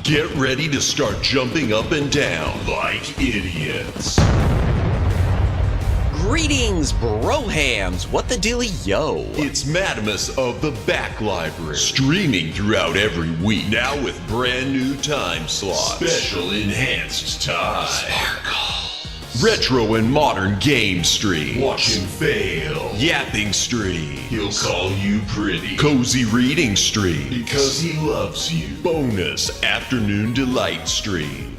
Get ready to start jumping up and down like idiots. Greetings, brohams! What the dealio? It's Madamus of the Back Library, streaming throughout every week, now with brand new time slots. Special enhanced time. Sparkle. Retro and modern game stream. Watch him fail. Yapping stream. He'll call you pretty. Cozy reading stream. Because he loves you. Bonus afternoon delight streams.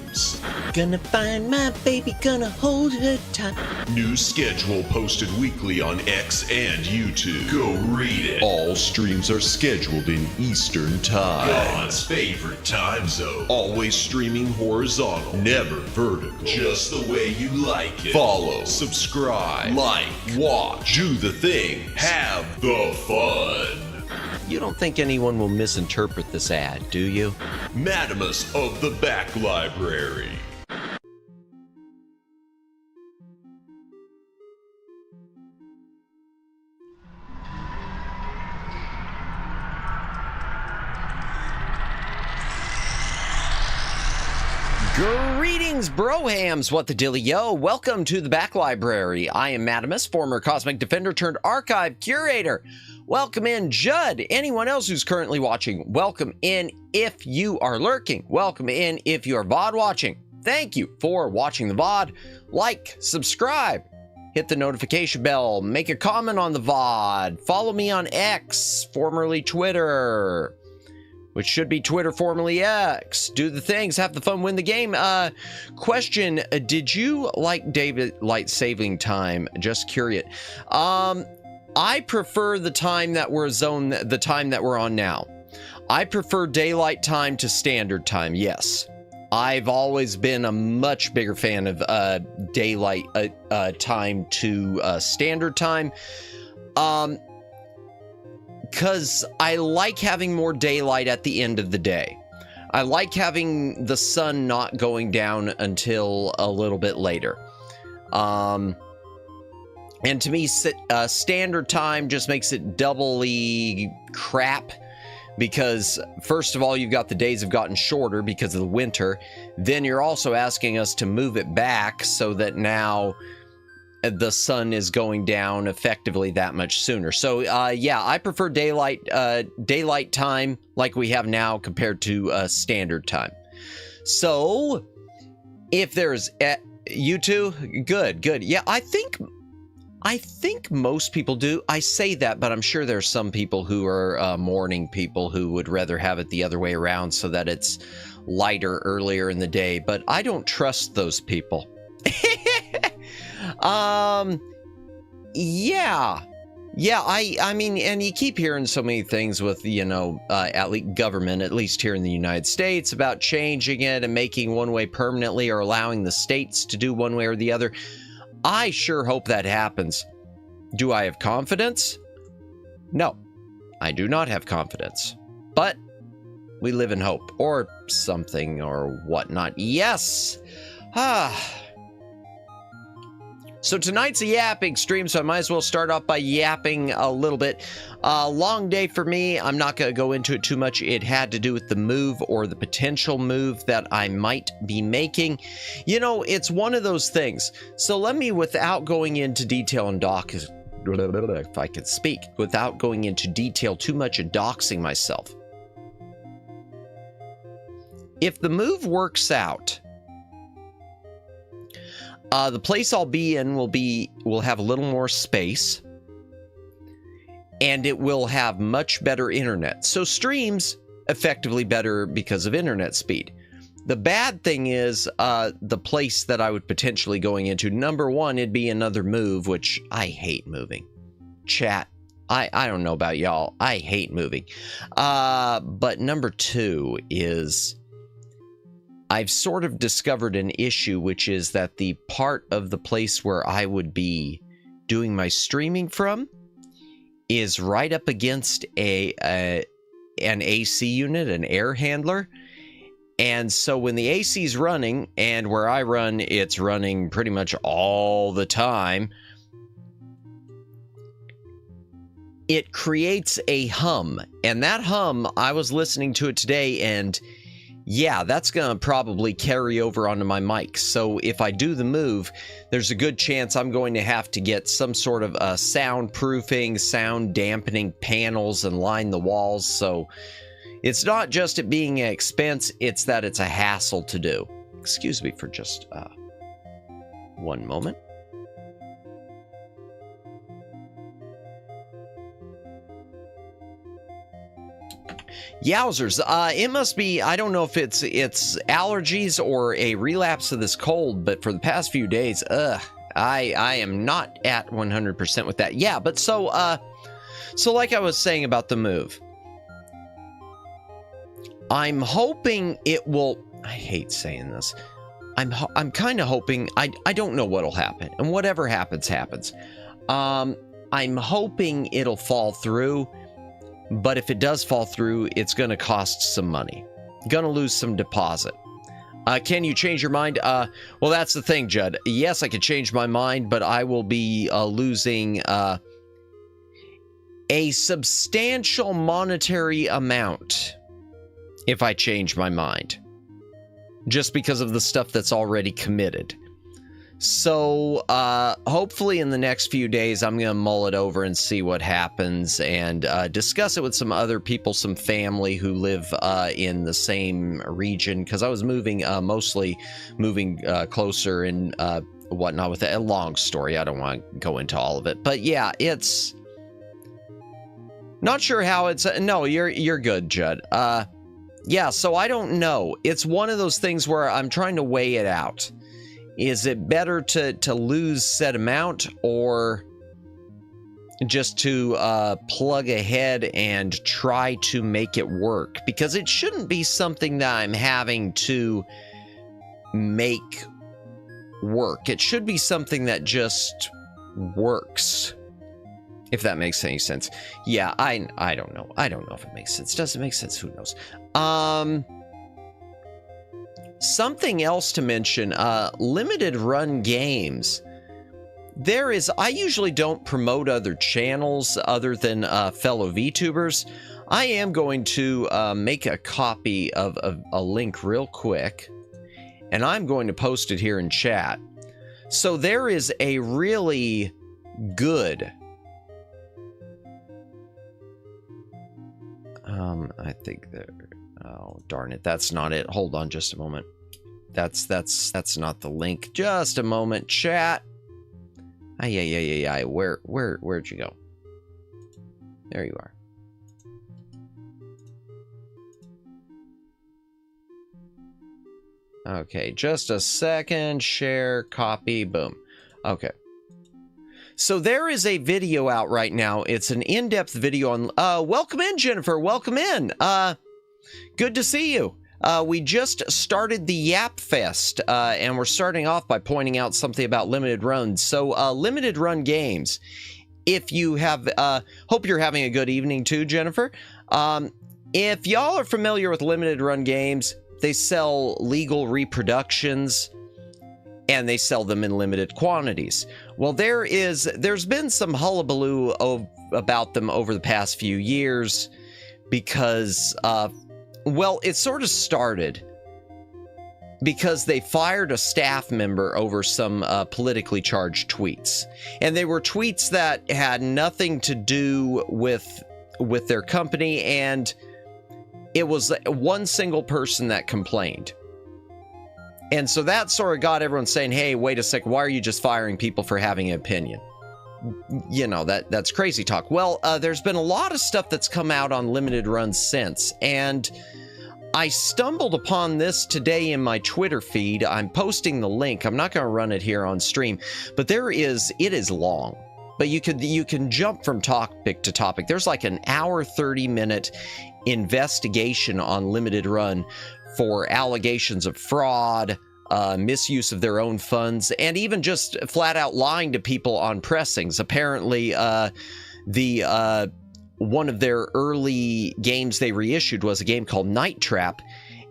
Gonna find my baby, gonna hold her tight. New schedule posted weekly on X and YouTube. Go read it. All streams are scheduled in Eastern Time. God's favorite time zone. Always streaming horizontal, never vertical. Just the way you like it. Follow, subscribe, like, watch, do the thing, have the fun. You don't think anyone will misinterpret this ad, do you? Madamus of the Back Library. Greetings, brohams! What the dealio? Welcome to the Back Library. I am Madamus, former Cosmic Defender turned Archive Curator. Welcome in, Judd. Anyone else who's currently watching, welcome in if you are lurking. Welcome in if you are VOD watching. Thank you for watching the VOD. Like, subscribe, hit the notification bell, make a comment on the VOD, follow me on X, formerly Twitter, which should be Twitter, formerly X. Do the things, have the fun, win the game. Question, did you like daylight saving time? Just curious. I prefer the time that we're the time that we're on now. I prefer daylight time to standard time, yes. I've always been a much bigger fan of daylight time to standard time. Because I like having more daylight at the end of the day. I like having the sun not going down until a little bit later. And to me, standard time just makes it doubly crap. Because, first of all, you've got the days have gotten shorter because of the winter. Then you're also asking us to move it back so that now the sun is going down effectively that much sooner. So, yeah, I prefer daylight time like we have now compared to standard time. So, if there's you two, good. Yeah, I think most people do. I say that, but I'm sure there's some people who are morning people who would rather have it the other way around so that it's lighter earlier in the day. But I don't trust those people. Yeah, I mean, and you keep hearing so many things with, you know, at least government, at least here in the United States, about changing it and making one way permanently or allowing the states to do one way or the other. I sure hope that happens. Do I have confidence? No, I do not have confidence. But we live in hope, or something, or whatnot. Yes! So tonight's a yapping stream, so I might as well start off by yapping a little bit. Long day for me. I'm not going to go into it too much. It had to do with the move or the potential move that I might be making. You know, it's one of those things. So let me, without going into detail and if I could speak, without going into detail too much and doxing myself. If the move works out, the place I'll be in will have a little more space, and it will have much better internet. So streams effectively better because of internet speed. The bad thing is the place that I would potentially going into. Number one, it'd be another move, which I hate moving. Chat, I don't know about y'all. I hate moving. But number two is I've sort of discovered an issue, which is that the part of the place where I would be doing my streaming from is right up against an AC unit, an air handler. And so when the AC is running, and where I run, it's running pretty much all the time, it creates a hum. And that hum, I was listening to it today, and yeah, that's going to probably carry over onto my mic. So if I do the move, there's a good chance I'm going to have to get some sort of soundproofing, sound dampening panels and line the walls. So it's not just it being an expense, it's that it's a hassle to do. Excuse me for just one moment. Yowzers, it must be, I don't know if it's allergies or a relapse of this cold, but for the past few days, I am not at 100% with that. Yeah, but so like I was saying about the move, I'm hoping it will, I hate saying this, I'm kind of hoping, I don't know what'll happen, and whatever happens, happens. I'm hoping it'll fall through. But if it does fall through, it's going to cost some money. Going to lose some deposit. Can you change your mind? Well, that's the thing, Judd. Yes, I could change my mind, but I will be losing a substantial monetary amount if I change my mind. Just because of the stuff that's already committed. So, hopefully in the next few days, I'm going to mull it over and see what happens and discuss it with some other people, some family who live in the same region, because I was moving, mostly moving closer and whatnot with it. A long story. I don't want to go into all of it. But yeah, it's not sure how it's... No, you're good, Judd. Yeah, so I don't know. It's one of those things where I'm trying to weigh it out. Is it better to lose said amount or just to plug ahead and try to make it work? Because it shouldn't be something that I'm having to make work. It should be something that just works. If that makes any sense. Yeah, I don't know. I don't know if it makes sense. Does it make sense? Who knows? Something else to mention, limited run games. I usually don't promote other channels other than fellow VTubers. I am going to make a copy of a link real quick, and I'm going to post it here in chat. So there is a really good... I think there... Oh, darn it. That's not it. Hold on just a moment. That's not the link. Just a moment, chat. Yeah. Where'd you go? There you are. Okay, just a second. Share, copy, boom. Okay. So there is a video out right now. It's an in-depth video on... welcome in, Jennifer. Welcome in. Good to see you. We just started the Yap Fest, and we're starting off by pointing out something about limited runs. So, limited run games. If you have... hope you're having a good evening too, Jennifer. If y'all are familiar with limited run games, they sell legal reproductions, and they sell them in limited quantities. Well, there's been some hullabaloo about them over the past few years because, well, it sort of started because they fired a staff member over some politically charged tweets. And they were tweets that had nothing to do with their company, and it was one single person that complained. And so that sort of got everyone saying, hey, wait a sec, why are you just firing people for having an opinion? You know, that's crazy talk. Well, there's been a lot of stuff that's come out on limited runs since, and I stumbled upon this today in my Twitter feed. I'm posting the link. I'm not going to run it here on stream, but it is long. But you can jump from topic to topic. There's like an hour, 30-minute investigation on limited run for allegations of fraud, misuse of their own funds, and even just flat out lying to people on pressings. Apparently, one of their early games they reissued was a game called Night Trap,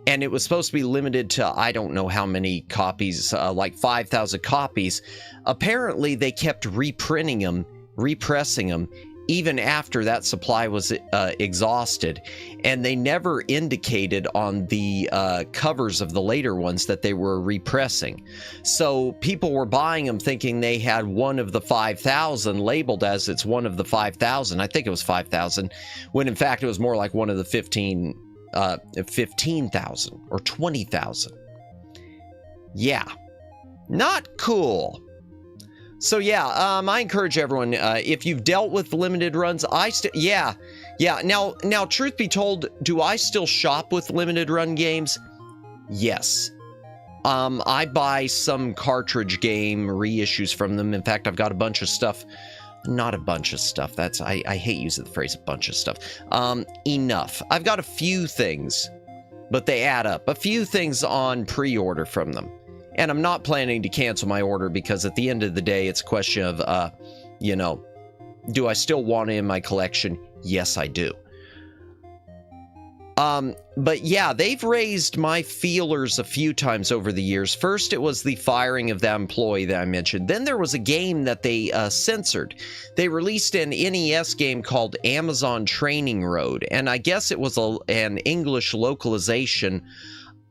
and it was supposed to be limited to I don't know how many copies, like 5,000 copies. Apparently, they kept reprinting them, repressing them even after that supply was exhausted, and they never indicated on the covers of the later ones that they were repressing. So people were buying them thinking they had one of the 5,000 labeled as it's one of the 5,000. I think it was 5,000, when in fact it was more like one of the 15,000 or 20,000. Yeah, not cool. So yeah, I encourage everyone, if you've dealt with limited runs, yeah. Now, truth be told, do I still shop with limited run games? Yes. I buy some cartridge game reissues from them. In fact, I've got a bunch of stuff. Not a bunch of stuff. I hate using the phrase a bunch of stuff. Enough. I've got a few things, but they add up. A few things on pre-order from them. And I'm not planning to cancel my order because at the end of the day, it's a question of, you know, do I still want it in my collection? Yes, I do. But yeah, they've raised my feelers a few times over the years. First, it was the firing of that employee that I mentioned. Then there was a game that they censored. They released an NES game called Amazon Training Road. And I guess it was an English localization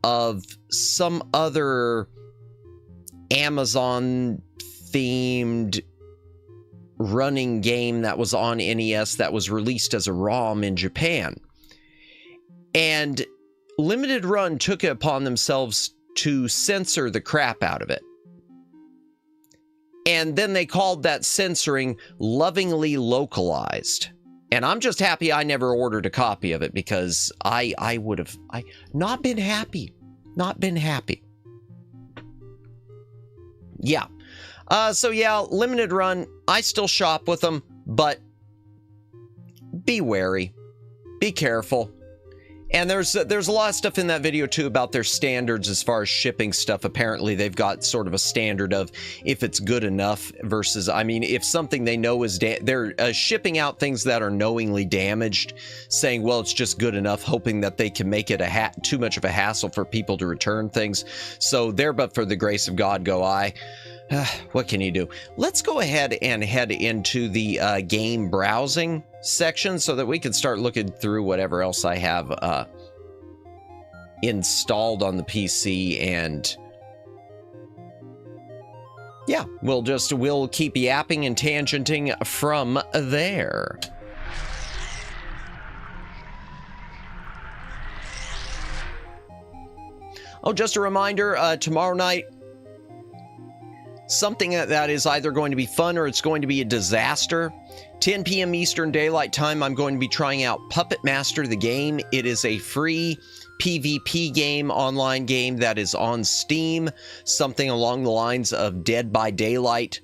of some other Amazon-themed running game that was on NES that was released as a ROM in Japan. And Limited Run took it upon themselves to censor the crap out of it. And then they called that censoring lovingly localized. And I'm just happy I never ordered a copy of it because I would have not been happy. Not been happy. Yeah. So yeah, Limited Run, I still shop with them, but be wary. Be careful. And there's a lot of stuff in that video too about their standards as far as shipping stuff. Apparently they've got sort of a standard of if it's good enough versus, I mean, if something they know is, they're shipping out things that are knowingly damaged, saying, well, it's just good enough, hoping that they can make it too much of a hassle for people to return things. So there, but for the grace of God go I. What can you do? Let's go ahead and head into the game browsing section so that we can start looking through whatever else I have installed on the PC. And yeah, we'll keep yapping and tangenting from there. Oh, just a reminder, tomorrow night, something that is either going to be fun or it's going to be a disaster. 10 p.m. Eastern Daylight Time, I'm going to be trying out Puppet Master the game. It is a free PvP game, online game that is on Steam. Something along the lines of Dead by Daylight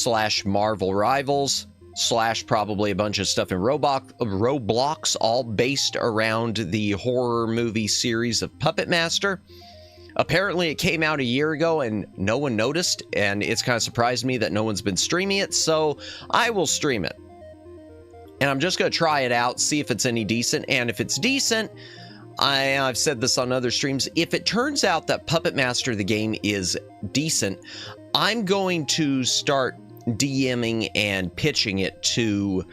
/ Marvel Rivals / probably a bunch of stuff in Roblox, all based around the horror movie series of Puppet Master. Apparently, it came out a year ago and no one noticed, and it's kind of surprised me that no one's been streaming it, so I will stream it. And I'm just going to try it out, see if it's any decent, and if it's decent, I've said this on other streams, if it turns out that Puppet Master the game is decent, I'm going to start DMing and pitching it to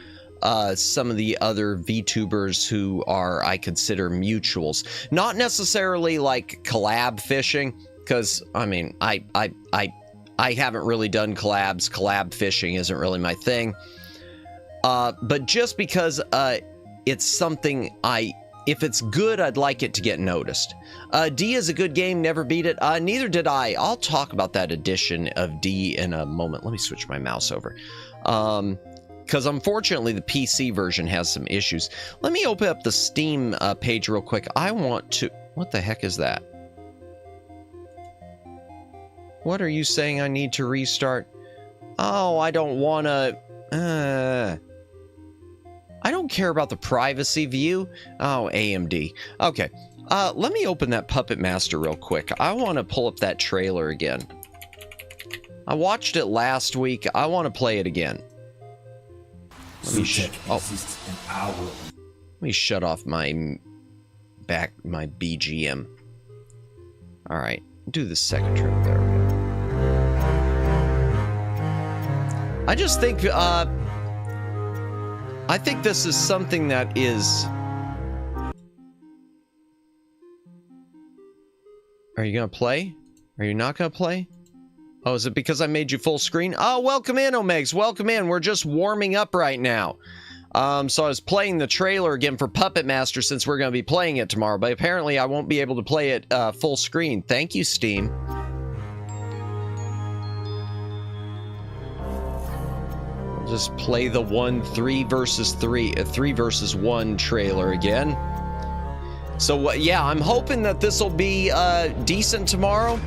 some of the other VTubers who are, I consider, mutuals. Not necessarily like collab fishing, because, I mean, I haven't really done collabs. Collab fishing isn't really my thing. But just because it's something if it's good, I'd like it to get noticed. D is a good game, never beat it. Neither did I. I'll talk about that edition of D in a moment. Let me switch my mouse over. Because unfortunately the PC version has some issues. Let me open up the Steam page real quick. I want to... What the heck is that? What are you saying I need to restart? Oh, I don't want to... I don't care about the privacy view. Oh, AMD. Okay. Let me open that Puppet Master real quick. I want to pull up that trailer again. I watched it last week. I want to play it again. Let me shut off my BGM. All right, do the second trailer. There we go. I just think I think this is something that is... Are you going to play? Are you not going to play? Oh, is it because I made you full screen? Oh, welcome in, Omegs. Welcome in. We're just warming up right now. So I was playing the trailer again for Puppet Master since we're going to be playing it tomorrow. But apparently I won't be able to play it full screen. Thank you, Steam. I'll just play the 3 versus 1 trailer again. So, yeah, I'm hoping that this will be decent tomorrow.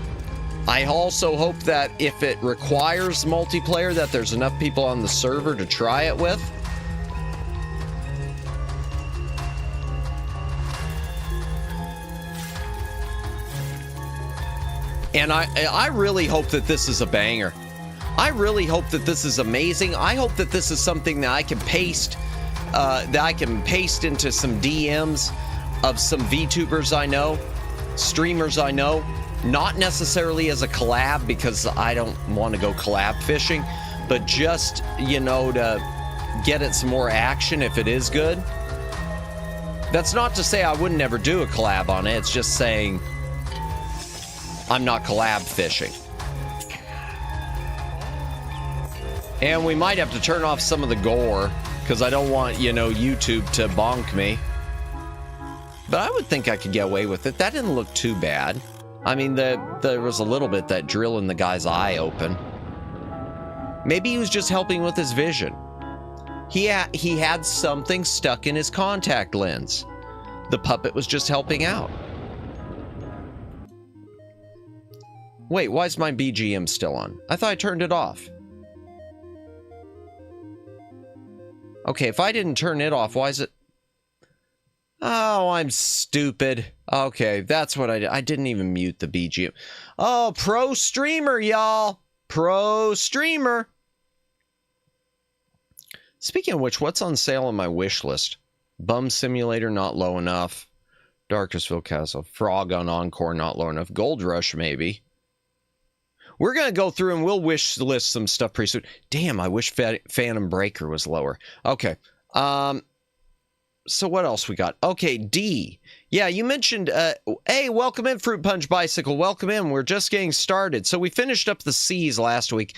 I also hope that if it requires multiplayer, that there's enough people on the server to try it with. And I really hope that this is a banger. I really hope that this is amazing. I hope that this is something that I can paste into some DMs of some VTubers I know, streamers I know. Not necessarily as a collab, because I don't want to go collab fishing, but just, you know, to get it some more action if it is good. That's not to say I would never do a collab on it. It's just saying I'm not collab fishing. And we might have to turn off some of the gore, because I don't want, you know, YouTube to bonk me. But I would think I could get away with it. That didn't look too bad. I mean, there was a little bit that drill in the guy's eye open. Maybe he was just helping with his vision. He had something stuck in his contact lens. The puppet was just helping out. Wait, why is my BGM still on? I thought I turned it off. Okay, if I didn't turn it off, why is it... Oh, I'm stupid. Okay, that's what I did. I didn't even mute the BGM. Oh, pro streamer, y'all. Pro streamer. Speaking of which, what's on sale on my wish list? Bum Simulator, not low enough. Darkersville Castle. Frog on Encore, not low enough. Gold Rush, maybe. We're going to go through and we'll wish list some stuff pretty soon. Damn, I wish Phantom Breaker was lower. Okay. So what else we got? Okay, D. Yeah, you mentioned, hey, welcome in, Fruit Punch Bicycle. Welcome in. We're just getting started. So we finished up the C's last week.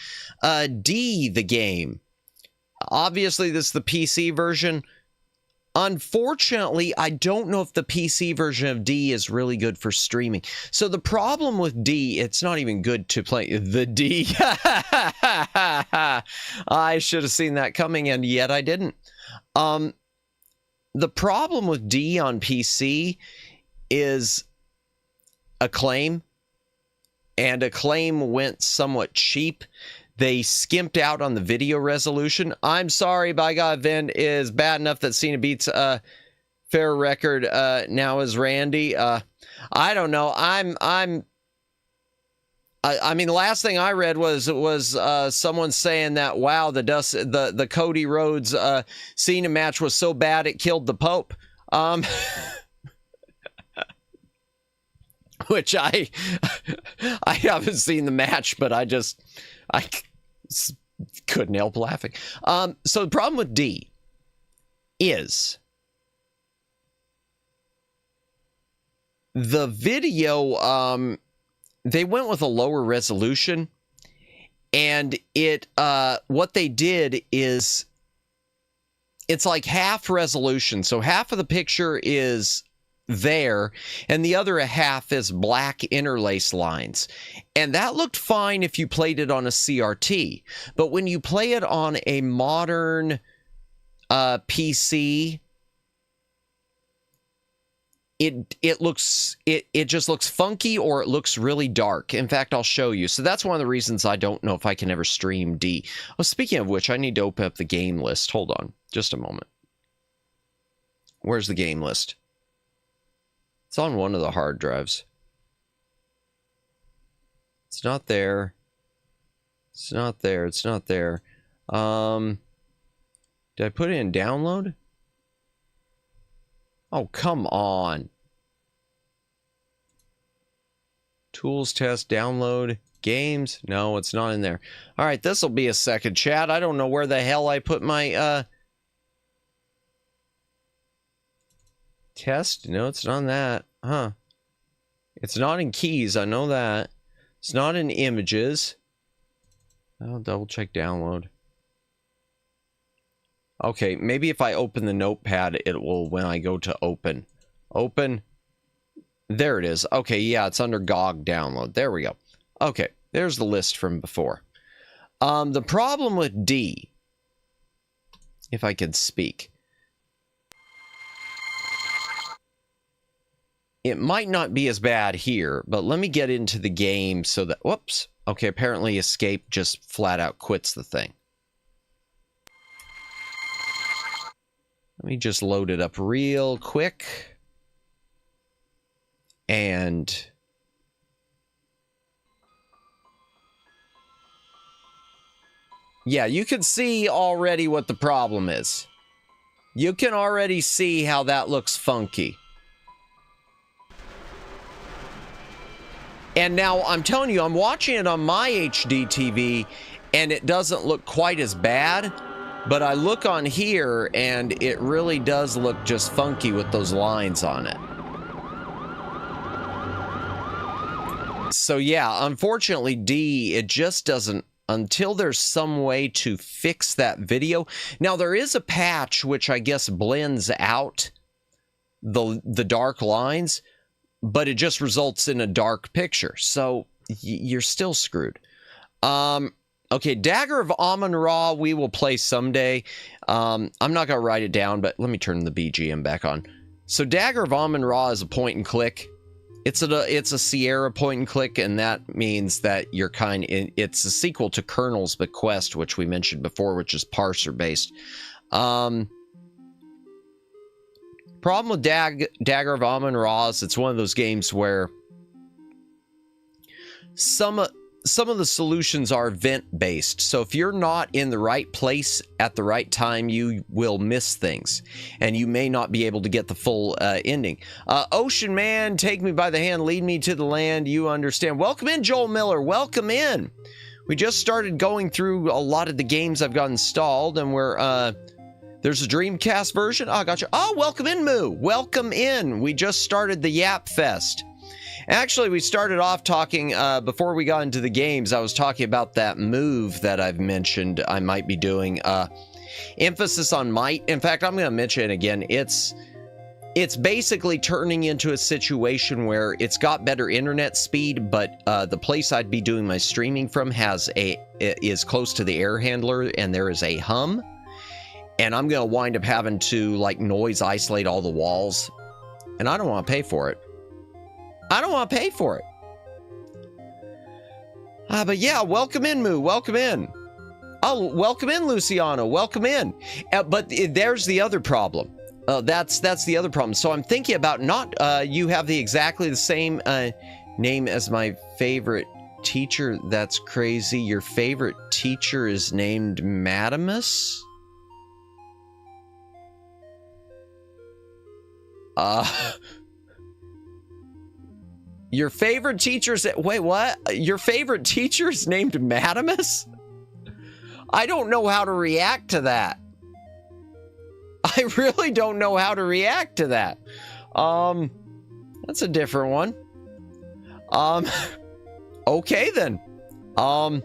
D, the game. Obviously, this is the PC version. Unfortunately, I don't know if the PC version of D is really good for streaming. So the problem with D, it's not even good to play the D. I should have seen that coming, and yet I didn't. The problem with D on PC is Acclaim, and Acclaim went somewhat cheap. They skimped out on the video resolution. I'm sorry, By God, Vin is bad enough that Cena beats fair record now is Randy. I don't know. I mean, the last thing I read was someone saying that, wow, the Cody Rhodes Cena match was so bad it killed the Pope. Which I haven't seen the match, but I couldn't help laughing. So the problem with D is the video. They went with a lower resolution, and what they did is it's like half resolution. So half of the picture is there, and the other half is black interlace lines. And that looked fine if you played it on a CRT. But when you play it on a modern PC, it just looks funky, or it looks really dark. In fact, I'll show you. So that's one of the reasons I don't know if I can ever stream D. Oh, speaking of which, I need to open up the game list. Hold on, just a moment. Where's the game list? It's on one of the hard drives. It's not there. It's not there. It's not there. Did I put it in download? Oh, come on. Tools, test, download, games. No, it's not in there. All right, this will be a second, chat. I don't know where the hell I put my Test? No, it's not on that. Huh. It's not in keys, I know that. It's not in images. I'll double check download. Okay, maybe if I open the notepad, it will, when I go to open. Open. There it is. Okay, yeah, it's under GOG download. There we go. Okay, there's the list from before. The problem with D, if I could speak, it might not be as bad here, but let me get into the game so that, whoops. Okay, apparently escape just flat out quits the thing. Let me just load it up real quick. And yeah, you can see already what the problem is. You can already see how that looks funky. And now I'm telling you, I'm watching it on my HD TV and it doesn't look quite as bad. But I look on here, and it really does look just funky with those lines on it. So yeah, unfortunately, D, it just doesn't, until there's some way to fix that video. Now, there is a patch which I guess blends out the dark lines, but it just results in a dark picture. So you're still screwed. Okay, Dagger of Amun-Ra we will play someday. I'm not going to write it down, but let me turn the BGM back on. So Dagger of Amun-Ra is a point and click. It's a Sierra point and click, and that means that you're it's a sequel to Colonel's Bequest, which we mentioned before, which is parser based. Problem with Dagger of Amun-Ra is it's one of those games where some of the solutions are event-based. So if you're not in the right place at the right time, you will miss things. And you may not be able to get the full ending. Ocean Man, take me by the hand, lead me to the land. You understand. Welcome in, Joel Miller. Welcome in. We just started going through a lot of the games I've got installed. And there's a Dreamcast version. Oh, gotcha. Oh, welcome in, Moo. Welcome in. We just started the Yap Fest. Actually, we started off talking, before we got into the games, I was talking about that move that I've mentioned I might be doing. Emphasis on might. In fact, I'm going to mention it again. It's basically turning into a situation where it's got better internet speed, but the place I'd be doing my streaming from is close to the air handler, and there is a hum. And I'm going to wind up having to, like, noise isolate all the walls. And I don't want to pay for it. I don't want to pay for it. But yeah, welcome in, Moo. Welcome in. Oh, welcome in, Luciano. Welcome in. But there's the other problem. That's the other problem. So I'm thinking about not, you have exactly the same name as my favorite teacher. That's crazy. Your favorite teacher is named Madamus? Your favorite teacher's... Wait, what? Your favorite teacher's named Madamus? I don't know how to react to that. I really don't know how to react to that. That's a different one. Okay then. Well,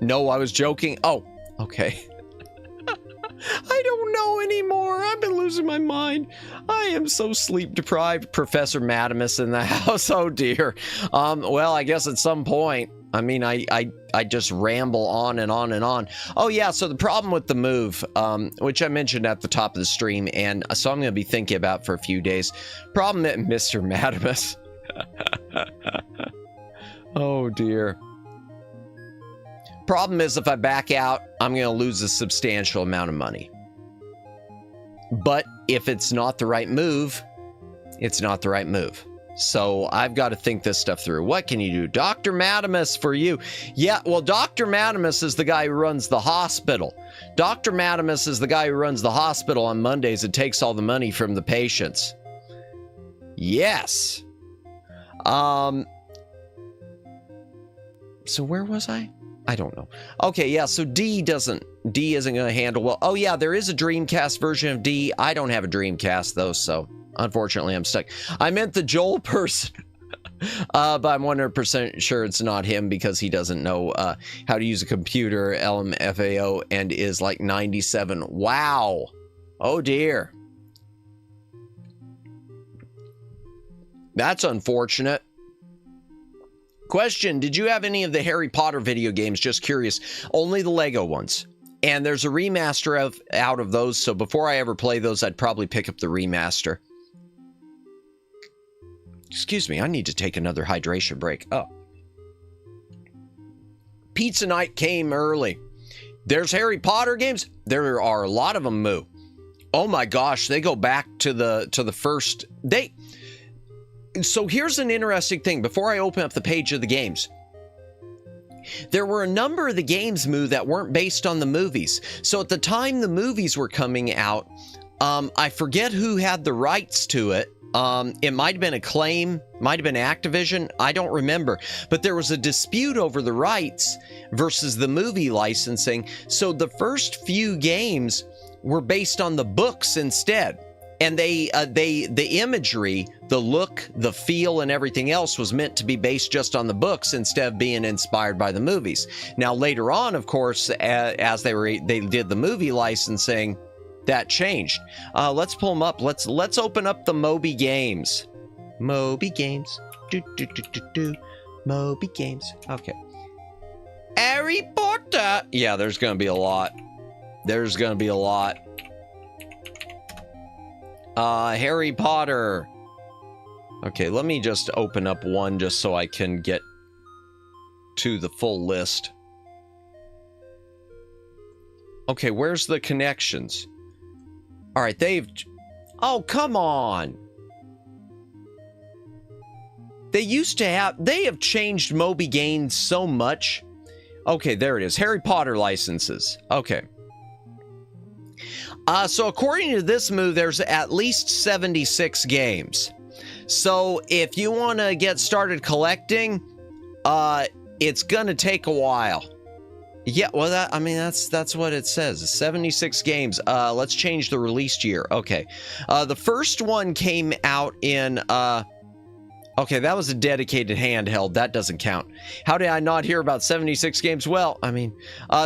no, I was joking. Oh, okay. I don't know anymore. I've been losing my mind. I am so sleep deprived. Professor Madamus in the house. Oh dear. Well, I guess at some point, I mean, I just ramble on and on and on. Oh yeah, so the problem with the move, which I mentioned at the top of the stream, and so I'm going to be thinking about for a few days. Problem that Mr. Madamus. Oh dear. Problem is, if I back out, I'm going to lose a substantial amount of money. But if it's not the right move, it's not the right move. So I've got to think this stuff through. What can you do? Dr. Madamus for you. Yeah, well, Dr. Madamus is the guy who runs the hospital. Dr. Madamus is the guy who runs the hospital on Mondays and takes all the money from the patients. Yes. So where was I? I don't know. Okay, yeah, so D isn't going to handle well. Oh, yeah, there is a Dreamcast version of D. I don't have a Dreamcast, though, so unfortunately I'm stuck. I meant the Joel person. But I'm 100% sure it's not him because he doesn't know how to use a computer, LMFAO, and is like 97. Wow. Oh, dear. That's unfortunate. Question, did you have any of the Harry Potter video games? Just curious. Only the Lego ones. And there's a remaster out of those, so before I ever play those, I'd probably pick up the remaster. Excuse me, I need to take another hydration break. Oh. Pizza night came early. There's Harry Potter games. There are a lot of them, Moo. Oh my gosh, they go back to the first. So here's an interesting thing. Before I open up the page of the games, there were a number of the games, Moo, that weren't based on the movies. So at the time the movies were coming out, I forget who had the rights to it. It might have been Acclaim, might have been Activision, I don't remember. But there was a dispute over the rights versus the movie licensing. So the first few games were based on the books instead. And the imagery, the look, the feel, and everything else was meant to be based just on the books instead of being inspired by the movies. Now later on, of course, as they did the movie licensing, that changed. Let's pull them up. Let's open up the Moby Games. Moby Games. Moby Games. Okay. Harry Potter. Yeah, there's gonna be a lot. There's gonna be a lot. Harry Potter. Okay, let me just open up one just so I can get to the full list. Okay, where's the connections? All right, oh, come on. They have changed Moby Games so much. Okay, there it is. Harry Potter licenses. Okay. So according to this move, there's at least 76 games. So if you want to get started collecting, it's going to take a while. Yeah, well, that's what it says. 76 games. Let's change the release year. Okay. The first one came out in, okay, that was a dedicated handheld. That doesn't count. How did I not hear about 76 games? Well,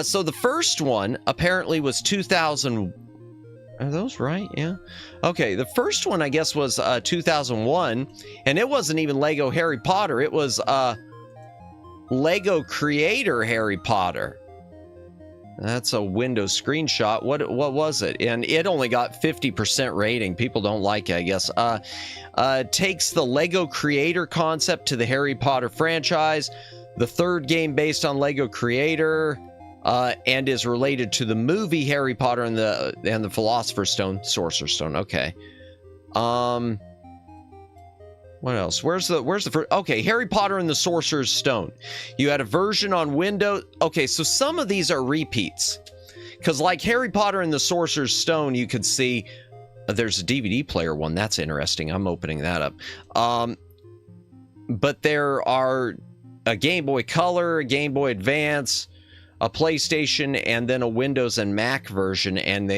so the first one apparently was 2000. Are those right? Yeah. Okay, the first one, I guess, was 2001, and it wasn't even Lego Harry Potter. It was Lego Creator Harry Potter. That's a Windows screenshot. What was it? And it only got 50% rating. People don't like it, I guess. Takes the Lego Creator concept to the Harry Potter franchise. The third game based on Lego Creator, and is related to the movie Harry Potter and the Philosopher's Stone, Sorcerer's Stone. Okay. What else? Where's the first? Okay, Harry Potter and the Sorcerer's Stone. You had a version on Windows. Okay, so some of these are repeats. Because like Harry Potter and the Sorcerer's Stone, you could see there's a DVD player one. That's interesting. I'm opening that up. But there are a Game Boy Color, a Game Boy Advance, a PlayStation, and then a Windows and Mac version, and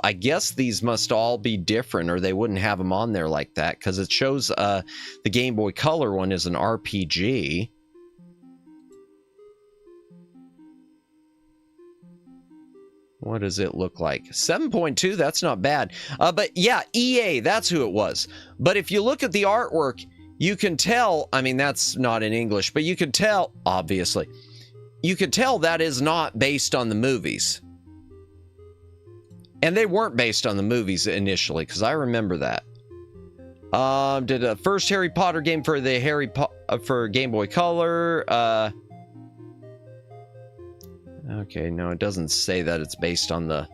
I guess these must all be different or they wouldn't have them on there like that, because it shows the Game Boy Color one is an RPG. What does it look like? 7.2, that's not bad. But yeah, EA, that's who it was. But if you look at the artwork, you can tell, that's not in English, but you can tell, obviously, you could tell that is not based on the movies. And they weren't based on the movies initially, because I remember that. Did a first Harry Potter game for the for Game Boy Color. Okay, no, it doesn't say that it's based on the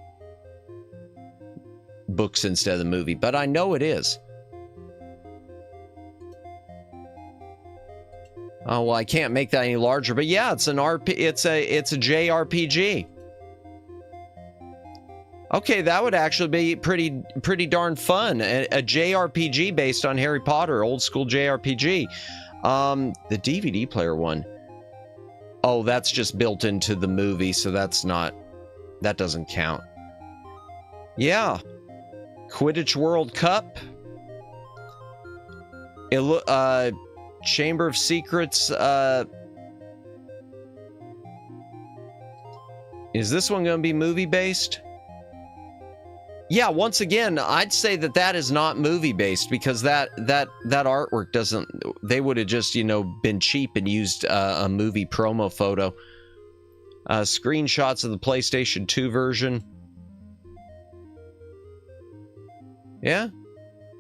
books instead of the movie, but I know it is. Oh, well, I can't make that any larger, but yeah, it's an it's a JRPG. Okay, that would actually be pretty darn fun. A JRPG based on Harry Potter, old school JRPG. The DVD player one. Oh, that's just built into the movie, so that doesn't count. Yeah. Quidditch World Cup. Chamber of Secrets. Is this one going to be movie-based? Yeah, once again, I'd say that is not movie-based because that artwork doesn't... They would have just, you know, been cheap and used a movie promo photo. Screenshots of the PlayStation 2 version. Yeah.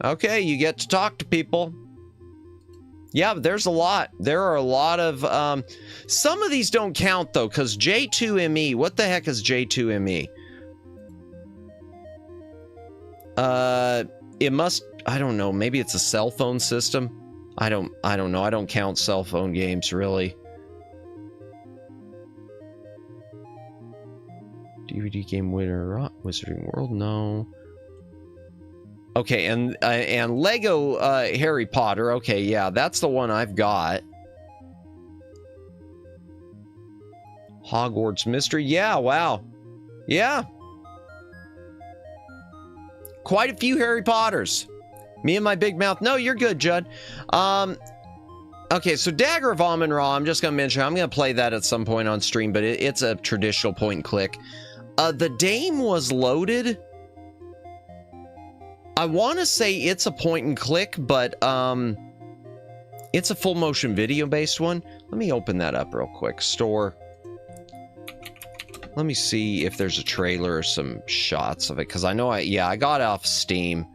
Okay, you get to talk to people. Yeah, but there's a lot. There are a lot of... some of these don't count, though, because J2ME... What the heck is J2ME? It must... I don't know. Maybe it's a cell phone system? I don't know. I don't count cell phone games, really. DVD game winner... Wizarding World? No. Okay, and Lego Harry Potter. Okay, yeah, that's the one I've got. Hogwarts Mystery. Yeah, wow. Yeah. Quite a few Harry Potters. Me and my big mouth. No, you're good, Judd. Okay, so Dagger of Amun-Ra, I'm just going to mention, I'm going to play that at some point on stream, but it's a traditional point and click. The Dame was loaded. I want to say it's a point and click, but it's a full motion video based one. Let me open that up real quick. Store. Let me see if there's a trailer or some shots of it, because I know I got it off Steam.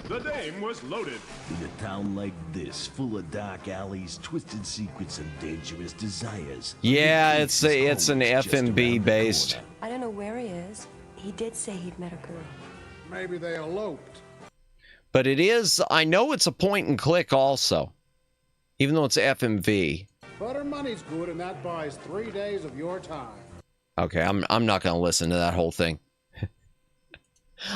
The Dame was loaded. In a town like this, full of dark alleys, twisted secrets, and dangerous desires. Yeah, it's an FMV based. I don't know where he is. He did say he'd met a girl. Maybe they eloped. But it is, I know it's a point and click also. Even though it's FMV. But her money's good, and that buys 3 days of your time. Okay, I'm not going to listen to that whole thing.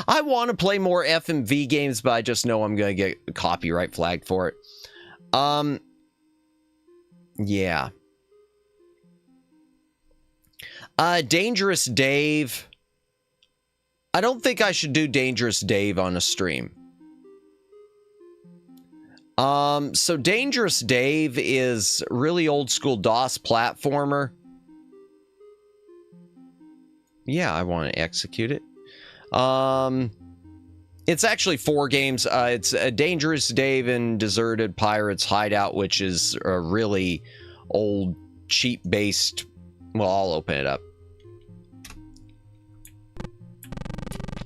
I want to play more FMV games, but I just know I'm going to get copyright flagged for it. Yeah. Dangerous Dave. I don't think I should do Dangerous Dave on a stream. So Dangerous Dave is really old school DOS platformer. Yeah, I want to execute it. It's actually 4 games. It's a Dangerous Dave and Deserted Pirates Hideout, which is a really old, cheap-based... Well, I'll open it up.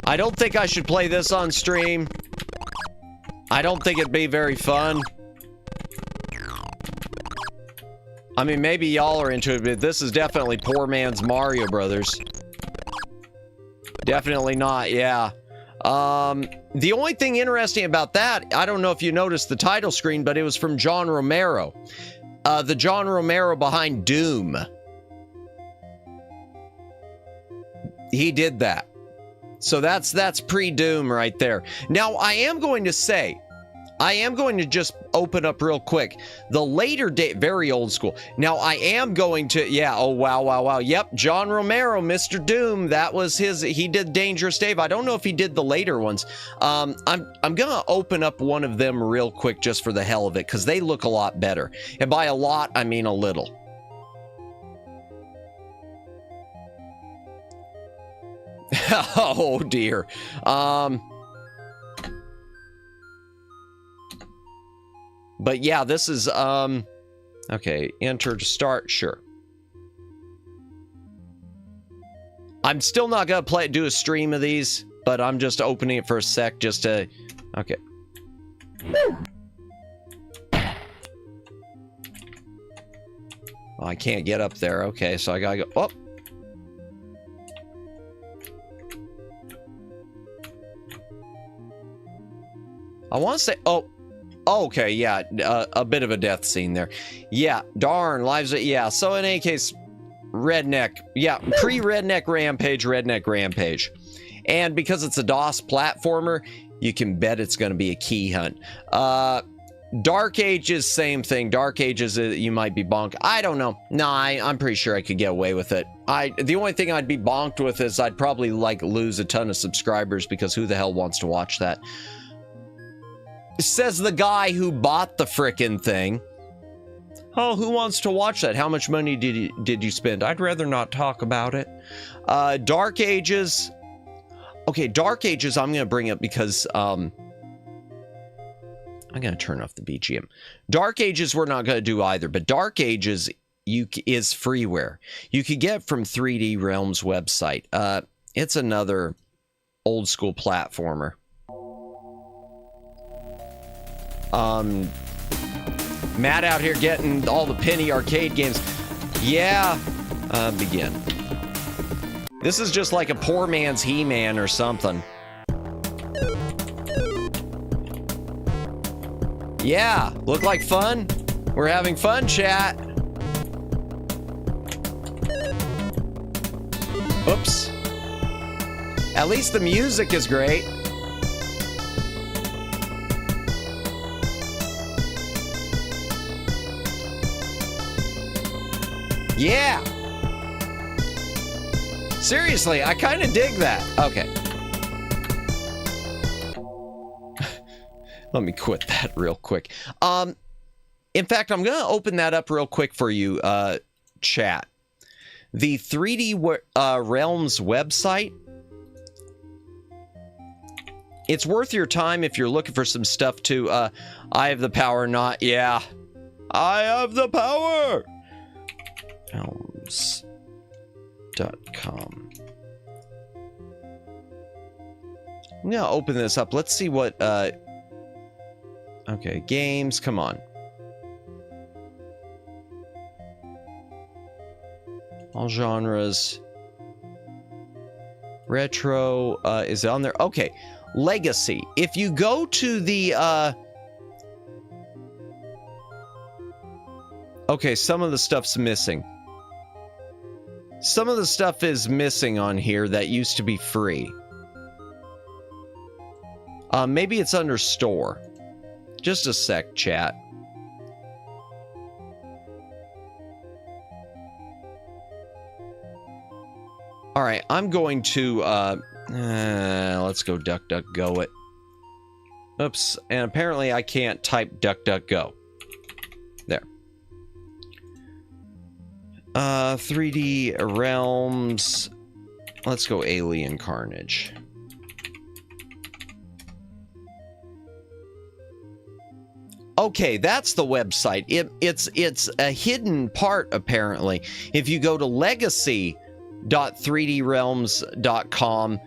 I don't think I should play this on stream. I don't think it'd be very fun. I mean, maybe y'all are into it, but this is definitely poor man's Mario Brothers. Definitely not, yeah. The only thing interesting about that, I don't know if you noticed the title screen, but it was from John Romero. The John Romero behind Doom. He did that. So that's pre-Doom right there. Now, I am going to just open up real quick. The later date, very old school. Now, I am going to, yeah, oh, wow. Yep, John Romero, Mr. Doom, that was his, he did Dangerous Dave. I don't know if he did the later ones. I'm going to open up one of them real quick just for the hell of it, because they look a lot better. And by a lot, I mean a little. Oh dear. But yeah, this is okay, enter to start, sure. I'm still not gonna do a stream of these, but I'm just opening it for a sec just to okay. Oh, I can't get up there. Okay, so I gotta go. Oh. I want to say, oh, okay, yeah, a bit of a death scene there. Yeah, darn, lives, yeah, so in any case, redneck, yeah, pre-redneck rampage. And because it's a DOS platformer, you can bet it's going to be a key hunt. Dark Ages, same thing. Dark Ages, you might be bonked. I don't know. No, I'm pretty sure I could get away with it. The only thing I'd be bonked with is I'd probably like lose a ton of subscribers because who the hell wants to watch that? Says the guy who bought the frickin' thing. Oh, who wants to watch that? How much money did you spend? I'd rather not talk about it. Dark Ages. Okay, Dark Ages I'm going to bring up because I'm going to turn off the BGM. Dark Ages we're not going to do either, but Dark Ages is freeware. You could get from 3D Realms website. It's another old school platformer. Matt out here getting all the penny arcade games. Yeah, begin. This is just like a poor man's He-Man or something. Yeah, look like fun? We're having fun, chat. Oops. At least the music is great. Yeah. Seriously, I kind of dig that. Okay. Let me quit that real quick. In fact, I'm going to open that up real quick for you, chat. The 3D Realms website. It's worth your time if you're looking for some stuff to, I have the power, not, yeah. I have the power. Realms.com. I'm going to open this up. Let's see what, okay, games, come on. All genres. Retro is on there. Okay, Legacy. If you go to the... okay, some of the stuff's missing. Some of the stuff is missing on here that used to be free. Maybe it's under store. Just a sec, chat. All right, I'm going to, let's go DuckDuckGo it. Oops, and apparently I can't type DuckDuckGo. There. 3D Realms. Let's go Alien Carnage. Okay, that's the website. It's a hidden part, apparently. If you go to legacy.3drealms.com,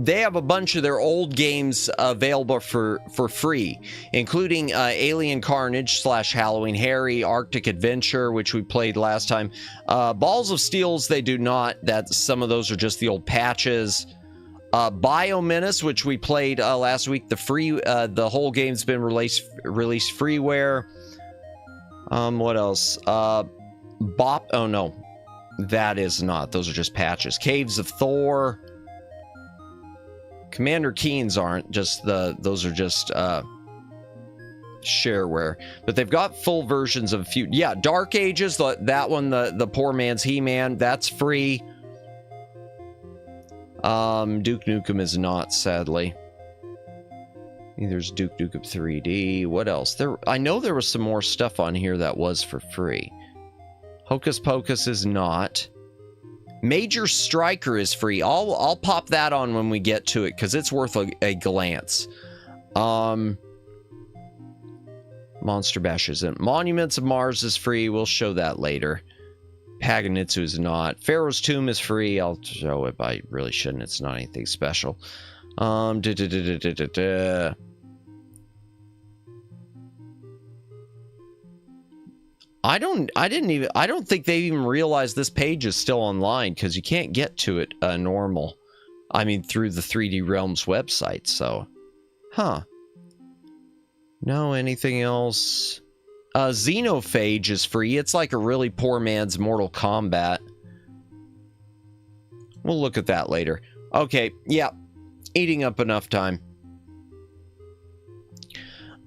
they have a bunch of their old games available for free, including Alien Carnage / Halloween Harry, Arctic Adventure, which we played last time. Balls of Steels, they do not. Some of those are just the old patches. Biomenace, which we played last week, the whole game's been released freeware. What else? Bop. Oh no, that is not. Those are just patches. Caves of Thor. Commander Keens aren't. Those are just shareware. But they've got full versions of a few. Yeah, Dark Ages. That one, the poor man's He-Man. That's free. Duke Nukem is not, sadly. Neither's Duke Nukem 3D. What else? I know there was some more stuff on here that was for free. Hocus Pocus is not. Major Striker is free. I'll pop that on when we get to it because it's worth a glance. Monster Bash isn't. Monuments of Mars is free. We'll show that later. Paganitsu is not. Pharaoh's Tomb is free. I'll show it, but I really shouldn't. It's not anything special. I don't think they even realize this page is still online because you can't get to it normal. I mean, through the 3D Realms website, so. Huh. No, anything else? Xenophage is free. It's like a really poor man's Mortal Kombat. We'll look at that later. Okay, yeah. eating up enough time.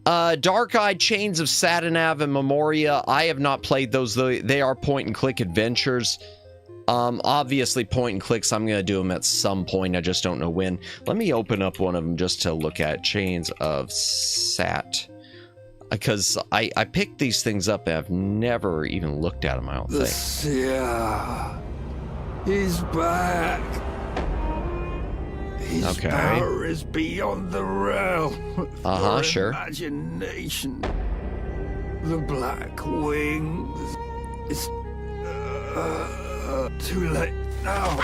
Dark-Eyed Chains of Satanav and Memoria. I have not played those, though. They are point-and-click adventures. Obviously, point-and-clicks, I'm going to do them at some point. I just don't know when. Let me open up one of them just to look at Chains of Sat. Because I picked these things up and I've never even looked at them, I don't think. The seer. He's back. His power is beyond the realm of our Sure. imagination. The Black Wings. It's too late now.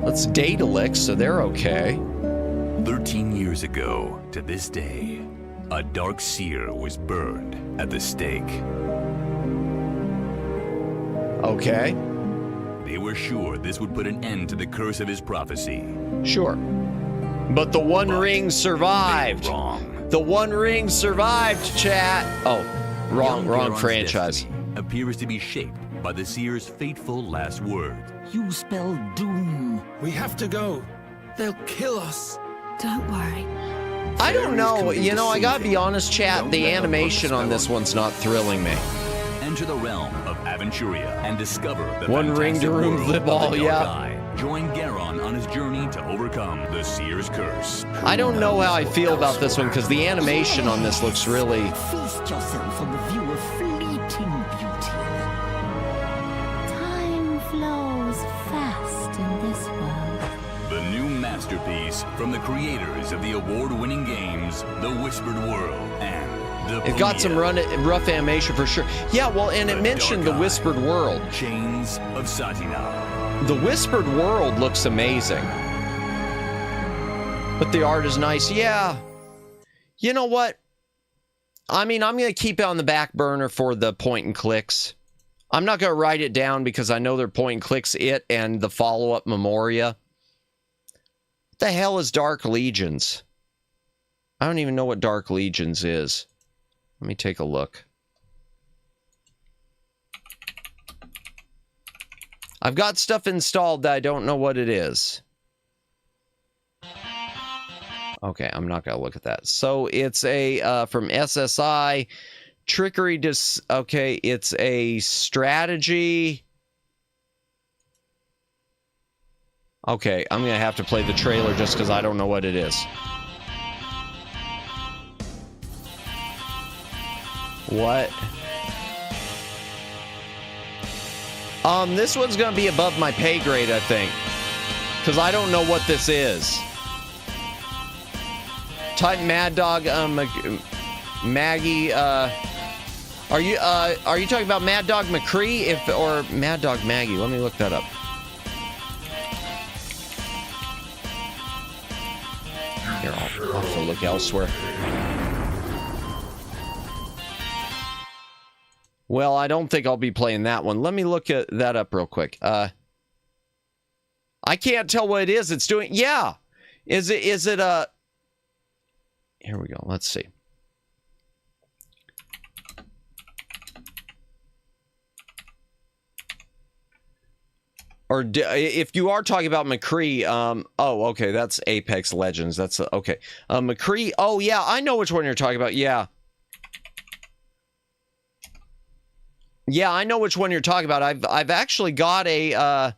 Let's Daedalus, so they're okay. 13 years ago, to this day, a dark seer was burned at the stake. Okay. They were sure this would put an end to the curse of his prophecy. Sure. But the One Ring survived. They were wrong. The One Ring survived, chat. Oh, wrong Garon's franchise. destiny appears to be shaped by the seer's fateful last word. You spell doom. We have to go. They'll kill us. Don't worry. I don't know. Fairies can be You know, I gotta be deceiving. honest, chat. Don't The let them animation put a on this spell on one's not thrilling me. Enter the realm of Aventuria and discover the One ring fantastic to room world the of ball, the yeah. Dark Eye. Join Garon on his journey to overcome the seer's curse. I don't know how I feel about this one because the animation on this looks really... Feast yourself on the view of fleeting beauty. Time flows fast in this world. The new masterpiece from the creators of the award-winning games, The Whispered World and The It got some rough animation for sure. Yeah, well, and it The mentioned the Dark Eye. Whispered World. Chains of Satina. The Whispered World looks amazing. But the art is nice. Yeah. You know what? I mean, I'm going to keep it on the back burner for the point and clicks. I'm not going to write it down because I know they're point and clicks, it and the follow-up Memoria. What the hell is Dark Legions? I don't even know what Dark Legions is. Let me take a look. I've got stuff installed that I don't know what it is. Okay, I'm not going to look at that. So it's a, from SSI, Trickery, okay, it's a strategy. Okay, I'm going to have to play the trailer just because I don't know what it is. What? This one's gonna be above my pay grade, I think, because I don't know what this is. Type Mad Dog, Maggie. Are you talking about Mad Dog McCree or Mad Dog Maggie? Let me look that up. Here, I'll have to look elsewhere. Well, I don't think I'll be playing that one. Let me look at that up real quick. I can't tell what it is. It's doing... Yeah. Is it a... Here we go. Let's see. Or if you are talking about McCree, oh, okay, that's Apex Legends. That's, okay. McCree, oh, yeah, I know which one you're talking about. Yeah. Yeah, I know which one you're talking about. I've actually got a,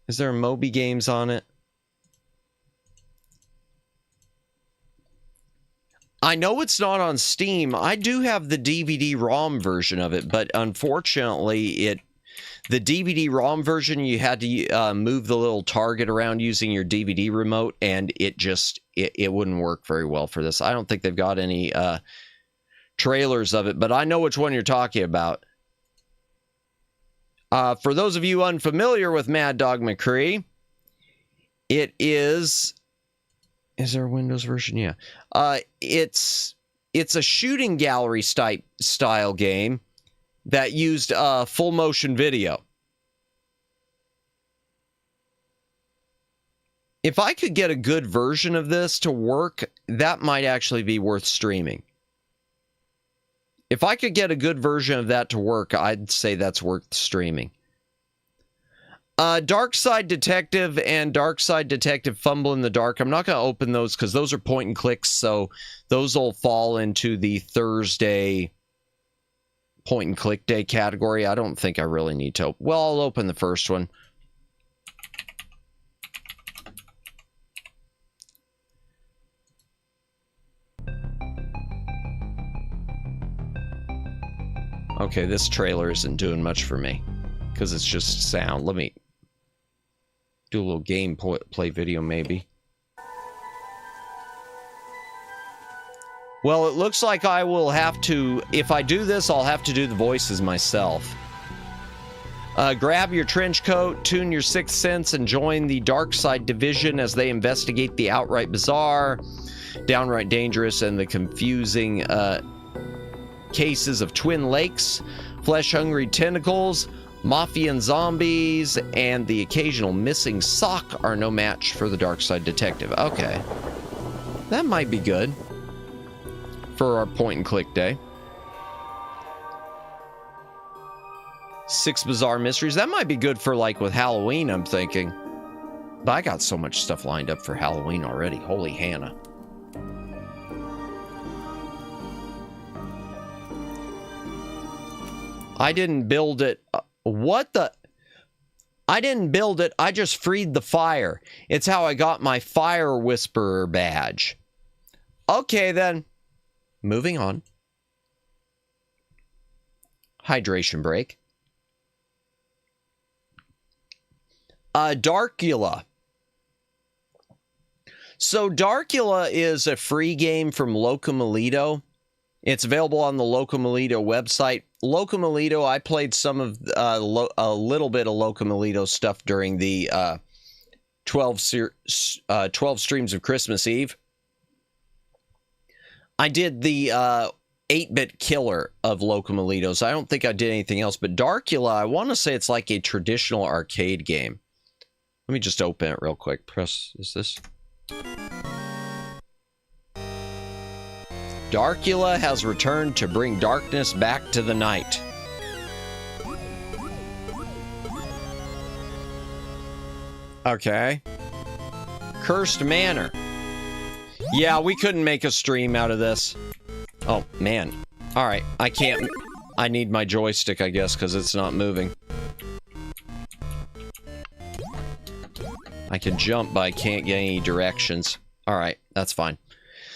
is there a Moby Games on it? I know it's not on Steam. I do have the DVD-ROM version of it, but unfortunately, the DVD-ROM version, you had to move the little target around using your DVD remote, and it wouldn't work very well for this. I don't think they've got any trailers of it, but I know which one you're talking about. For those of you unfamiliar with Mad Dog McCree, it is... Is there a Windows version? Yeah. It's a shooting gallery style game that used full motion video. If I could get a good version of this to work, that might actually be worth streaming. If I could get a good version of that to work, I'd say that's worth streaming. Dark Side Detective and Dark Side Detective Fumble in the Dark. I'm not going to open those because those are point and clicks, so those will fall into the Thursday point and click day category. I don't think I really need to. Well, I'll open the first one. Okay, this trailer isn't doing much for me because it's just sound. Let me do a little game play video, maybe. Well, it looks like I will have to, if I do this, I'll have to do the voices myself. Grab your trench coat, tune your sixth sense, and join the Dark Side Division as they investigate the outright bizarre, downright dangerous, and the confusing cases of Twin Lakes, flesh-hungry tentacles, mafia and zombies, and the occasional missing sock are no match for the Dark Side Detective. Okay. That might be good for our point and click day. 6 bizarre mysteries. That might be good for, like, with Halloween, I'm thinking. But I got so much stuff lined up for Halloween already. Holy Hannah. I didn't build it. What the? I didn't build it. I just freed the fire. It's how I got my Fire Whisperer badge. Okay, then. Moving on. Hydration break. Darkula. So Darkula is a free game from Locomolito. It's available on the Locomolito website. Locomolito, I played some of a little bit of Locomolito stuff during the 12 streams of Christmas Eve. I did the 8-bit killer of Locomolitos. I don't think I did anything else, but Darkula, I want to say it's like a traditional arcade game. Let me just open it real quick. Press, is this? Darkula has returned to bring darkness back to the night. Okay. Cursed Manor. Yeah, we couldn't make a stream out of this. Oh, man. All right, I can't. I need my joystick, I guess, because it's not moving. I can jump, but I can't get any directions. All right, that's fine.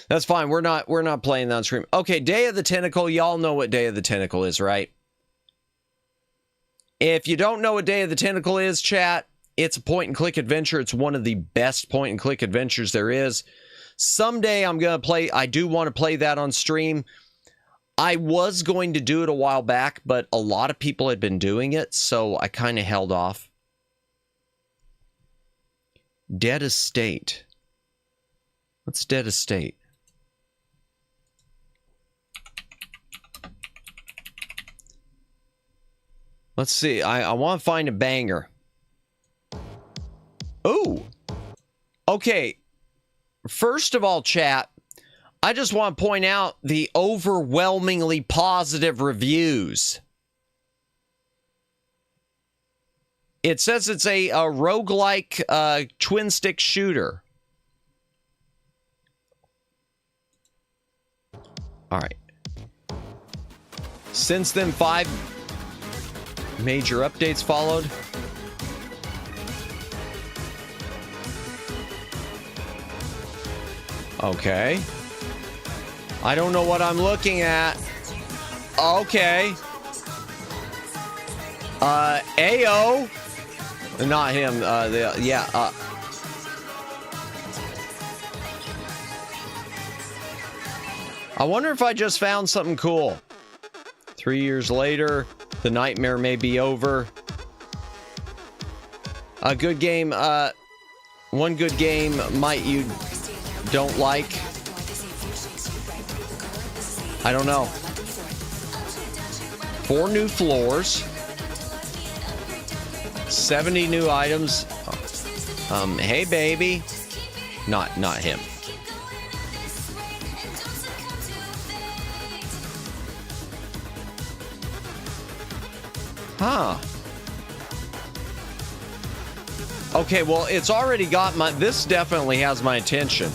That's fine. We're not playing that on stream. Okay, Day of the Tentacle. Y'all know what Day of the Tentacle is, right? If you don't know what Day of the Tentacle is, chat, it's a point-and-click adventure. It's one of the best point-and-click adventures there is. Someday I'm going to play... I do want to play that on stream. I was going to do it a while back, but a lot of people had been doing it, so I kind of held off. Dead Estate. What's Dead Estate? Let's see. I want to find a banger. Ooh. Okay. First of all, chat, I just want to point out the overwhelmingly positive reviews. It says it's a roguelike twin-stick shooter. All right. Since then, 5 major updates followed. Okay. I don't know what I'm looking at. Okay. AO. Not him. Yeah. I wonder if I just found something cool. 3 years later, the nightmare may be over. A good game. One good game might you don't like. I don't know. 4 new floors. 70 new items. Hey baby. Not him. Huh. Okay, well, it's already got my... This definitely has my attention.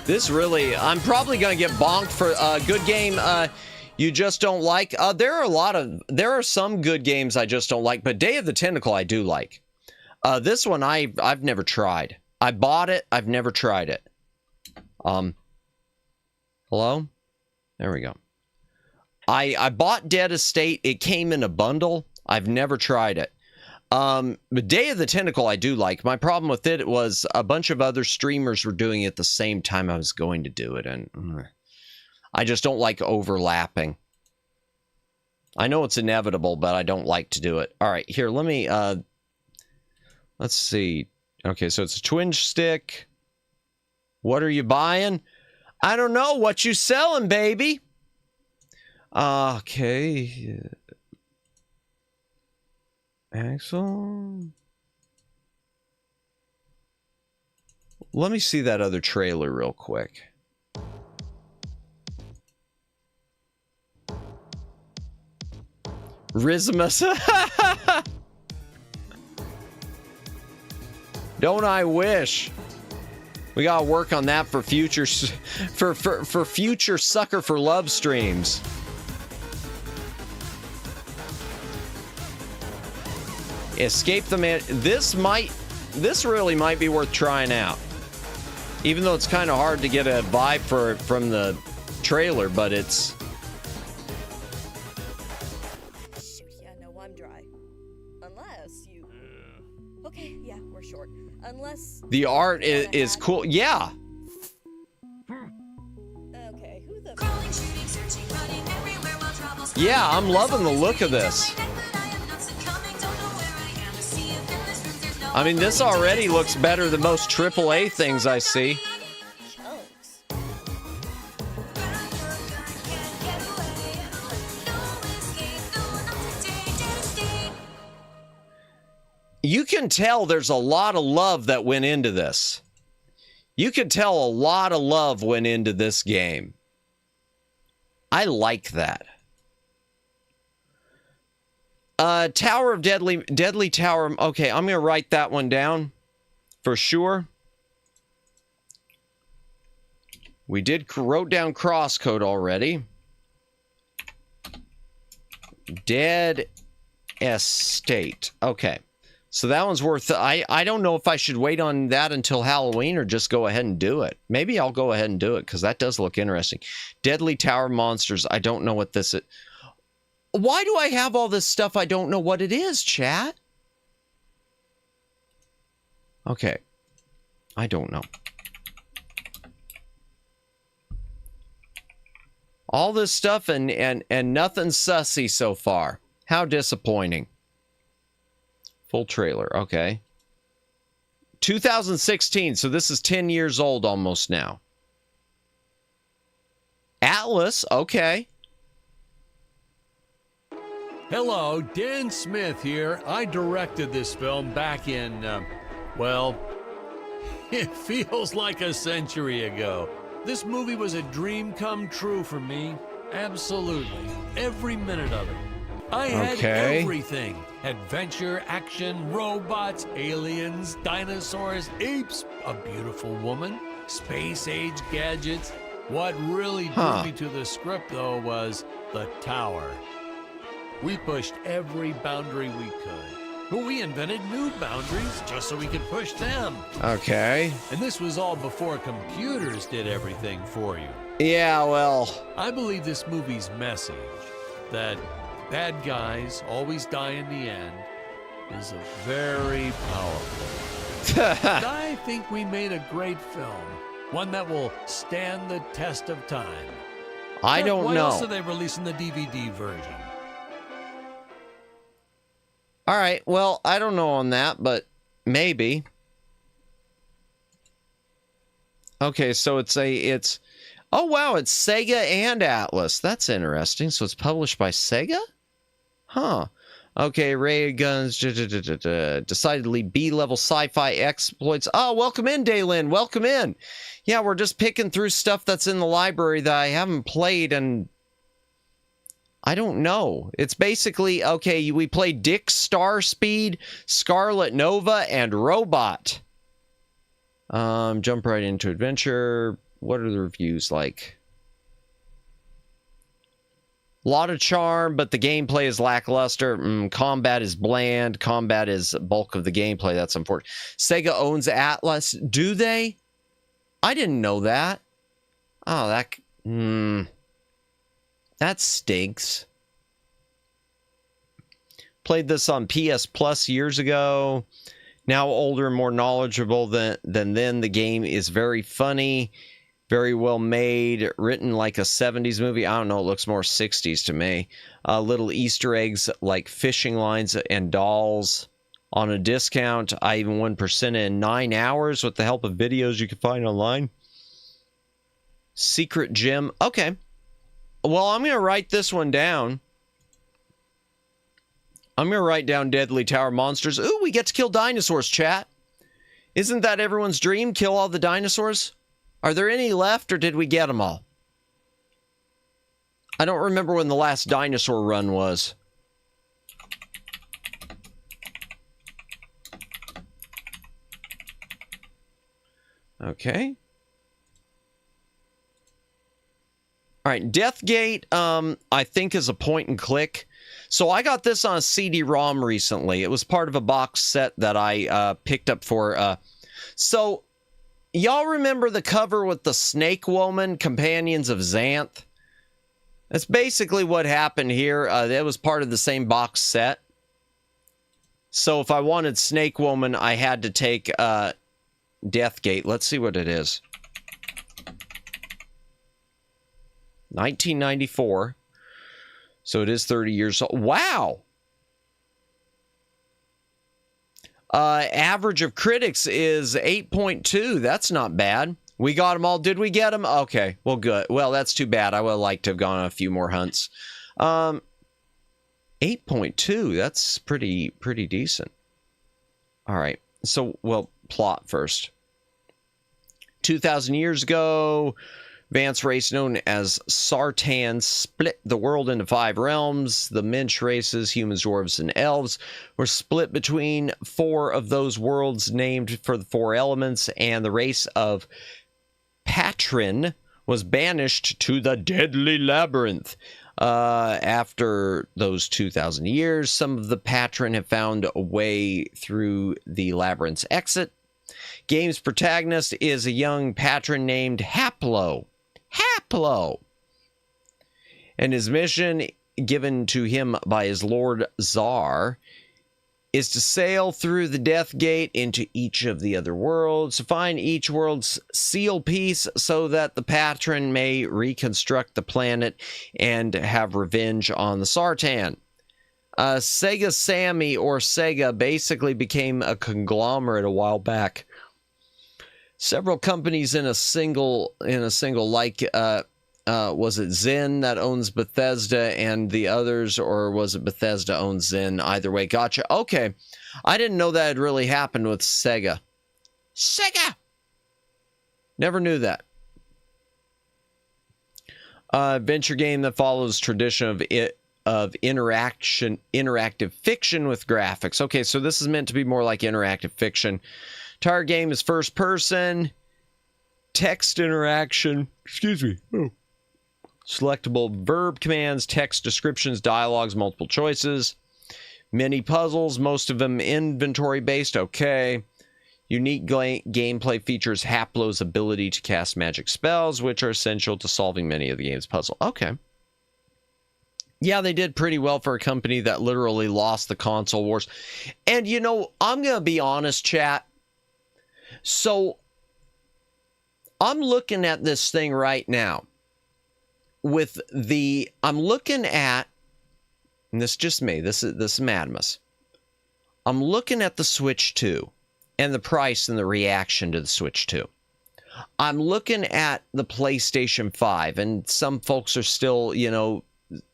This really... I'm probably going to get bonked for a good game you just don't like. There are some good games I just don't like, but Day of the Tentacle I do like. This one I've never tried. I bought it. I've never tried it. Hello? There we go. I bought Dead Estate. It came in a bundle. I've never tried it. But Day of the Tentacle I do like. My problem with it was a bunch of other streamers were doing it at the same time I was going to do it, and I just don't like overlapping. I know it's inevitable, but I don't like to do it. All right, here, let me, let's see. Okay, so it's a twin stick. What are you buying? I don't know. What you selling, baby? Okay. Axel. Let me see that other trailer real quick. Rizmus. Don't I wish? We gotta work on that for future for future Sucker for Love streams. Escape the Man. This really might be worth trying out. Even though it's kind of hard to get a vibe from the trailer, but it's... Yeah, no, I'm dry. Unless you... Okay, yeah, we're short. Unless... The art is cool. Yeah. Okay, who the... Yeah, I'm loving the look of this. I mean, this already looks better than most AAA things I see. You can tell there's a lot of love that went into this. You can tell a lot of love went into this game. I like that. Tower of Deadly Tower. Okay, I'm going to write that one down for sure. We wrote down Crosscode already. Dead Estate. Okay. So that one's worth... I don't know if I should wait on that until Halloween or just go ahead and do it. Maybe I'll go ahead and do it because that does look interesting. Deadly Tower Monsters. I don't know what this is. Why do I have all this stuff I don't know what it is, chat? Okay. I don't know. All this stuff and nothing sussy so far. How disappointing. Full trailer. Okay. 2016, so this is 10 years old almost now. Atlas, okay. Hello, Dan Smith here. I directed this film back in, well, it feels like a century ago. This movie was a dream come true for me. Absolutely. Every minute of it. I had everything. Adventure, action, robots, aliens, dinosaurs, apes, a beautiful woman, space-age gadgets. What really drew me to the script, though, was the tower. We pushed every boundary we could. But we invented new boundaries just so we could push them. Okay. And this was all before computers did everything for you. Yeah, well... I believe this movie's message, that bad guys always die in the end, is a very powerful. And I think we made a great film. One that will stand the test of time. I don't know. Why else are they releasing the DVD version? All right, well, I don't know on that, but maybe. Okay, so it's oh wow, it's Sega and Atlas. That's interesting. So it's published by Sega? Huh. Okay, ray guns, decidedly B-level sci-fi exploits. Oh, welcome in, Daylin. Welcome in. Yeah, we're just picking through stuff that's in the library that I haven't played, and I don't know. It's basically, okay, we played Dick Starspeed, Scarlet Nova, and Robot. Jump right into adventure. What are the reviews like? A lot of charm, but the gameplay is lackluster. Combat is bland. Combat is bulk of the gameplay. That's unfortunate. Sega owns Atlas. Do they? I didn't know that. Oh, that stinks. Played this on PS Plus years ago. Now older and more knowledgeable than then. The game is very funny. Very well made, written like a 70s movie. I don't know, it looks more 60s to me. Little Easter eggs like fishing lines and dolls on a discount. I even 1% in 9 hours with the help of videos you can find online. Secret gem. Okay. Well, I'm going to write this one down. I'm going to write down Deadly Tower Monsters. Ooh, we get to kill dinosaurs, chat. Isn't that everyone's dream? Kill all the dinosaurs? Are there any left, or did we get them all? I don't remember when the last dinosaur run was. Okay. All right, Deathgate, I think is a point and click. So I got this on a CD-ROM recently. It was part of a box set that I picked up for... So... Y'all remember the cover with the Snake Woman, Companions of Xanth? That's basically what happened here. That was part of the same box set. So if I wanted Snake Woman, I had to take Deathgate. Let's see what it is. 1994. So it is 30 years old. Wow! Average of critics is 8.2. That's not bad. We got them all. Did we get them? Okay. Well, good. Well, that's too bad. I would have liked to have gone on a few more hunts. 8.2. That's pretty decent. All right. So, well, plot first. 2,000 years ago, advanced race known as Sartan split the world into 5 realms. The Mensch races, humans, dwarves, and elves, were split between 4 of those worlds named for the 4 elements, and the race of Patron was banished to the Deadly Labyrinth. After those 2,000 years, some of the Patron have found a way through the labyrinth's exit. Game's protagonist is a young Patron named Haplo. And his mission, given to him by his Lord Tsar, is to sail through the Death Gate into each of the other worlds, to find each world's seal piece so that the Patron may reconstruct the planet and have revenge on the Sartan. Sega Sammy, or Sega, basically became a conglomerate a while back. Several companies in a single, like, was it Zen that owns Bethesda and the others, or was it Bethesda owns Zen? Either way, gotcha. Okay, I didn't know that had really happened with Sega. Never knew that. Adventure game that follows tradition of interactive fiction with graphics. Okay, so this is meant to be more like interactive fiction. Entire game is first person, text interaction, selectable verb commands, text descriptions, dialogues, multiple choices, mini puzzles, most of them inventory based. Okay. Unique gameplay features Haplo's ability to cast magic spells, which are essential to solving many of the game's puzzles. Okay. Yeah, they did pretty well for a company that literally lost the console wars. And, you know, I'm going to be honest, chat. So, I'm looking at this thing right now. I'm looking at, and this is just me, this is Madamus. I'm looking at the Switch 2 and the price and the reaction to the Switch 2. I'm looking at the PlayStation 5, and some folks are still, you know,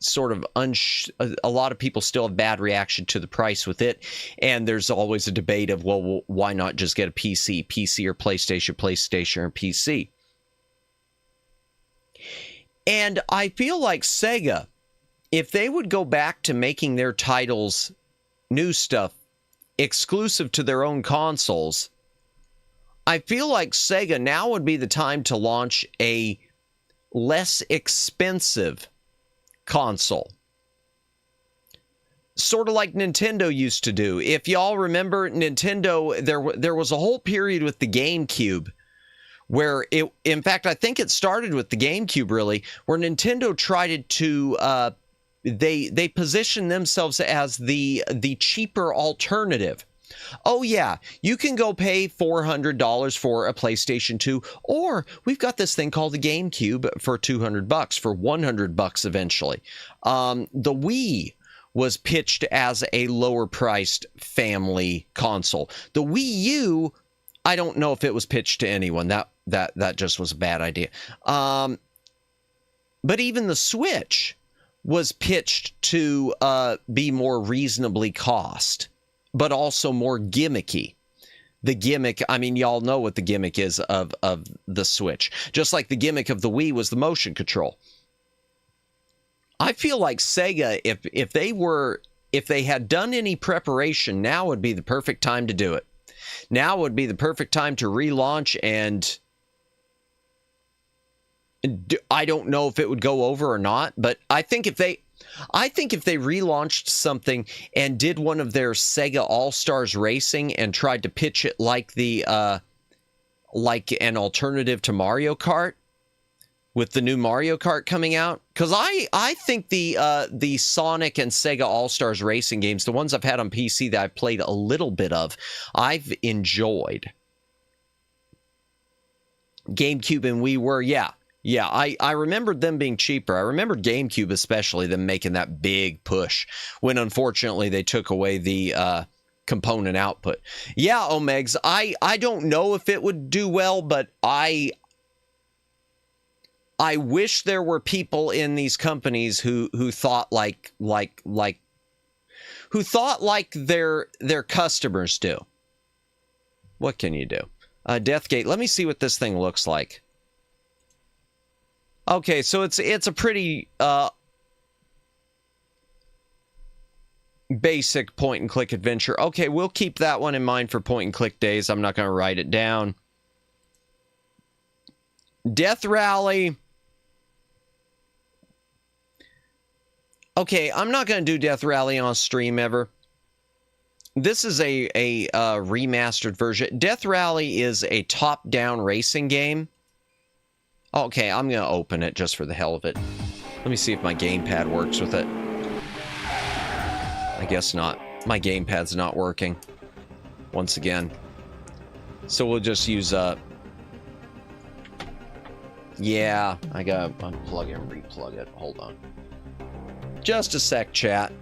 sort of a lot of people still have bad reaction to the price with it, and there's always a debate of, well, why not just get a PC or PlayStation or PC? And I feel like Sega, if they would go back to making their titles, new stuff, exclusive to their own consoles, I feel like Sega now would be the time to launch a less expensive console. Sort of like Nintendo used to do. If y'all remember, Nintendo, there was a whole period with the GameCube where in fact, I think it started with the GameCube really, where Nintendo tried to, they positioned themselves as the cheaper alternative. Oh yeah, you can go pay $400 for a PlayStation 2, or we've got this thing called the GameCube for $200, for $100 eventually. The Wii was pitched as a lower priced family console. The Wii U, I don't know if it was pitched to anyone. That just was a bad idea. But even the Switch was pitched to be more reasonably cost, but also more gimmicky. The gimmick, I mean, y'all know what the gimmick is of the Switch. Just like the gimmick of the Wii was the motion control. I feel like Sega, if they had done any preparation, now would be the perfect time to do it. Now would be the perfect time to relaunch, and I don't know if it would go over or not, but I think if they relaunched something and did one of their Sega All-Stars Racing and tried to pitch it like like an alternative to Mario Kart, with the new Mario Kart coming out, because I think the Sonic and Sega All-Stars Racing games, the ones I've had on PC that I've played a little bit of, I've enjoyed. GameCube and Wii were, yeah, I remembered them being cheaper. I remember GameCube especially, them making that big push when unfortunately they took away the component output. Yeah, Omegs, I don't know if it would do well, but I wish there were people in these companies who thought like their customers do. What can you do? Deathgate, let me see what this thing looks like. Okay, so it's a pretty basic point and click adventure. Okay, we'll keep that one in mind for point and click days. I'm not going to write it down. Death Rally. Okay, I'm not going to do Death Rally on stream ever. This is a remastered version. Death Rally is a top-down racing game. Okay, I'm going to open it just for the hell of it. Let me see if my gamepad works with it. I guess not. My gamepad's not working. Once again. So we'll just use... Yeah, I gotta unplug it and replug it. Hold on. Just a sec, chat.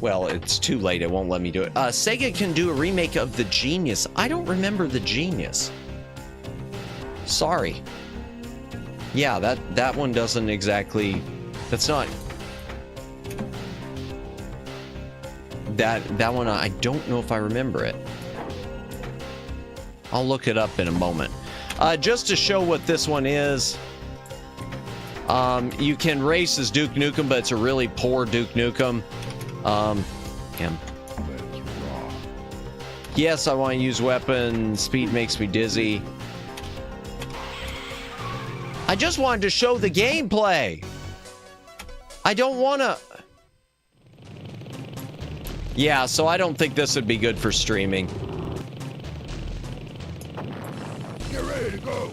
Well, it's too late. It won't let me do it. Sega can do a remake of The Genius. I don't remember The Genius. Sorry. Yeah, that one doesn't exactly... That's not... That one, I don't know if I remember it. I'll look it up in a moment. Just to show what this one is, you can race as Duke Nukem, but it's a really poor Duke Nukem. Yes, I want to use weapon. Speed makes me dizzy. I just wanted to show the gameplay. I don't want to... Yeah, so I don't think this would be good for streaming. Get ready to go.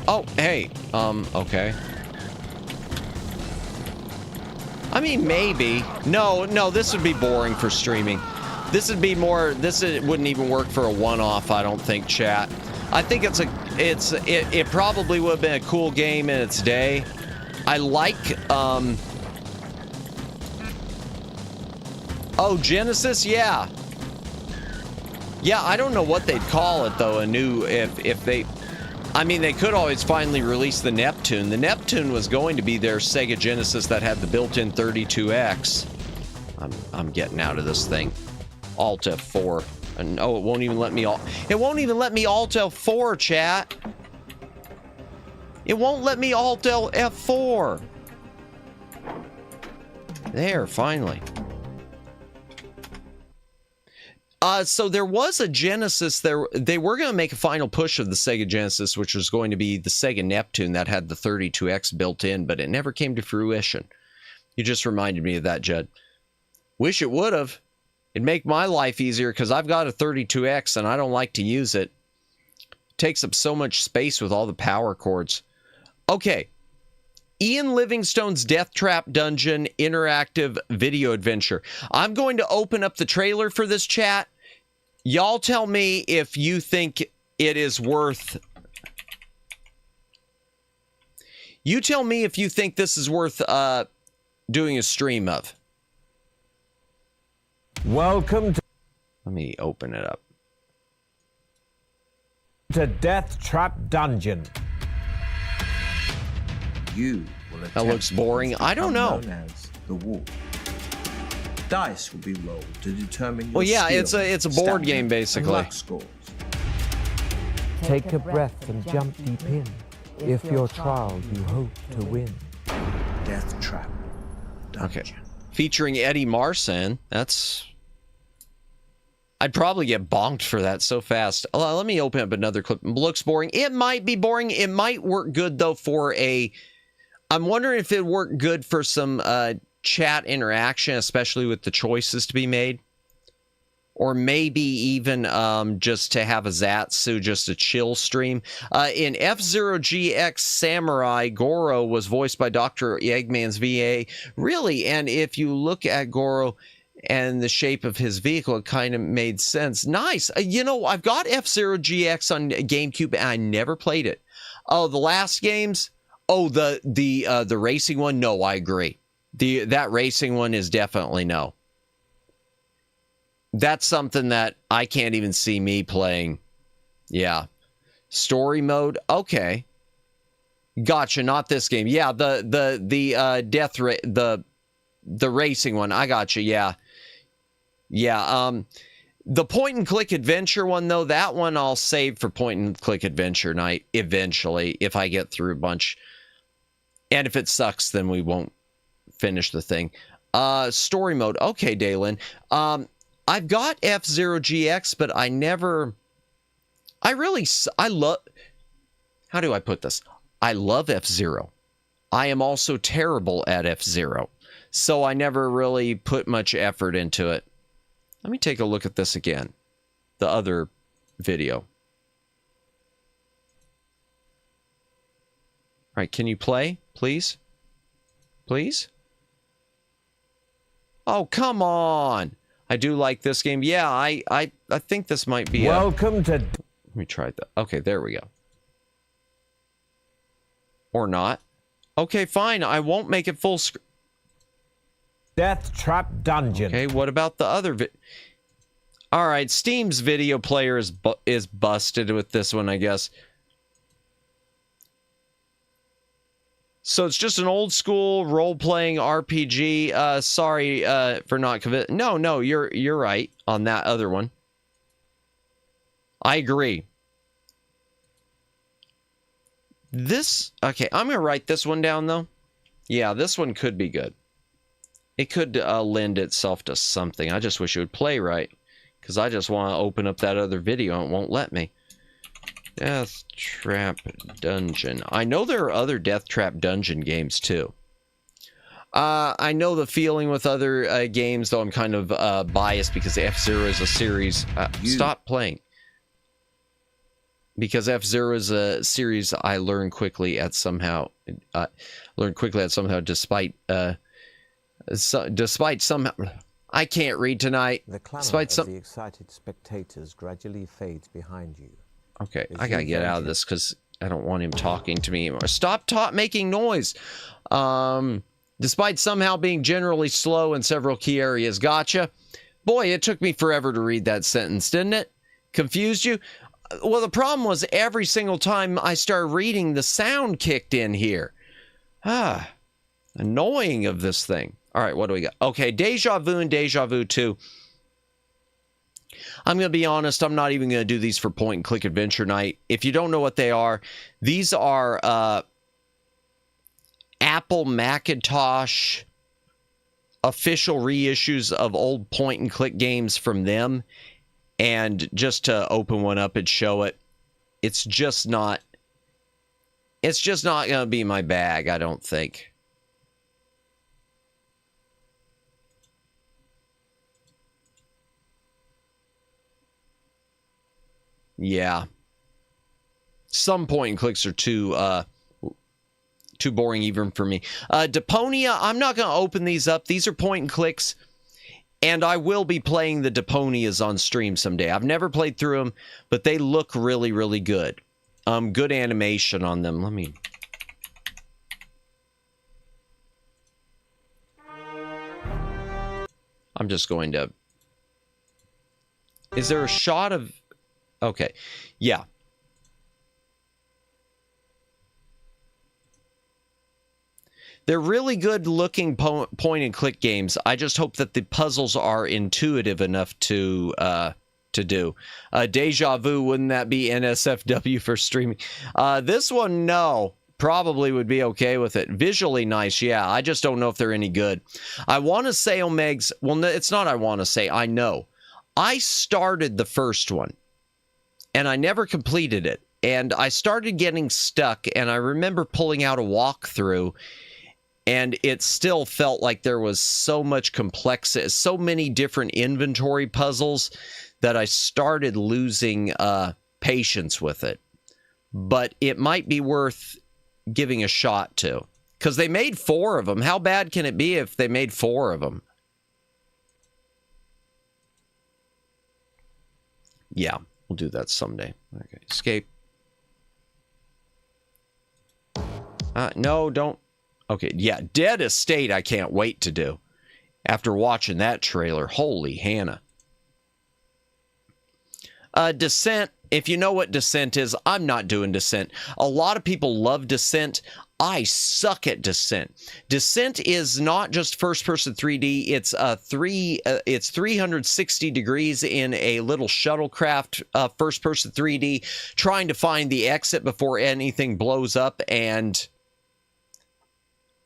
Oh, hey. Okay. I mean, maybe. No, this would be boring for streaming. This would be more... This wouldn't even work for a one-off, I don't think, chat. I think it probably would have been a cool game in its day. I like, Oh, Genesis? Yeah. Yeah, I don't know what they'd call it, though, a new, if they... I mean, they could always finally release the Neptune. The Neptune was going to be their Sega Genesis that had the built-in 32X. I'm getting out of this thing. Alt F4. And oh, it won't even let me It won't even let me Alt F4, chat. It won't let me Alt F4. There, finally. So there was a Genesis there. They were going to make a final push of the Sega Genesis, which was going to be the Sega Neptune that had the 32X built in, but it never came to fruition. You just reminded me of that, Judd. Wish it would have. It'd make my life easier because I've got a 32X and I don't like to use it. It takes up so much space with all the power cords. Okay. Ian Livingstone's Death Trap Dungeon interactive video adventure. I'm going to open up the trailer for this, chat. Y'all tell me if you think it is worth... You tell me if you think this is worth doing a stream of. Welcome to... Let me open it up. To Death Trap Dungeon. You will that looks boring. I don't know. As the wall. Dice will be rolled to determine your well, yeah, skill, it's a board game basically. Scores. Take a breath and jump deep in. If your trial you hope to win. Death Trap Dungeon. Okay. Featuring Eddie Marsan. That's... I'd probably get bonked for that so fast. Let me open up another clip. Looks boring. It might be boring. It might work good, though, for a... I'm wondering if it worked good for some chat interaction, especially with the choices to be made. Or maybe even just to have a Zatsu, just a chill stream. In F-Zero GX Samurai, Goro was voiced by Dr. Eggman's VA. Really, and if you look at Goro and the shape of his vehicle, it kind of made sense. Nice. You know, I've got F-Zero GX on GameCube, and I never played it. Oh, the last games? Oh, the racing one? No, I agree. That racing one is definitely no. That's something that I can't even see me playing. Yeah. Story mode? Okay. Gotcha, not this game. Yeah, the racing one. I gotcha, yeah. Yeah, the point and click adventure one though, that one I'll save for point and click adventure night eventually if I get through a bunch. And if it sucks, then we won't finish the thing. Story mode. Okay, Dalen. I've got F-Zero GX, but I love... How do I put this? I love F-Zero. I am also terrible at F-Zero. So I never really put much effort into it. Let me take a look at this again. The other video. All right, can you play, please? Please? Oh, come on! I do like this game. Yeah, I think this might be Welcome to... Let me try that. Okay, there we go. Or not. Okay, fine. I won't make it full screen. Death Trap Dungeon. Okay, what about the other All right, Steam's video player is busted with this one, I guess. So it's just an old school role-playing RPG. Sorry for not convinced. No, you're right on that other one. I agree. Okay, I'm gonna write this one down though. Yeah, this one could be good. It could lend itself to something. I just wish it would play right, because I just want to open up that other video and it won't let me. Death Trap Dungeon. I know there are other Death Trap Dungeon games too. I know the feeling with other games, though I'm kind of biased because F-Zero is a series. Stop playing. Because F-Zero is a series I learn quickly at somehow. Despite somehow. I can't read tonight. The clamor of the excited spectators gradually fades behind you. Okay, I gotta get out of this because I don't want him talking to me anymore. Stop making noise. Despite somehow being generally slow in several key areas. Gotcha. Boy, it took me forever to read that sentence, didn't it? Confused you? Well, the problem was every single time I started reading, the sound kicked in here. Annoying of this thing. All right, what do we got? Okay, Deja Vu and Deja Vu 2. I'm going to be honest, I'm not even going to do these for point and click adventure night. If you don't know what they are, these are Apple Macintosh official reissues of old point and click games from them. And just to open one up and show it, it's just not going to be my bag, I don't think. Yeah. Some point and clicks are too boring even for me. Deponia, I'm not going to open these up. These are point and clicks, and I will be playing the Deponias on stream someday. I've never played through them, but they look really, really good. Good animation on them. Let me... I'm just going to... Is there a shot of... Okay, yeah. They're really good looking point and click games. I just hope that the puzzles are intuitive enough to do. Deja Vu, wouldn't that be NSFW for streaming? This one, no. Probably would be okay with it. Visually nice, yeah. I just don't know if they're any good. I want to say Omegs... Well, no, it's not I want to say. I know. I started the first one. And I never completed it. And I started getting stuck, and I remember pulling out a walkthrough, and it still felt like there was so much complexity, so many different inventory puzzles, that I started losing patience with it. But it might be worth giving a shot to. Because they made 4 of them. How bad can it be if they made 4 of them? Yeah. We'll do that someday. Okay, escape. No, don't. Okay, yeah, Dead Estate I can't wait to do. After watching that trailer. Holy Hannah. Descent. If you know what Descent is, I'm not doing Descent. A lot of people love Descent. I suck at Descent. Descent is not just first-person 3D. It's 360 degrees in a little shuttlecraft first-person 3D, trying to find the exit before anything blows up. And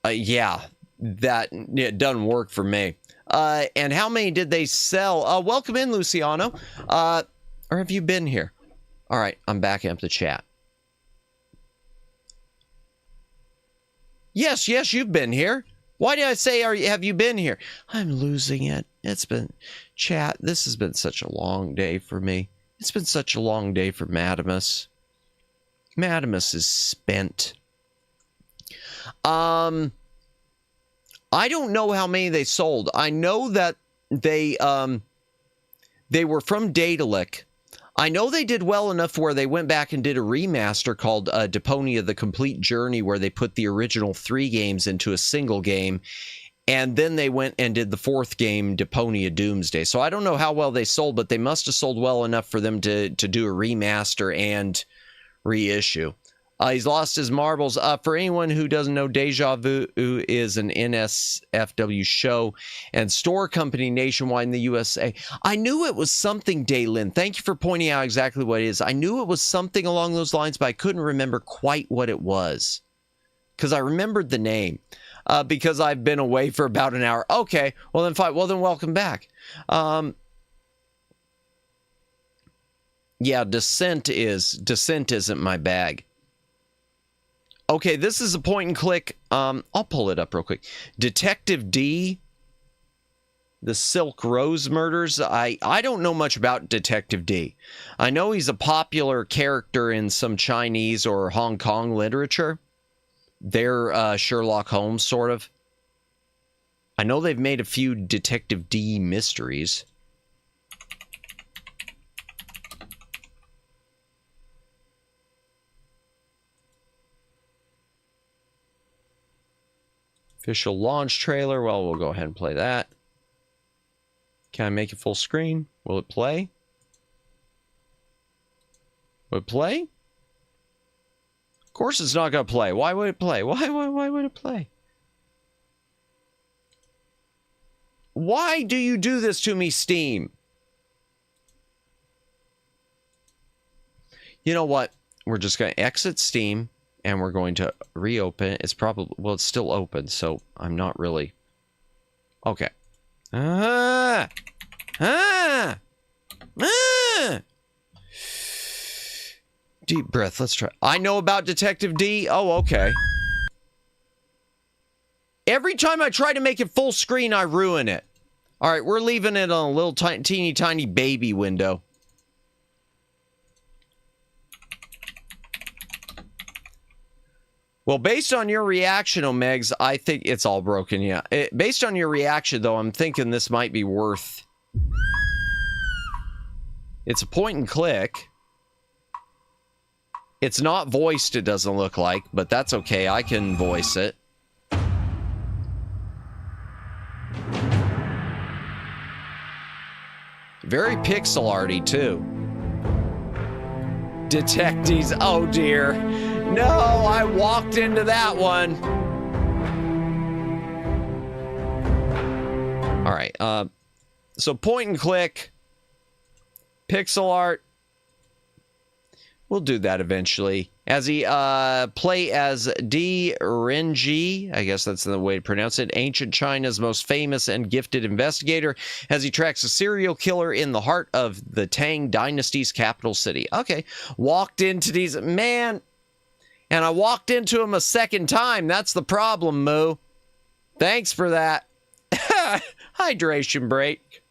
yeah, it doesn't work for me. And how many did they sell? Welcome in, Luciano. Or have you been here? All right, I'm backing up the chat. Yes, you've been here. Why did I say, have you been here? I'm losing it. It's been, chat, this has been such a long day for me. It's been such a long day for Madamus. Madamus is spent. I don't know how many they sold. I know that they were from Daedalic. I know they did well enough where they went back and did a remaster called Deponia: The Complete Journey, where they put the original 3 games into a single game, and then they went and did the 4th game, Deponia Doomsday. So I don't know how well they sold, but they must have sold well enough for them to do a remaster and reissue. He's lost his marbles. For anyone who doesn't know, Deja Vu is an NSFW show and store company nationwide in the USA. I knew it was something, Daylin. Thank you for pointing out exactly what it is. I knew it was something along those lines, but I couldn't remember quite what it was. Because I remembered the name. Because I've been away for about an hour. Okay, well then fine. Well then welcome back. Yeah, Descent isn't my bag. Okay, this is a point and click. I'll pull it up real quick. Detective D, the Silk Rose Murders. I don't know much about Detective D. I know he's a popular character in some Chinese or Hong Kong literature. They're Sherlock Holmes, sort of. I know they've made a few Detective D mysteries. Official launch trailer. Well, we'll go ahead and play that. Can I make it full screen? Will it play? Will it play? Of course it's not going to play. Why would it play? Why would it play? Why do you do this to me, Steam? You know what? We're just going to exit Steam and we're going to reopen it. It's probably, well, it's still open, so I'm not really. Okay. Deep breath. Let's try. I know about Detective D. Oh, okay. Every time I try to make it full screen, I ruin it. All right, we're leaving it on a little teeny tiny baby window. Well, based on your reaction, Omegs, I think it's all broken, yeah. Based on your reaction, though, I'm thinking this might be worth... It's a point and click. It's not voiced, it doesn't look like, but that's okay. I can voice it. Very pixel arty, too. Detectives. Oh, dear. No, I walked into that one. All right. So point and click. Pixel art. We'll do that eventually. As he play as D. Renji, I guess that's the way to pronounce it, ancient China's most famous and gifted investigator, as he tracks a serial killer in the heart of the Tang Dynasty's capital city. Okay, walked into these, man, and I walked into him a second time. That's the problem, Moo. Thanks for that. Hydration break.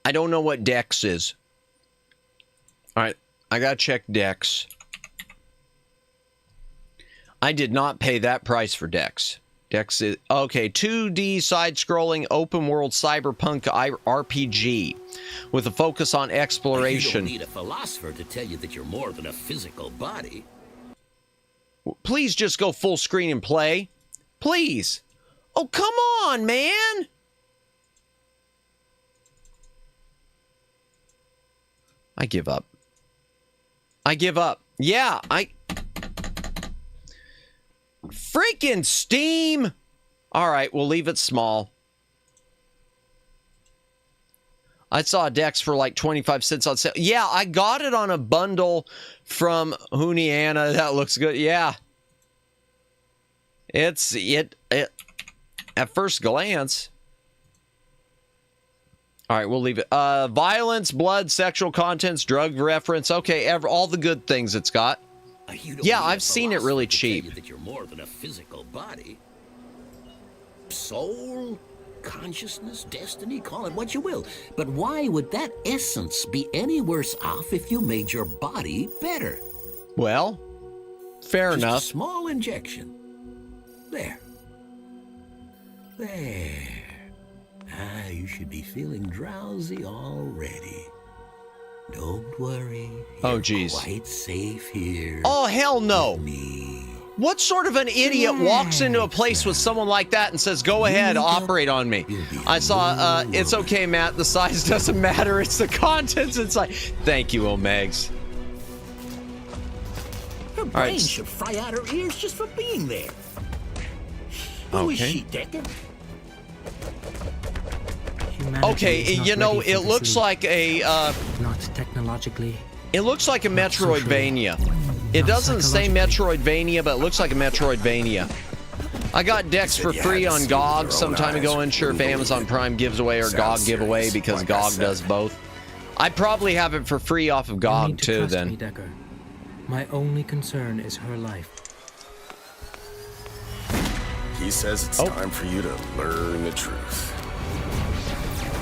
I don't know what Dex is. All right, I gotta check Dex. I did not pay that price for Dex. Dex is, okay, 2D side-scrolling open-world cyberpunk RPG with a focus on exploration. You don't need a philosopher to tell you that you're more than a physical body. Please just go full screen and play. Please. Oh, come on, man. I give up. I give up. Yeah, freaking Steam! Alright, we'll leave it small. I saw Dex for like 25 cents on sale. Yeah, I got it on a bundle from Huniana. That looks good. Yeah. It's at first glance. All right, we'll leave it. Violence, blood, sexual contents, drug reference. Okay, all the good things it's got. Yeah, I've seen it really cheap. That you're more than a physical body. Soul, consciousness, destiny, call it what you will. But why would that essence be any worse off if you made your body better? Well, fair enough. A small injection. There. Ah, you should be feeling drowsy already. Don't worry. Oh, geez. Quite safe here. Oh, hell no. What sort of an idiot walks into a place with someone like that and says, go ahead, operate on me? I saw, it's okay, Matt. The size doesn't matter. It's the contents. It's like, thank you, Omegs. Her brain should fry out her ears just for being there. Who is she, Decker? Okay, you know, it looks like a not technologically. It looks like a Metroidvania. It doesn't say Metroidvania, but it looks like a Metroidvania. I got Dex for free on GOG some time ago. Unsure if Amazon Prime gives away or GOG giveaway because GOG does both. I probably have it for free off of GOG too. Then. Me, Decker. My only concern is her life. He says it's time for you to learn the truth.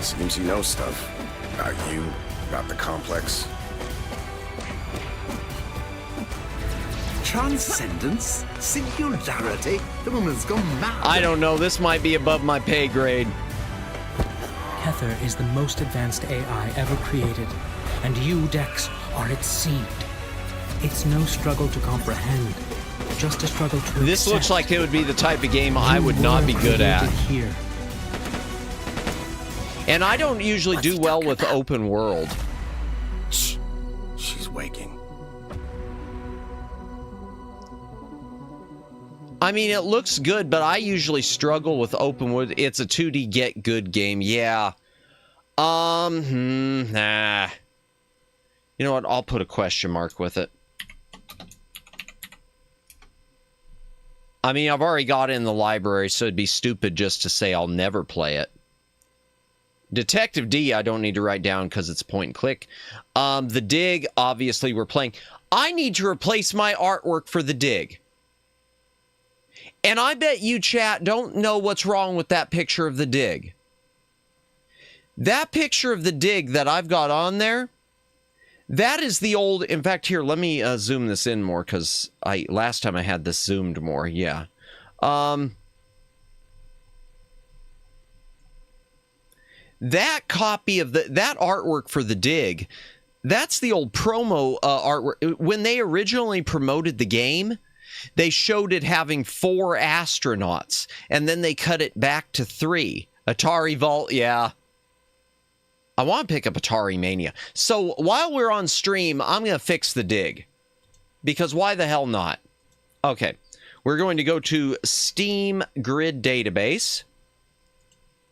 Seems you know stuff about you, about the complex. Transcendence? Singularity? The woman's gone mad. I don't know. This might be above my pay grade. Kether is the most advanced AI ever created, and you, Dex, are its seed. It's no struggle to comprehend, just a struggle to This looks accept. like it would be the type of game I would not be good at. Here. And I don't usually do well with open world. Shh. She's waking. I mean, it looks good, but I usually struggle with open world. It's a 2D get good game. Yeah. Nah. You know what? I'll put a question mark with it. I mean, I've already got it in the library, so it'd be stupid just to say I'll never play it. Detective D, I don't need to write down because it's point and click. The Dig, obviously, we're playing. I need to replace my artwork for The Dig. And I bet you, chat, don't know what's wrong with that picture of The Dig. That picture of The Dig that I've got on there, that is the old... In fact, here, let me zoom this in more, because last time I had this zoomed more. Yeah. That copy of that artwork for The Dig, that's the old promo artwork. When they originally promoted the game, they showed it having 4 astronauts, and then they cut it back to 3. Atari Vault, yeah. I want to pick up Atari Mania. So while we're on stream, I'm going to fix The Dig. Because why the hell not? Okay, we're going to go to Steam Grid Database.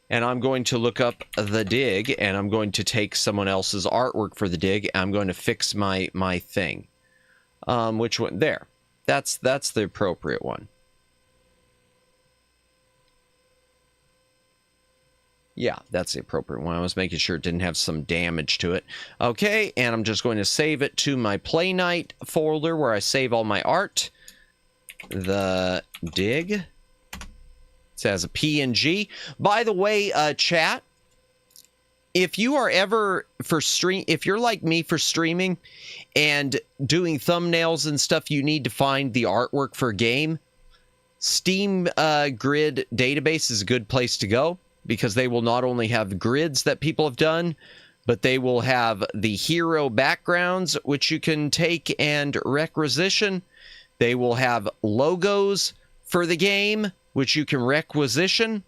And I'm going to look up The Dig, and I'm going to take someone else's artwork for The Dig, and I'm going to fix my thing. Which one? There. That's the appropriate one. Yeah, that's the appropriate one. I was making sure it didn't have some damage to it. Okay, and I'm just going to save it to my Play Night folder where I save all my art. The Dig. It says a PNG. By the way, chat, if you are ever if you're like me for streaming and doing thumbnails and stuff, you need to find the artwork for a game. Steam Grid Database is a good place to go because they will not only have grids that people have done, but they will have the hero backgrounds, which you can take and requisition. They will have logos for the game, which you can requisition.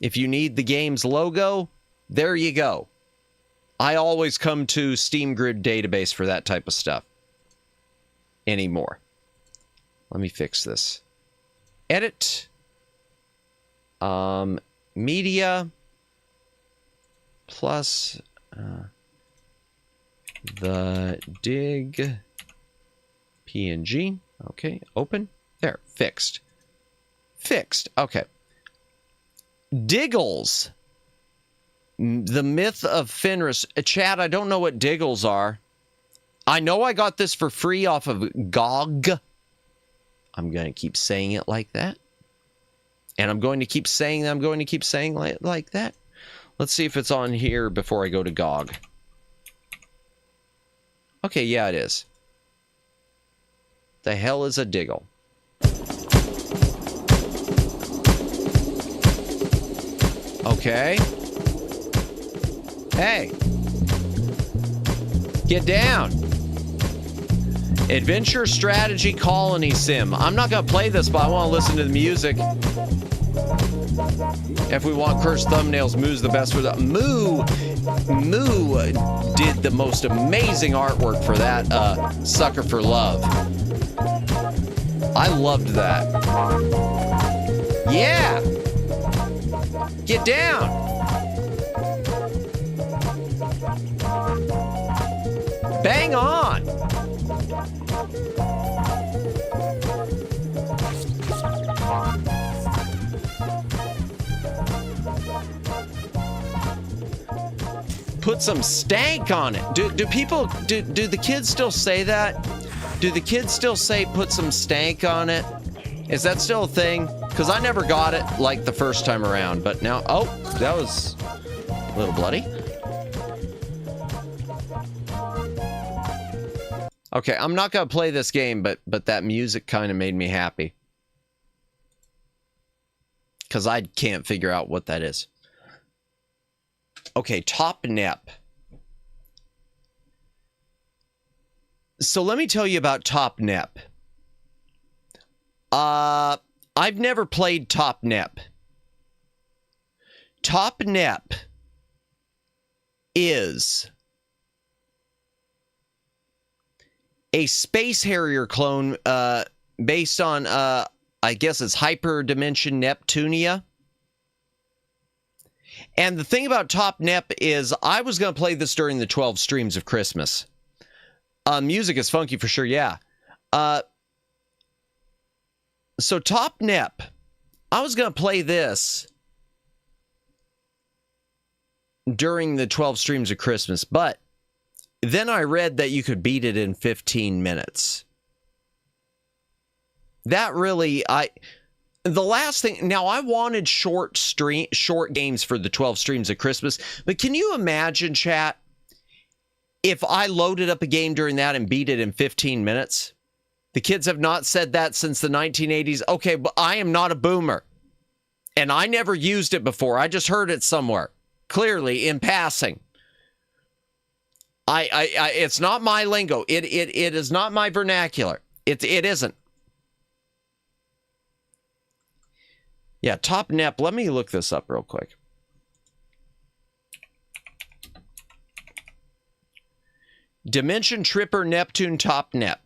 If you need the game's logo, there you go. I always come to Steam Grid Database for that type of stuff. Anymore. Let me fix this. Edit. Media. Plus. The Dig. PNG. Okay, open. There, fixed. Fixed. Okay. Diggles. The Myth of Fenris. Chad, I don't know what Diggles are. I know I got this for free off of GOG. I'm going to keep saying it like that. And I'm going to keep saying that. I'm going to keep saying like that. Let's see if it's on here before I go to GOG. Okay, yeah, it is. The hell is a Diggle? Okay. Hey. Get down. Adventure Strategy Colony Sim. I'm not going to play this, but I want to listen to the music. If we want cursed thumbnails, Moo's the best for that. Moo did the most amazing artwork for that Sucker for Love. I loved that. Yeah. Get down. Bang on. Put some stank on it. Do people, do the kids still say that? Do the kids still say put some stank on it? Is that still a thing? Because I never got it like the first time around, but now, oh, that was a little bloody. Okay, I'm not going to play this game, but that music kind of made me happy. Because I can't figure out what that is. Okay, Top Nep. So let me tell you about Top Nep. I've never played Top Nep. Top Nep is a Space Harrier clone based on, I guess it's Hyperdimension Neptunia. And the thing about Top Nep is I was going to play this during the 12 streams of Christmas. Music is funky for sure, yeah. So Top Nep, I was going to play this during the 12 streams of Christmas, but then I read that you could beat it in 15 minutes. That really, the last thing, now I wanted short games for the 12 streams of Christmas, but can you imagine, chat, if I loaded up a game during that and beat it in 15 minutes? The kids have not said that since the 1980s. Okay, but I am not a boomer. And I never used it before. I just heard it somewhere. Clearly, in passing. It's not my lingo. It is not my vernacular. It isn't. Yeah, Top Nep. Let me look this up real quick. Dimension Tripper Neptune Top Nep.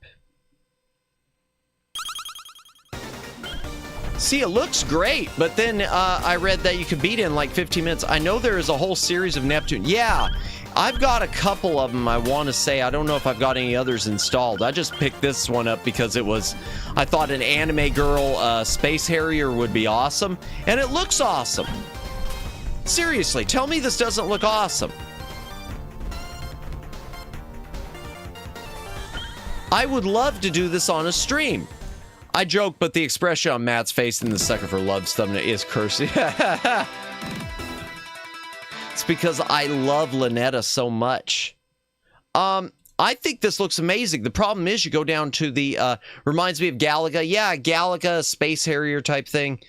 See, it looks great, but then I read that you could beat it in like 15 minutes. I know there is a whole series of Neptune. Yeah, I've got a couple of them, I want to say. I don't know if I've got any others installed. I just picked this one up because it was, I thought an anime girl Space Harrier would be awesome, and it looks awesome. Seriously, tell me this doesn't look awesome. I would love to do this on a stream. I joke, but the expression on Matt's face in the sucker for love thumbnail is cursing. It's because I love Lynetta so much. I think this looks amazing. The problem is you go down to the, reminds me of Galaga. Yeah, Galaga, Space Harrier type thing.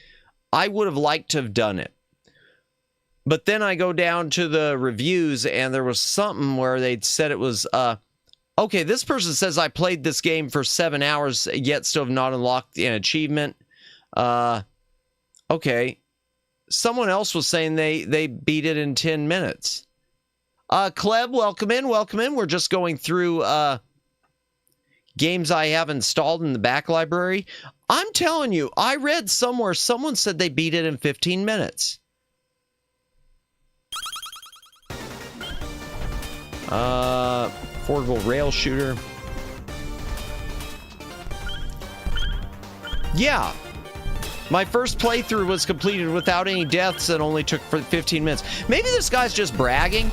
I would have liked to have done it. But then I go down to the reviews and there was something where they'd said it was, okay, this person says I played this game for 7 hours, yet still have not unlocked an achievement. Okay. Someone else was saying they beat it in 10 minutes. Kleb, welcome in, welcome in. We're just going through games I have installed in the back library. I'm telling you, I read somewhere someone said they beat it in 15 minutes. Affordable rail shooter. Yeah. My first playthrough was completed without any deaths and only took for 15 minutes. Maybe this guy's just bragging.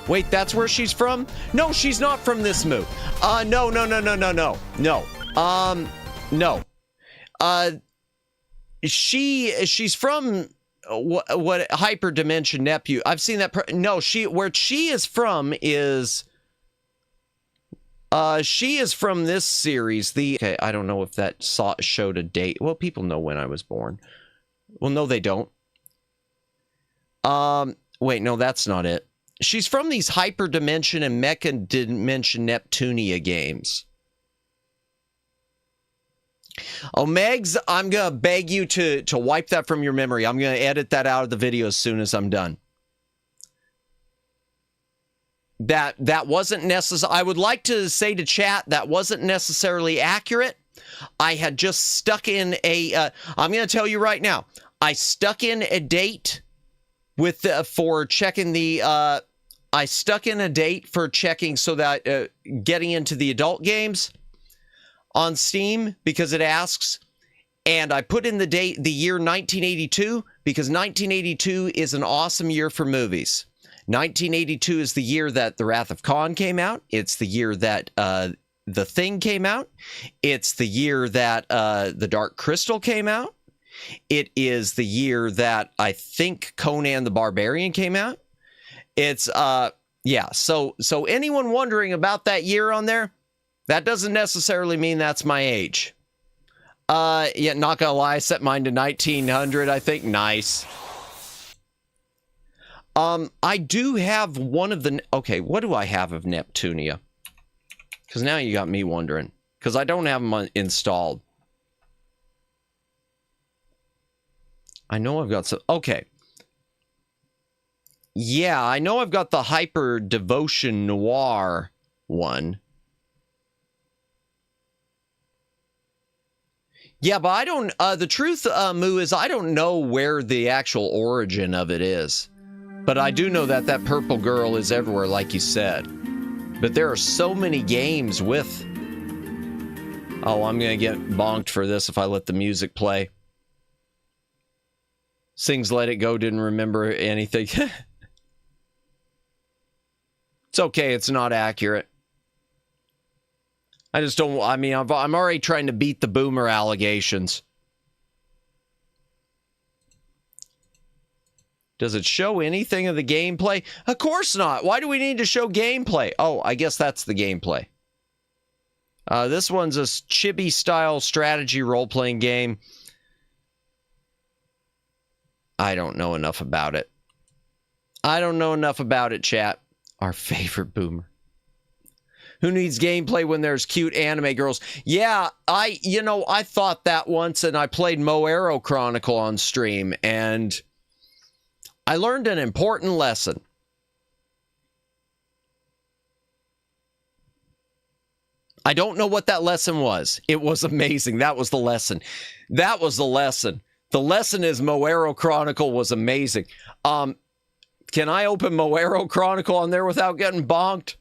Wait, that's where she's from? No, she's not from this movie. No. She's from what Hyperdimension Neptune. I've seen that. No, where she is from is she is from this series. Okay, I don't know if that showed a date. Well, people know when I was born. Well, no, they don't. Wait, no, that's not it. She's from these Hyperdimension and Mecha Dimension Neptunia games. Oh, Megs, I'm going to beg you to wipe that from your memory. I'm going to edit that out of the video as soon as I'm done. That wasn't necessary. I would like to say to chat that wasn't necessarily accurate. I had just stuck in a, I'm going to tell you right now, I stuck in a date with for checking the, I stuck in a date for checking so that getting into the adult games on Steam because it asks, and I put in the date, the year 1982, because 1982 is an awesome year for movies. 1982 is the year that The Wrath of Khan came out. It's the year that The Thing came out. It's the year that The Dark Crystal came out. It is the year that I think Conan the Barbarian came out. It's yeah, so anyone wondering about that year on there, that doesn't necessarily mean that's my age. Yeah, not gonna lie, I set mine to 1900, I think. Nice. I do have one of the, okay, what do I have of Neptunia? Because now you got me wondering. Because I don't have them installed. I know I've got some... Okay. Yeah, I know I've got the Hyper Devotion Noir one. Yeah, but I don't... the truth, Moo, is I don't know where the actual origin of it is. But I do know that that purple girl is everywhere, like you said. But there are so many games with... Oh, I'm going to get bonked for this if I let the music play. Sings Let It Go, didn't remember anything. It's okay, it's not accurate. I just don't... I mean, I'm already trying to beat the boomer allegations. Does it show anything of the gameplay? Of course not. Why do we need to show gameplay? Oh, I guess that's the gameplay. This one's a chibi-style strategy role-playing game. I don't know enough about it. I don't know enough about it, chat. Our favorite boomer. Who needs gameplay when there's cute anime girls? Yeah, I thought that once, and I played Moero Chronicle on stream, and I learned an important lesson. I don't know what that lesson was. It was amazing. That was the lesson. That was the lesson. The lesson is Moero Chronicle was amazing. Can I open Moero Chronicle on there without getting bonked?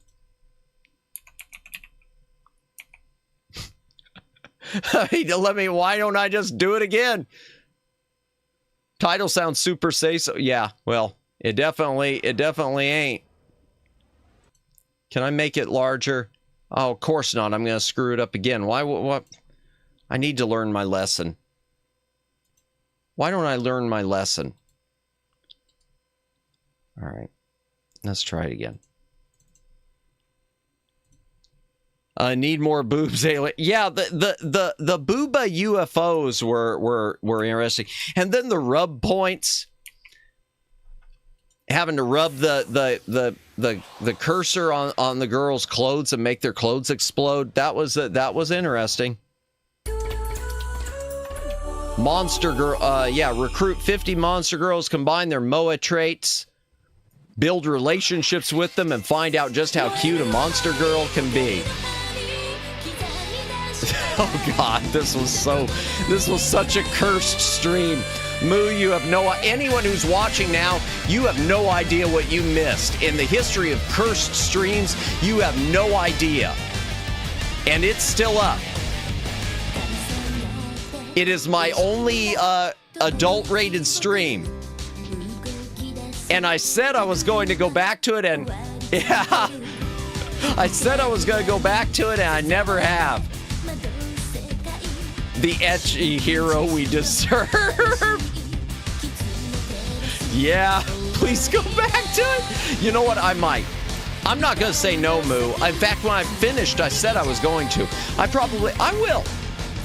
Why don't I just do it again? Title sounds super say-so. Yeah, well, it definitely ain't. Can I make it larger? Oh, of course not. I'm going to screw it up again. Why? What? I need to learn my lesson. Why don't I learn my lesson? All right. Let's try it again. Need more boobs, alien. Yeah, the booba UFOs were interesting. And then the rub points. Having to rub the cursor on the girls' clothes and make their clothes explode. That was interesting. Monster girl, yeah, recruit 50 monster girls, combine their MOA traits, build relationships with them, and find out just how cute a monster girl can be. Oh God, this was such a cursed stream. Moo, you have anyone who's watching now, you have no idea what you missed. In the history of cursed streams, you have no idea. And it's still up. It is my only adult-rated stream. And I said I was going to go back to it, and yeah, I said I was going to go back to it, and I never have. The ecchi hero we deserve. Yeah, please go back to it. You know what? I might. I'm not going to say no, Moo. In fact, when I finished, I said I was going to. I will.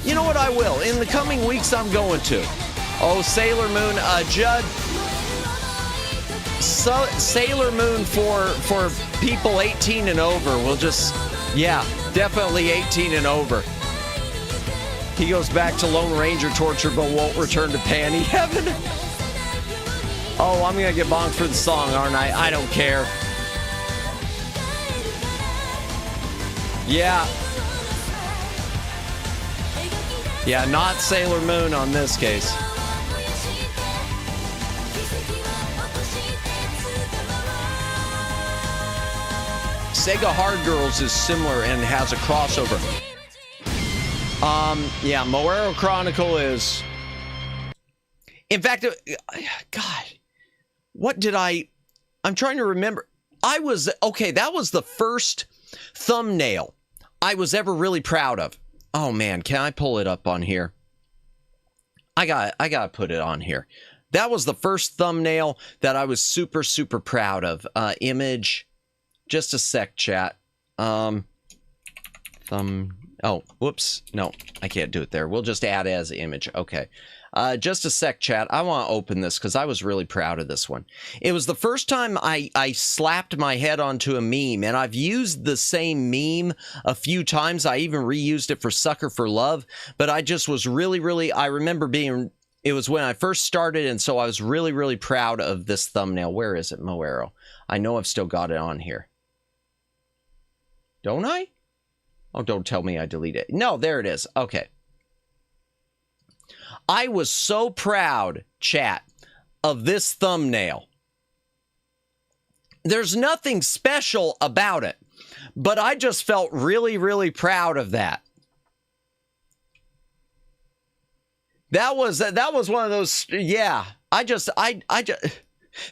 You know what? I will. In the coming weeks, I'm going to. Oh, Sailor Moon. Judd. So, Sailor Moon for people 18 and over. We'll just, yeah, definitely 18 and over. He goes back to Lone Ranger torture, but won't return to Panty Heaven. Oh, I'm going to get bonked for the song, aren't I? I don't care. Yeah. Yeah, not Sailor Moon on this case. Sega Hard Girls is similar and has a crossover. Yeah, Moero Chronicle is... In fact, God, what did I'm trying to remember. Okay, that was the first thumbnail I was ever really proud of. Oh man, can I pull it up on here? I gotta put it on here. That was the first thumbnail that I was super, super proud of. Image, just a sec, chat. Oh, whoops. No, I can't do it there. We'll just add as image. Okay. Just a sec, chat. I want to open this because I was really proud of this one. It was the first time I slapped my head onto a meme, and I've used the same meme a few times. I even reused it for Sucker for Love, but I just was really, I remember being, it was when I first started, and so I was really proud of this thumbnail. Where is it, Moero? I know I've still got it on here. Don't I? Oh, don't tell me I deleted it. No, there it is. Okay. I was so proud, chat, of this thumbnail. There's nothing special about it, but I just felt really proud of that. That was one of those, yeah, I just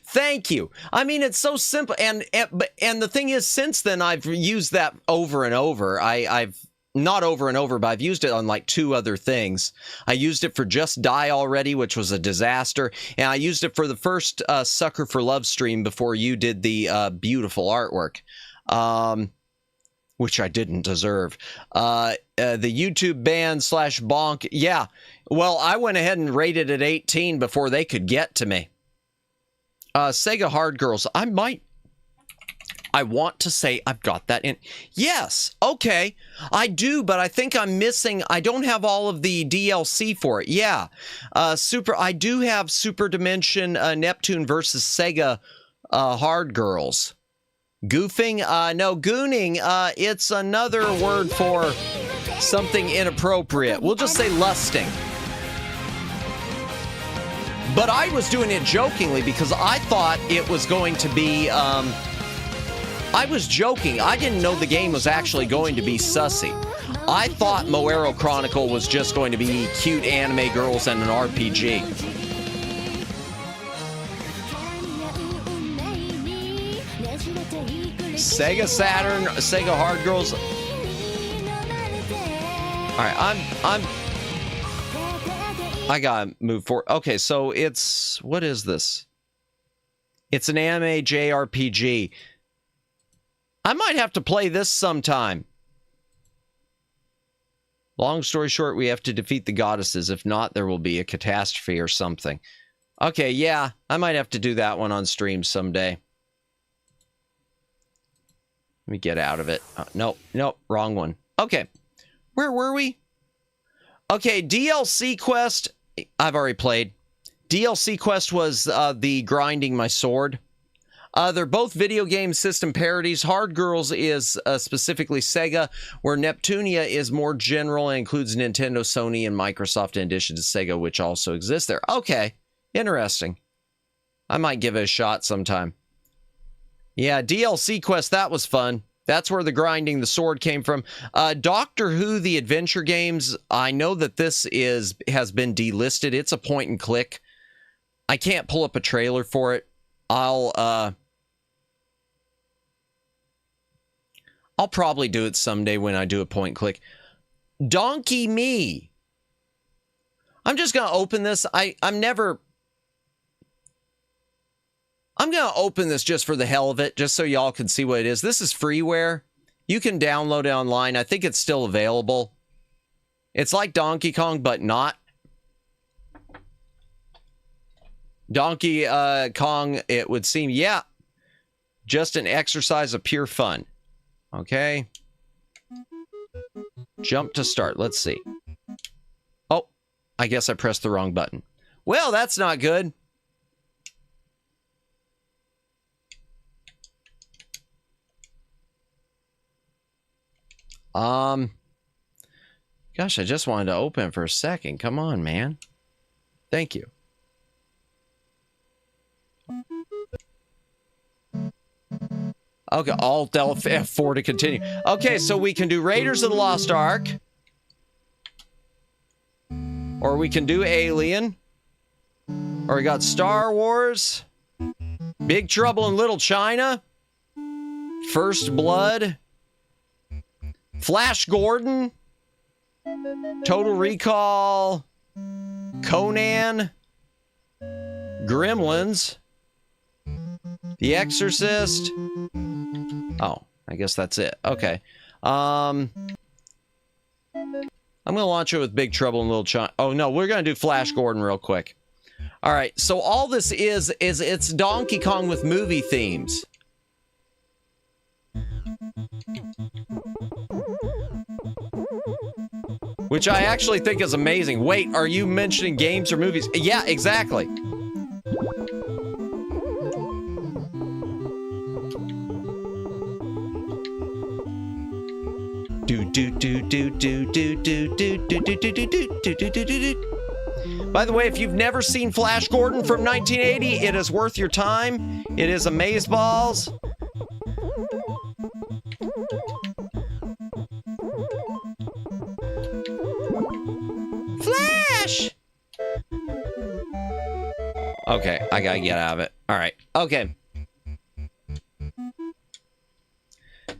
thank you. I mean, it's so simple, and the thing is, since then I've used that over and over. I've not over and over, but I've used it on like 2 other things. I used it for Just Die Already, which was a disaster, and I used it for the first Sucker for Love stream before you did the beautiful artwork, which I didn't deserve. The YouTube ban / bonk, yeah. Well, I went ahead and rated it 18 before they could get to me. Sega Hard Girls, I want to say I've got that in. Yes, okay, I do, but I think I'm missing, I don't have all of the DLC for it. Yeah, I do have Super Dimension Neptune versus Sega Hard Girls. Goofing? No, gooning. It's another word for something inappropriate. We'll just say lusting. But I was doing it jokingly because I thought it was going to be, I was joking. I didn't know the game was actually going to be sussy. I thought Moero Chronicle was just going to be cute anime girls and an RPG. Sega Saturn, Sega Hard Girls. All right, I gotta move forward. Okay, so it's, what is this? It's an anime JRPG. I might have to play this sometime. Long story short, we have to defeat the goddesses. If not, there will be a catastrophe or something. Okay, yeah, I might have to do that one on stream someday. Let me get out of it. Nope, wrong one. Okay, where were we? Okay, DLC Quest, I've already played. DLC Quest was the grinding my sword. They're both video game system parodies. Hard Girls is specifically Sega, where Neptunia is more general and includes Nintendo, Sony, and Microsoft in addition to Sega, which also exists there. Okay, interesting. I might give it a shot sometime. Yeah, DLC Quest, that was fun. That's where the grinding the sword came from. Doctor Who, the adventure games, I know that this has been delisted. It's a point and click. I can't pull up a trailer for it. I'll probably do it someday when I do a point and click. Donkey Me. I'm just going to open this. I'm going to open this just for the hell of it, just so y'all can see what it is. This is freeware. You can download it online. I think it's still available. It's like Donkey Kong, but not. Donkey Kong, it would seem, yeah. Just an exercise of pure fun. Okay. Jump to start. Let's see. Oh, I guess I pressed the wrong button. Well, that's not good. Gosh, I just wanted to open it for a second. Come on, man. Thank you. Okay, Alt F4 to continue. Okay, so we can do Raiders of the Lost Ark. Or we can do Alien. Or we got Star Wars. Big Trouble in Little China. First Blood. Flash Gordon, Total Recall, Conan, Gremlins, The Exorcist. Oh, I guess that's it. Okay. I'm going to launch it with Big Trouble in Little China. Oh, no, we're going to do Flash Gordon real quick. All right, so all this is it's Donkey Kong with movie themes. Which I actually think is amazing. Wait, are you mentioning games or movies? Yeah, exactly. By the way, if you've never seen Flash Gordon from 1980, it is worth your time. It is amazeballs. Flash! Okay, I gotta get out of it. All right, okay.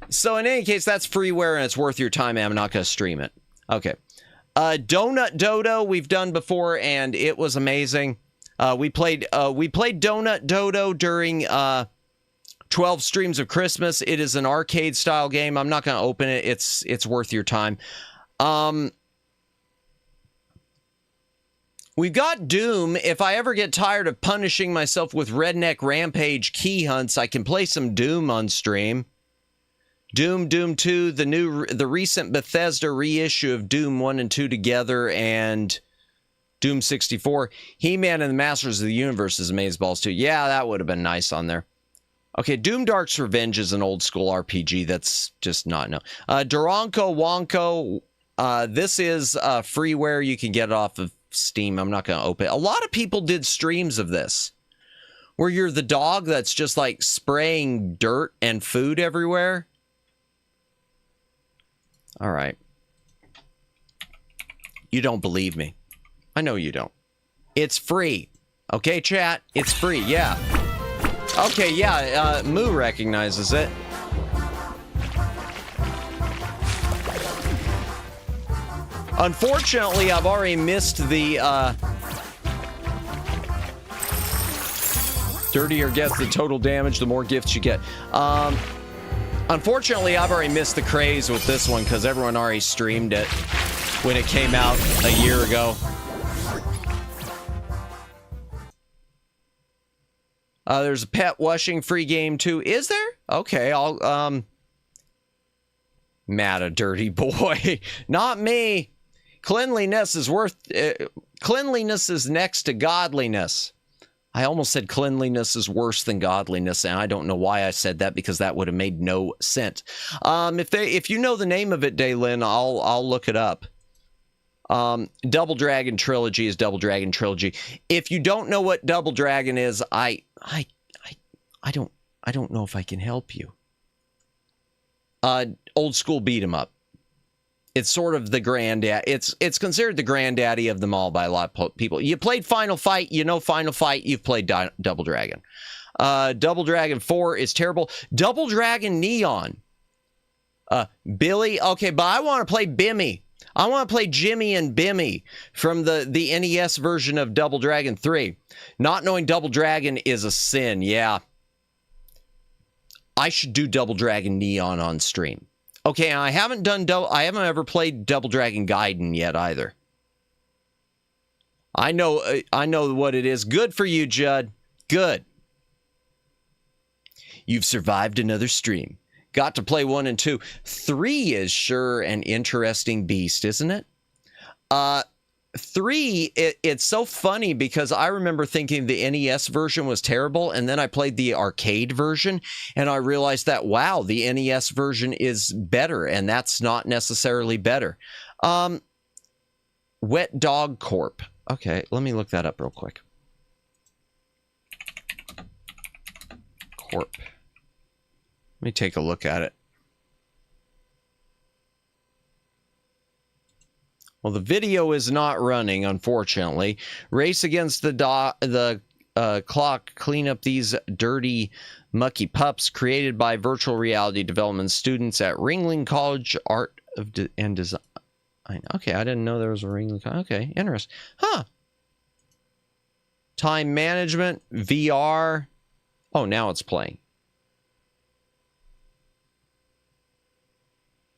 So in any case, that's freeware and it's worth your time, and I'm not gonna stream it. Okay. Donut Dodo we've done before, and it was amazing. We played Donut Dodo during 12 Streams of Christmas. It is an arcade style game. I'm not going to open it. It's worth your time. We've got Doom. If I ever get tired of punishing myself with Redneck Rampage key hunts, I can play some Doom on stream. Doom 2, the recent Bethesda reissue of Doom 1 and 2 together, and Doom 64. He-Man and the Masters of the Universe is amazeballs too. Yeah, that would have been nice on there. Okay, Doom Dark's Revenge is an old school RPG that's just not no. Duranko Wonko, this is freeware. You can get it off of Steam. I'm not going to open it. A lot of people did streams of this, where you're the dog that's just like spraying dirt and food everywhere. All right. You don't believe me. I know you don't. It's free. Okay, chat? It's free, yeah. Okay, yeah, Moo recognizes it. Unfortunately, I've already missed the, dirtier gets the total damage, the more gifts you get. Unfortunately, I've already missed the craze with this one because everyone already streamed it when it came out a year ago. There's a pet washing free game too. Is there? Okay, I'll, Matt, a dirty boy. Not me. Cleanliness is cleanliness is next to godliness. I almost said cleanliness is worse than godliness, and I don't know why I said that because that would have made no sense. If you know the name of it, Daylin, I'll look it up. Double Dragon Trilogy is Double Dragon Trilogy. If you don't know what Double Dragon is, I don't know if I can help you. Old school beat 'em up. It's sort of the granddad. It's considered the granddaddy of them all by a lot of people. You played Final Fight, you know Final Fight, you've played Double Dragon. Double Dragon 4 is terrible. Double Dragon Neon. Billy, okay, but I want to play Bimmy. I want to play Jimmy and Bimmy from the NES version of Double Dragon 3. Not knowing Double Dragon is a sin, yeah. I should do Double Dragon Neon on stream. Okay, I haven't ever played Double Dragon Gaiden yet either. I know what it is. Good for you, Judd. Good. You've survived another stream. Got to play 1 and 2. 3 is sure an interesting beast, isn't it? 3, it's so funny because I remember thinking the NES version was terrible, and then I played the arcade version, and I realized that, wow, the NES version is better, and that's not necessarily better. Wet Dog Corp. Okay, let me look that up real quick. Corp. Let me take a look at it. Well, the video is not running, unfortunately. Race against the clock. Clean up these dirty, mucky pups. Created by virtual reality development students at Ringling College Art and Design. Okay, I didn't know there was a Ringling College. Okay, interesting. Huh. Time management, VR. Oh, now it's playing.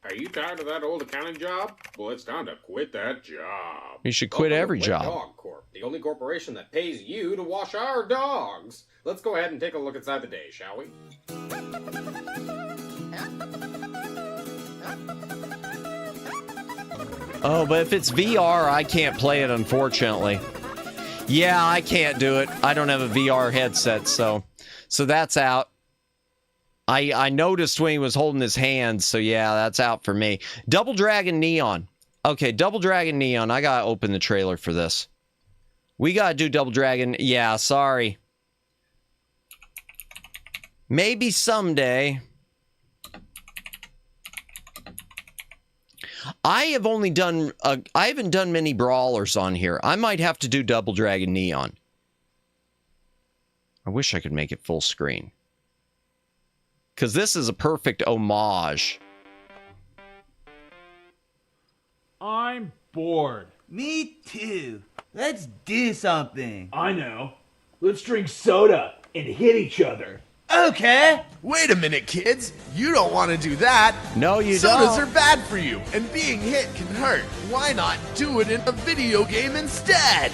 Are you tired of that old accounting job? Well, it's time to quit that job. You should quit every job. Dog Corp, the only corporation that pays you to wash our dogs. Let's go ahead and take a look inside the day, shall we? Oh, but if it's VR, I can't play it, unfortunately. Yeah, I can't do it. I don't have a VR headset, so that's out. I noticed when he was holding his hands, so yeah, that's out for me. Double Dragon Neon. Okay, Double Dragon Neon. I gotta open the trailer for this. We gotta do Double Dragon. Yeah, sorry. Maybe someday. I have only done, I haven't done many brawlers on here. I might have to do Double Dragon Neon. I wish I could make it full screen. Because this is a perfect homage. I'm bored. Me too. Let's do something. I know. Let's drink soda and hit each other. Okay. Wait a minute, kids. You don't want to do that. No, you Sodas don't. are bad for you, and being hit can hurt. Why not do it in a video game instead?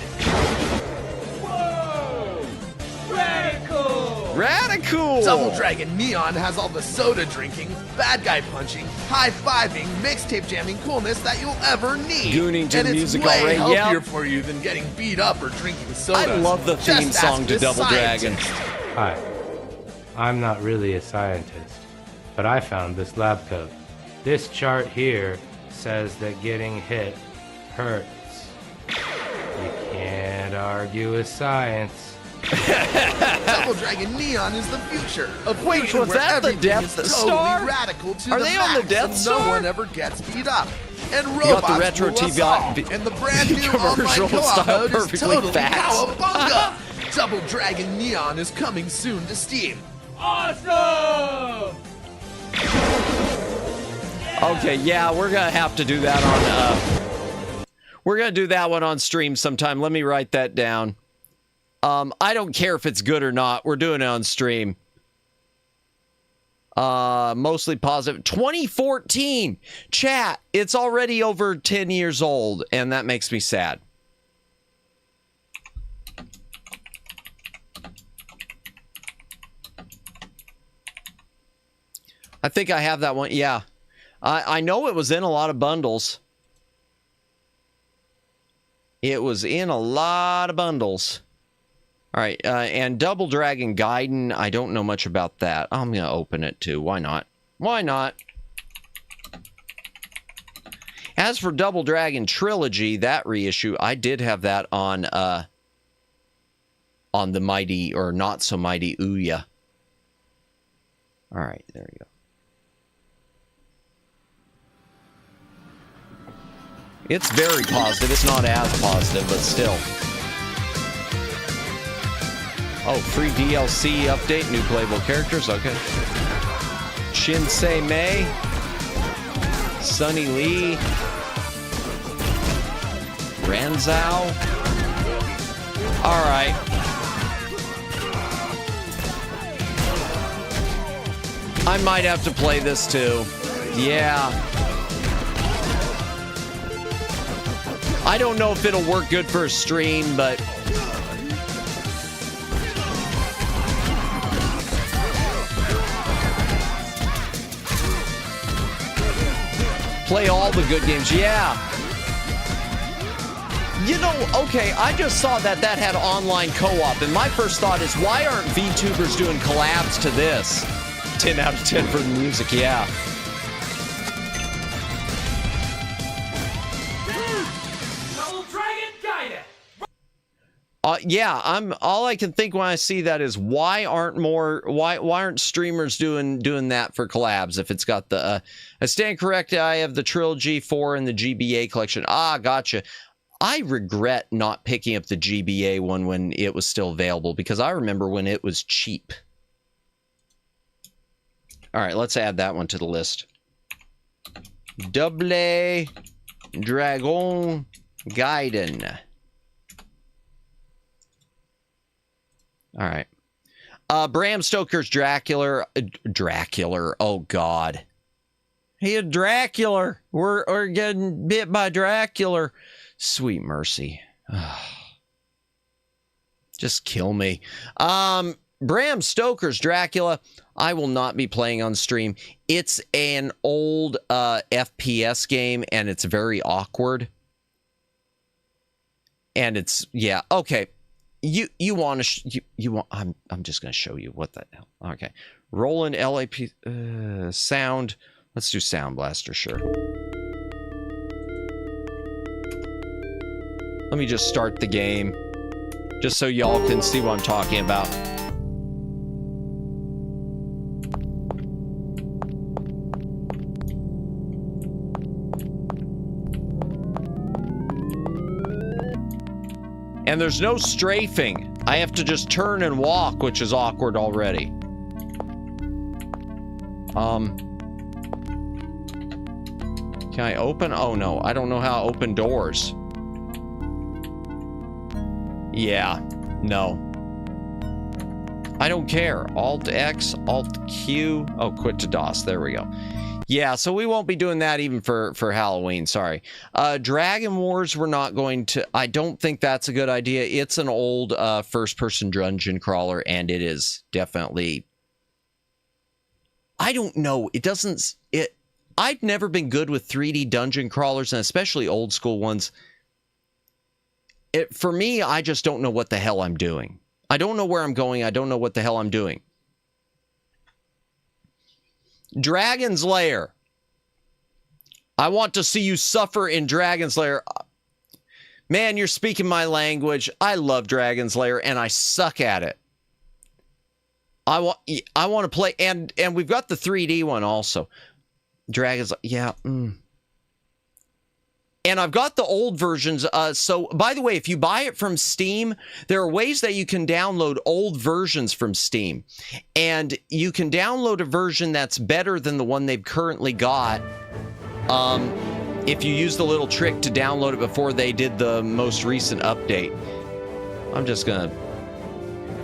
Whoa! Radical! Radical! Double Dragon Neon has all the soda drinking, bad guy punching, high-fiving, mixtape jamming coolness that you'll ever need. Gooning to and the it's music way already. healthier Yep. for you than getting beat up or drinking sodas. I love the theme Just song ask to this Double scientist. Dragon. Hi, I'm not really a scientist, but I found this lab coat. This chart here says that getting hit hurts. You can't argue with science. Double Dragon Neon is the future. A Wait, future was where that the everything Death is totally Star? radical to Are the they max, on the Death and Star? No one ever gets beat up. And You robots got the retro rule us TV all. And the brand new online commercial co-op style mode is perfectly totally fast. cowabunga. Double Dragon Neon is coming soon to Steam. Awesome! Okay, yeah, we're gonna have to do that on, we're gonna do that one on stream sometime. Let me write that down. I don't care if it's good or not. We're doing it on stream. Mostly positive. 2014! Chat, it's already over 10 years old, and that makes me sad. I think I have that one. Yeah. I know it was in a lot of bundles. It was in a lot of bundles. All right, and Double Dragon Gaiden, I don't know much about that. I'm going to open it too. Why not? Why not? As for Double Dragon Trilogy, that reissue, I did have that on the mighty, or not so mighty Ouya. All right, there you go. It's very positive. It's not as positive, but still. Oh, free DLC update, new playable characters, okay. Shinsei Mei, Sunny Lee, Ranzao. All right. I might have to play this too. Yeah. I don't know if it'll work good for a stream, but play all the good games. Yeah. You know, okay, I just saw that had online co-op, and my first thought is, why aren't VTubers doing collabs to this? 10 out of 10 for the music, yeah. Yeah, all I can think when I see that is, why aren't streamers doing that for collabs if it's got the I stand corrected, I have the Trilogy 4 and the GBA collection. Ah, gotcha. I regret not picking up the GBA one when it was still available, because I remember when it was cheap. All right, let's add that one to the list. Double Dragon Gaiden. All right. Bram Stoker's Dracula. Oh, God. He had Dracula. We're getting bit by Dracula. Sweet mercy. Just kill me. Bram Stoker's Dracula, I will not be playing on stream. It's an old FPS game, and it's very awkward. And it's, yeah, okay. You want to, you want, I'm just going to show you what the hell. Okay. Roland LAP, sound. Let's do Sound Blaster, sure. Let me just start the game, just so y'all can see what I'm talking about. And there's no strafing. I have to just turn and walk, which is awkward already. Can I open? Oh no, I don't know how to open doors. Yeah, no. I don't care. Alt X, Alt Q. Oh, quit to DOS. There we go. Yeah, so we won't be doing that even for Halloween. Sorry. Dragon Wars, we're not going to... I don't think that's a good idea. It's an old first-person dungeon crawler, and it is definitely... I don't know. It doesn't... I've never been good with 3D dungeon crawlers, and especially old-school ones. For me, I just don't know what the hell I'm doing. I don't know where I'm going. I don't know what the hell I'm doing. Dragon's Lair. I want to see you suffer in Dragon's Lair. Man, you're speaking my language. I love Dragon's Lair, and I suck at it. I want to play, and we've got the 3D one also. Dragon's, yeah. And I've got the old versions. So, by the way, if you buy it from Steam, there are ways that you can download old versions from Steam. And you can download a version that's better than the one they've currently got. If you use the little trick to download it before they did the most recent update. I'm just going to...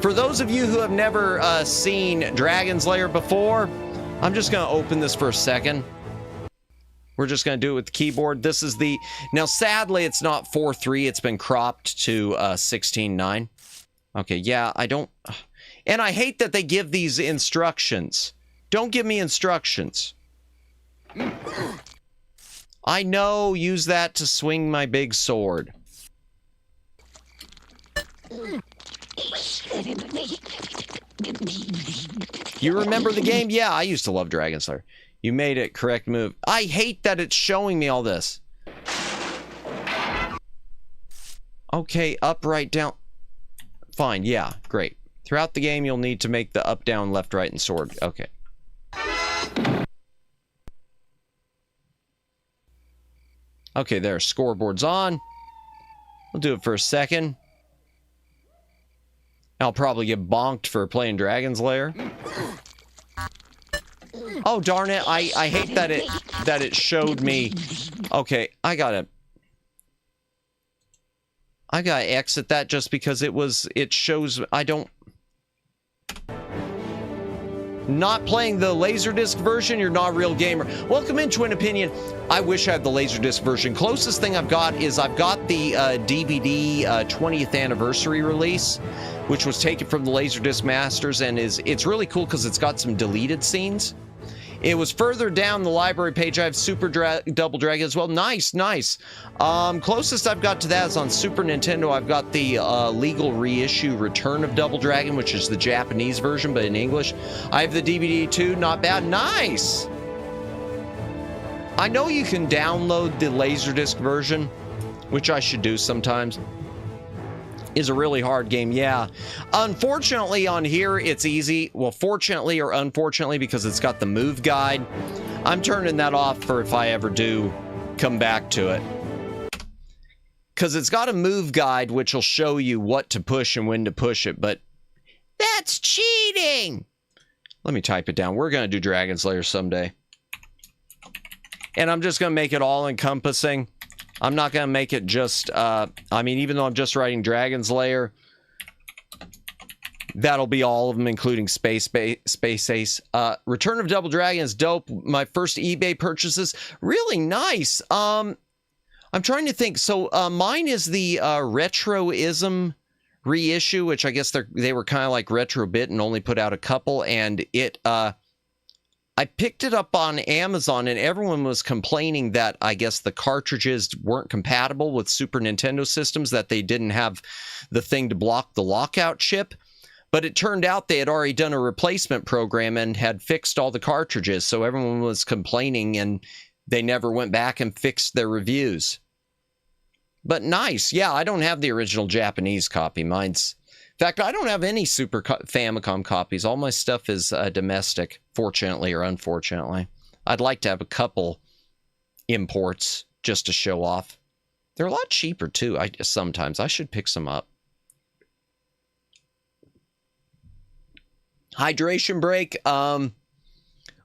For those of you who have never seen Dragon's Lair before, I'm just going to open this for a second. We're just going to do it with the keyboard. This is the... Now, sadly, it's not 4.3. It's been cropped to 16.9. Okay, yeah, I don't... And I hate that they give these instructions. Don't give me instructions. I know, use that to swing my big sword. You remember the game? Yeah, I used to love Dragon's Lair. You made it. Correct move. I hate that it's showing me all this. Okay, up, right, down. Fine, yeah, great. Throughout the game, you'll need to make the up, down, left, right, and sword. Okay. Okay, there. Scoreboard's on. We'll do it for a second. I'll probably get bonked for playing Dragon's Lair. Oh, darn it. I hate that it showed me. Okay, I gotta exit that just because it shows I don't... Not playing the Laserdisc version, you're not a real gamer. Welcome into an opinion. I wish I had the Laserdisc version. Closest thing I've got is I've got the DVD 20th anniversary release, which was taken from the Laserdisc Masters, and it's really cool because it's got some deleted scenes. It was further down the library page. I have Super Double Dragon as well. Nice, nice. Closest I've got to that is on Super Nintendo. I've got the legal reissue Return of Double Dragon, which is the Japanese version, but in English. I have the DVD too. Not bad. Nice. I know you can download the Laserdisc version, which I should do sometimes. Is a really hard game, yeah. Unfortunately, on here, it's easy. Well, fortunately or unfortunately, because it's got the move guide. I'm turning that off for if I ever do come back to it. Because it's got a move guide, which will show you what to push and when to push it, but that's cheating! Let me type it down. We're going to do Dragon's Lair someday. And I'm just going to make it all-encompassing. I'm not going to make it just, I mean, even though I'm just writing Dragon's Lair, That'll be all of them, including Space Ace. Return of Double Dragon is dope. My first eBay purchases, really nice. I'm trying to think. So mine is the Retroism reissue, which I guess they were kind of like Retrobit and only put out a couple. And I picked it up on Amazon, and everyone was complaining that I guess the cartridges weren't compatible with Super Nintendo systems, that they didn't have the thing to block the lockout chip. But it turned out they had already done a replacement program and had fixed all the cartridges, so everyone was complaining, and they never went back and fixed their reviews. But nice. Yeah, I don't have the original Japanese copy. Mine's... In fact, I don't have any Super Famicom copies. All my stuff is domestic, fortunately or unfortunately. I'd like to have a couple imports just to show off. They're a lot cheaper, too, sometimes. I should pick some up. Hydration break.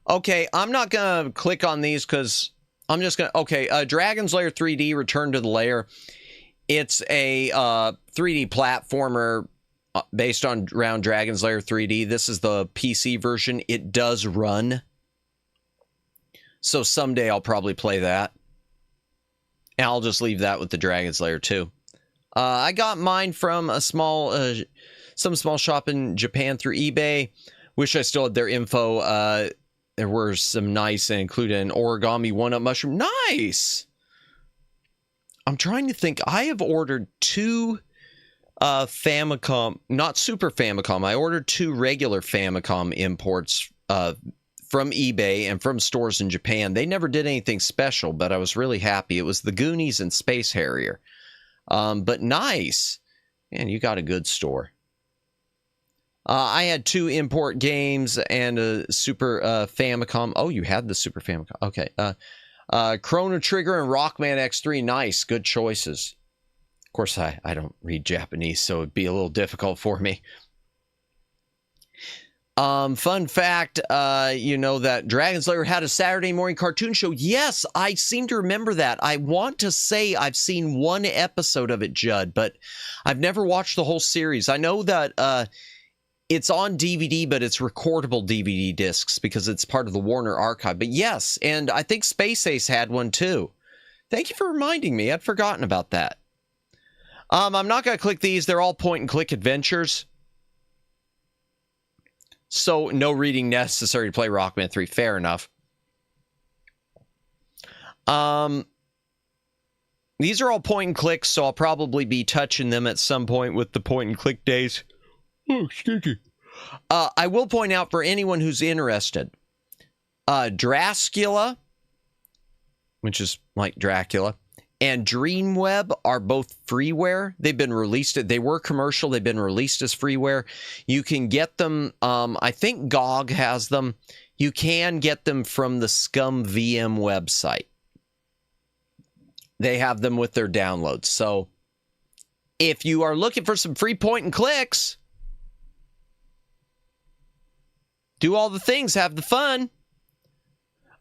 Okay, I'm not going to click on these because I'm just going to... Okay, Dragon's Lair 3D, Return to the Lair. It's a 3D platformer based around Dragon's Lair 3D. This is the PC version. It does run. So someday I'll probably play that. And I'll just leave that with the Dragon's Lair 2. I got mine from a some small shop in Japan through eBay. Wish I still had their info. There were some nice, and included an origami one-up mushroom. Nice! I'm trying to think. I have ordered 2 Famicom, not Super Famicom. I ordered 2 regular Famicom imports from eBay and from stores in Japan. They never did anything special, but I was really happy. It was the Goonies and Space Harrier. But nice. Man, you got a good store. I had 2 import games and a Super Famicom. Oh, you had the Super Famicom. Okay. Chrono Trigger and Rockman X3. Nice. Good choices. Of course, I don't read Japanese, so it'd be a little difficult for me. Fun fact, you know that Dragon's Lair had a Saturday morning cartoon show. Yes, I seem to remember that. I want to say I've seen 1 episode of it, Judd, but I've never watched the whole series. I know that it's on DVD, but it's recordable DVD discs because it's part of the Warner Archive. But yes, and I think Space Ace had one too. Thank you for reminding me. I'd forgotten about that. I'm not going to click these. They're all point-and-click adventures. So, no reading necessary to play Rockman 3. Fair enough. These are all point-and-clicks, so I'll probably be touching them at some point with the point-and-click days. Oh, sticky. I will point out for anyone who's interested, Drascula, which is like Dracula, and Dreamweb are both freeware. They've been released. They were commercial. They've been released as freeware. You can get them. I think GOG has them. You can get them from the Scum VM website. They have them with their downloads. So if you are looking for some free point and clicks, do all the things, have the fun.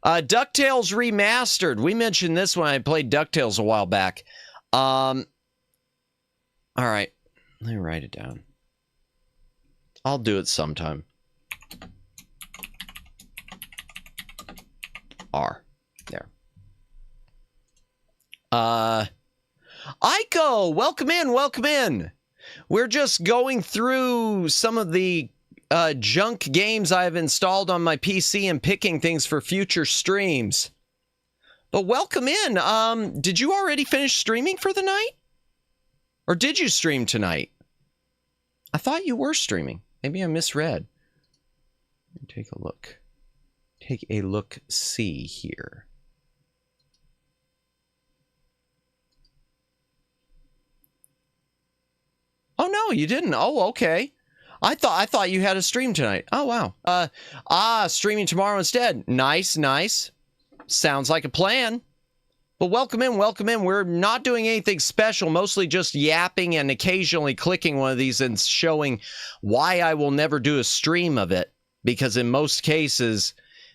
DuckTales Remastered. We mentioned this when I played DuckTales a while back. All right. Let me write it down. I'll do it sometime. R. There. Aiko, welcome in, welcome in. We're just going through some of the junk games I've installed on my PC and picking things for future streams. But welcome in. Did you already finish streaming for the night? Or did you stream tonight? I thought you were streaming. Maybe I misread. Let me take a look. Take a look-see here. Oh, no, you didn't. Oh, okay. I thought you had a stream tonight. Oh, wow. Streaming tomorrow instead. Nice, nice. Sounds like a plan. But welcome in, welcome in. We're not doing anything special, mostly just yapping and occasionally clicking one of these and showing why I will never do a stream of it. Because in most cases,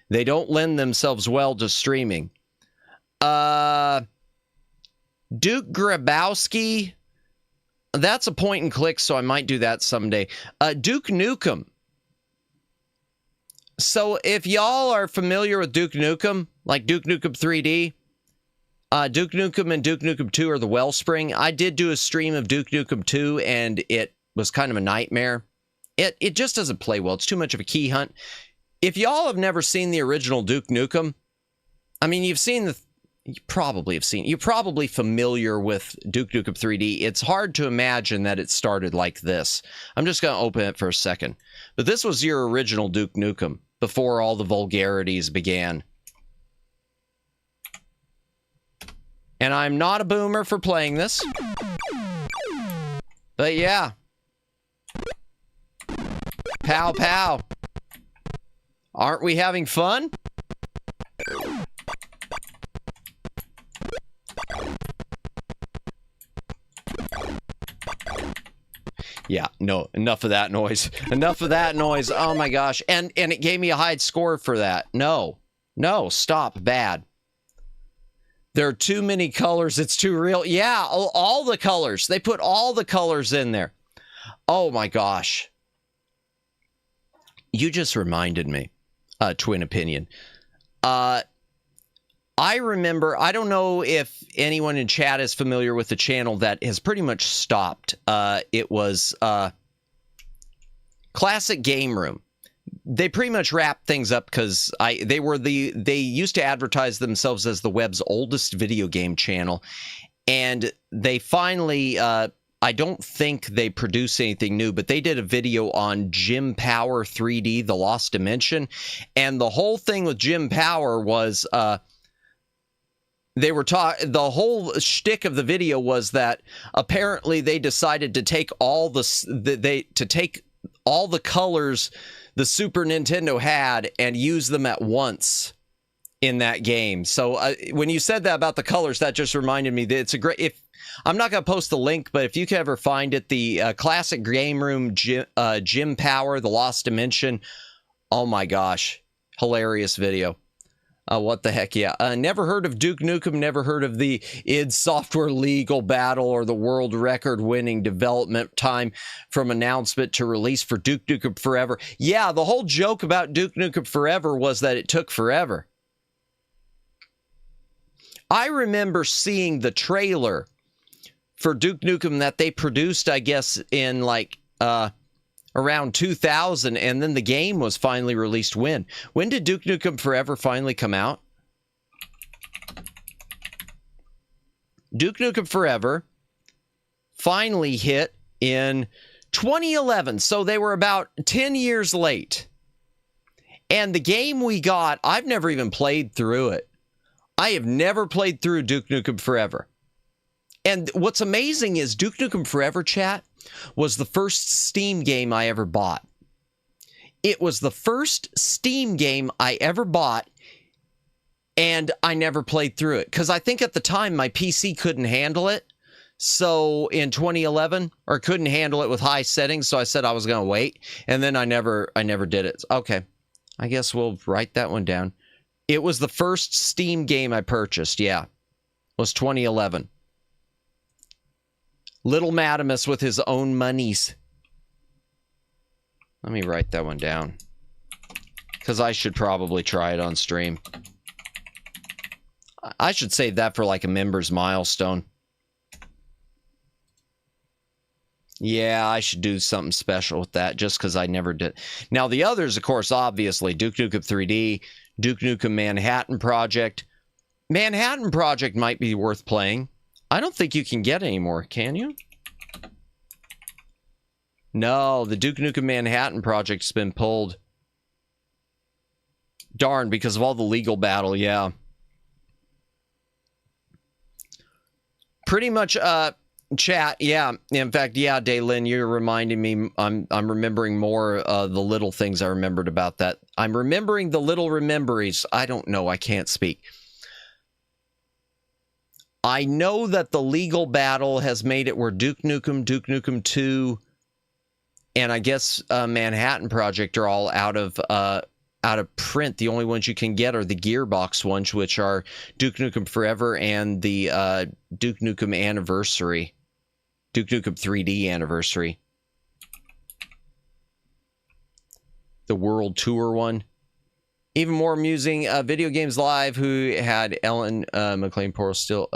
they don't lend themselves well to streaming. Duke Grabowski that's a point and click, so I might do that someday. Duke Nukem. So if y'all are familiar with Duke Nukem, like Duke Nukem 3D, Duke Nukem and Duke Nukem 2 are the wellspring. I did do a stream of Duke Nukem 2, and it was kind of a nightmare. It just doesn't play well. It's too much of a key hunt. If y'all have never seen the original Duke Nukem, I mean, you've seen the... You probably have seen... You're probably familiar with Duke Nukem 3D. It's hard to imagine that it started like this. I'm just going to open it for a second. But this was your original Duke Nukem before all the vulgarities began. And I'm not a boomer for playing this. But yeah. Pow, pow. Aren't we having fun? Yeah, no, enough of that noise. Enough of that noise. Oh my gosh. And it gave me a high score for that. No, stop. Bad. There are too many colors. It's too real. Yeah, all the colors. They put all the colors in there. Oh my gosh. You just reminded me. Twin opinion. I remember, I don't know if anyone in chat is familiar with the channel that has pretty much stopped. It was Classic Game Room. They pretty much wrapped things up because they used to advertise themselves as the web's oldest video game channel, and they finally I don't think they produce anything new, but they did a video on Jim Power 3D, The Lost Dimension, and the whole thing with Jim Power was they were the whole shtick of the video was that apparently they decided to take all all the colors the Super Nintendo had and use them at once in that game. So when you said that about the colors, that just reminded me that it's a great... I'm not going to post the link, but if you can ever find it, the Classic Game Room Jim Power, The Lost Dimension. Oh my gosh. Hilarious video. What the heck, yeah. Never heard of Duke Nukem, never heard of the id Software legal battle or the world record-winning development time from announcement to release for Duke Nukem Forever. Yeah, the whole joke about Duke Nukem Forever was that it took forever. I remember seeing the trailer for Duke Nukem that they produced, I guess, in like around 2000, and then the game was finally released. When did Duke Nukem Forever finally come out? Duke Nukem Forever finally hit in 2011, so they were about 10 years late. And the game we got, I've never even played through it. I have never played through Duke Nukem Forever. And what's amazing is Duke Nukem Forever, chat, was the first Steam game I ever bought. It was the first Steam game I ever bought, and I never played through it. Because I think at the time my PC couldn't handle it. So in 2011, or couldn't handle it with high settings, so I said I was going to wait. And then I never did it. Okay, I guess we'll write that one down. It was the first Steam game I purchased, yeah. It was 2011. Little Madamus with his own monies. Let me write that one down. Because I should probably try it on stream. I should save that for like a member's milestone. Yeah, I should do something special with that just because I never did. Now, the others, of course, obviously, Duke Nukem 3D, Duke Nukem Manhattan Project. Manhattan Project might be worth playing. I don't think you can get any more, can you? No, the Duke Nukem Manhattan Project's been pulled. Darn, because of all the legal battle, yeah. Pretty much, chat, yeah. In fact, yeah, Daylin, you're reminding me. I'm remembering more the little things I remembered about that. I'm remembering the little rememberies. I don't know. I can't speak. I know that the legal battle has made it where Duke Nukem 2, and I guess Manhattan Project are all out of print. The only ones you can get are the Gearbox ones, which are Duke Nukem Forever and the Duke Nukem Anniversary. Duke Nukem 3D anniversary. The World Tour one. Even more amusing, Video Games Live, who had Ellen McLean-Portal still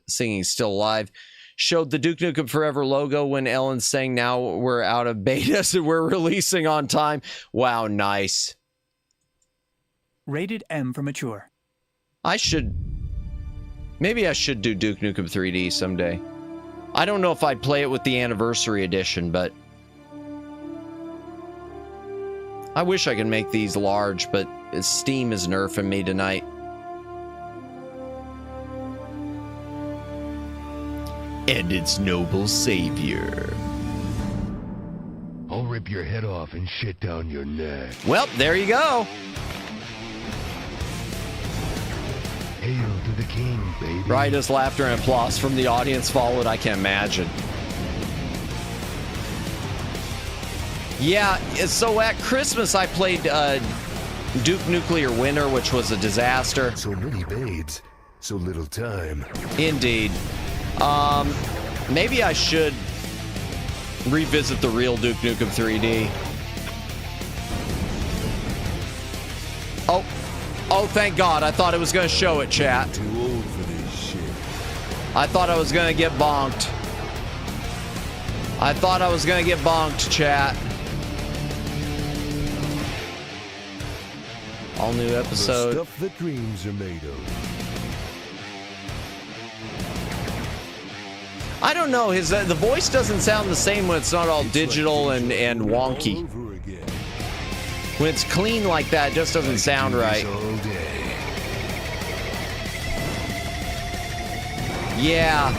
singing Still Alive, showed the Duke Nukem Forever logo when Ellen sang Now We're Out of Beta, so we're releasing on time. Wow, nice. Rated M for mature. Maybe I should do Duke Nukem 3D someday. I don't know if I'd play it with the anniversary edition, but I wish I could make these large, but Steam is nerfing me tonight. And its noble savior. I'll rip your head off and shit down your neck. Well, there you go. Hail to the king, baby. Riotous laughter and applause from the audience followed, I can imagine. Yeah, so at Christmas I played Duke Nuclear Winter, which was a disaster. So many babes, so little time. Indeed. Maybe I should revisit the real Duke Nukem 3D. Oh, thank God. I thought it was going to show it, chat. Too old for this shit. I thought I was going to get bonked. Chat. All new episode. The stuff that dreams are made of. I don't know. The voice doesn't sound the same when it's not all digital and wonky. When it's clean like that, it just doesn't sound right. Yeah.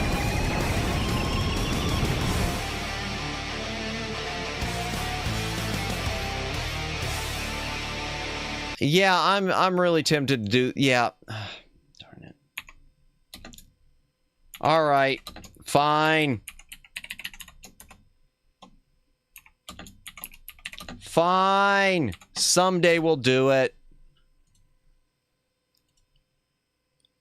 Yeah, I'm really tempted to do. Yeah. Darn it. All right. Fine. Fine. Someday we'll do it.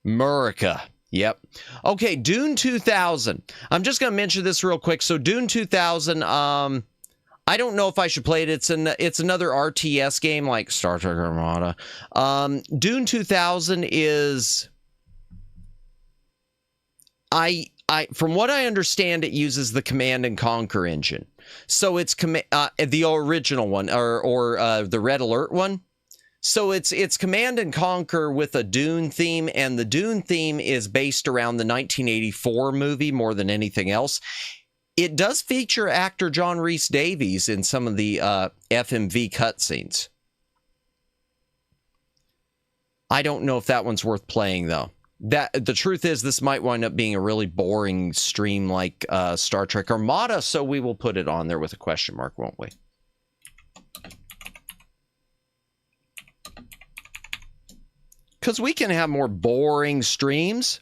Murica. Yep. Okay, Dune 2000. I'm just going to mention this real quick. So Dune 2000, I don't know if I should play it. It's another RTS game like Star Trek Armada. Dune 2000 is... from what I understand, it uses the Command and Conquer engine. So it's the original one, or the Red Alert one. So it's Command and Conquer with a Dune theme, and the Dune theme is based around the 1984 movie more than anything else. It does feature actor John Rhys Davies in some of the FMV cutscenes. I don't know if that one's worth playing, though. The truth is, this might wind up being a really boring stream like Star Trek Armada, so we will put it on there with a question mark, won't we? Because we can have more boring streams.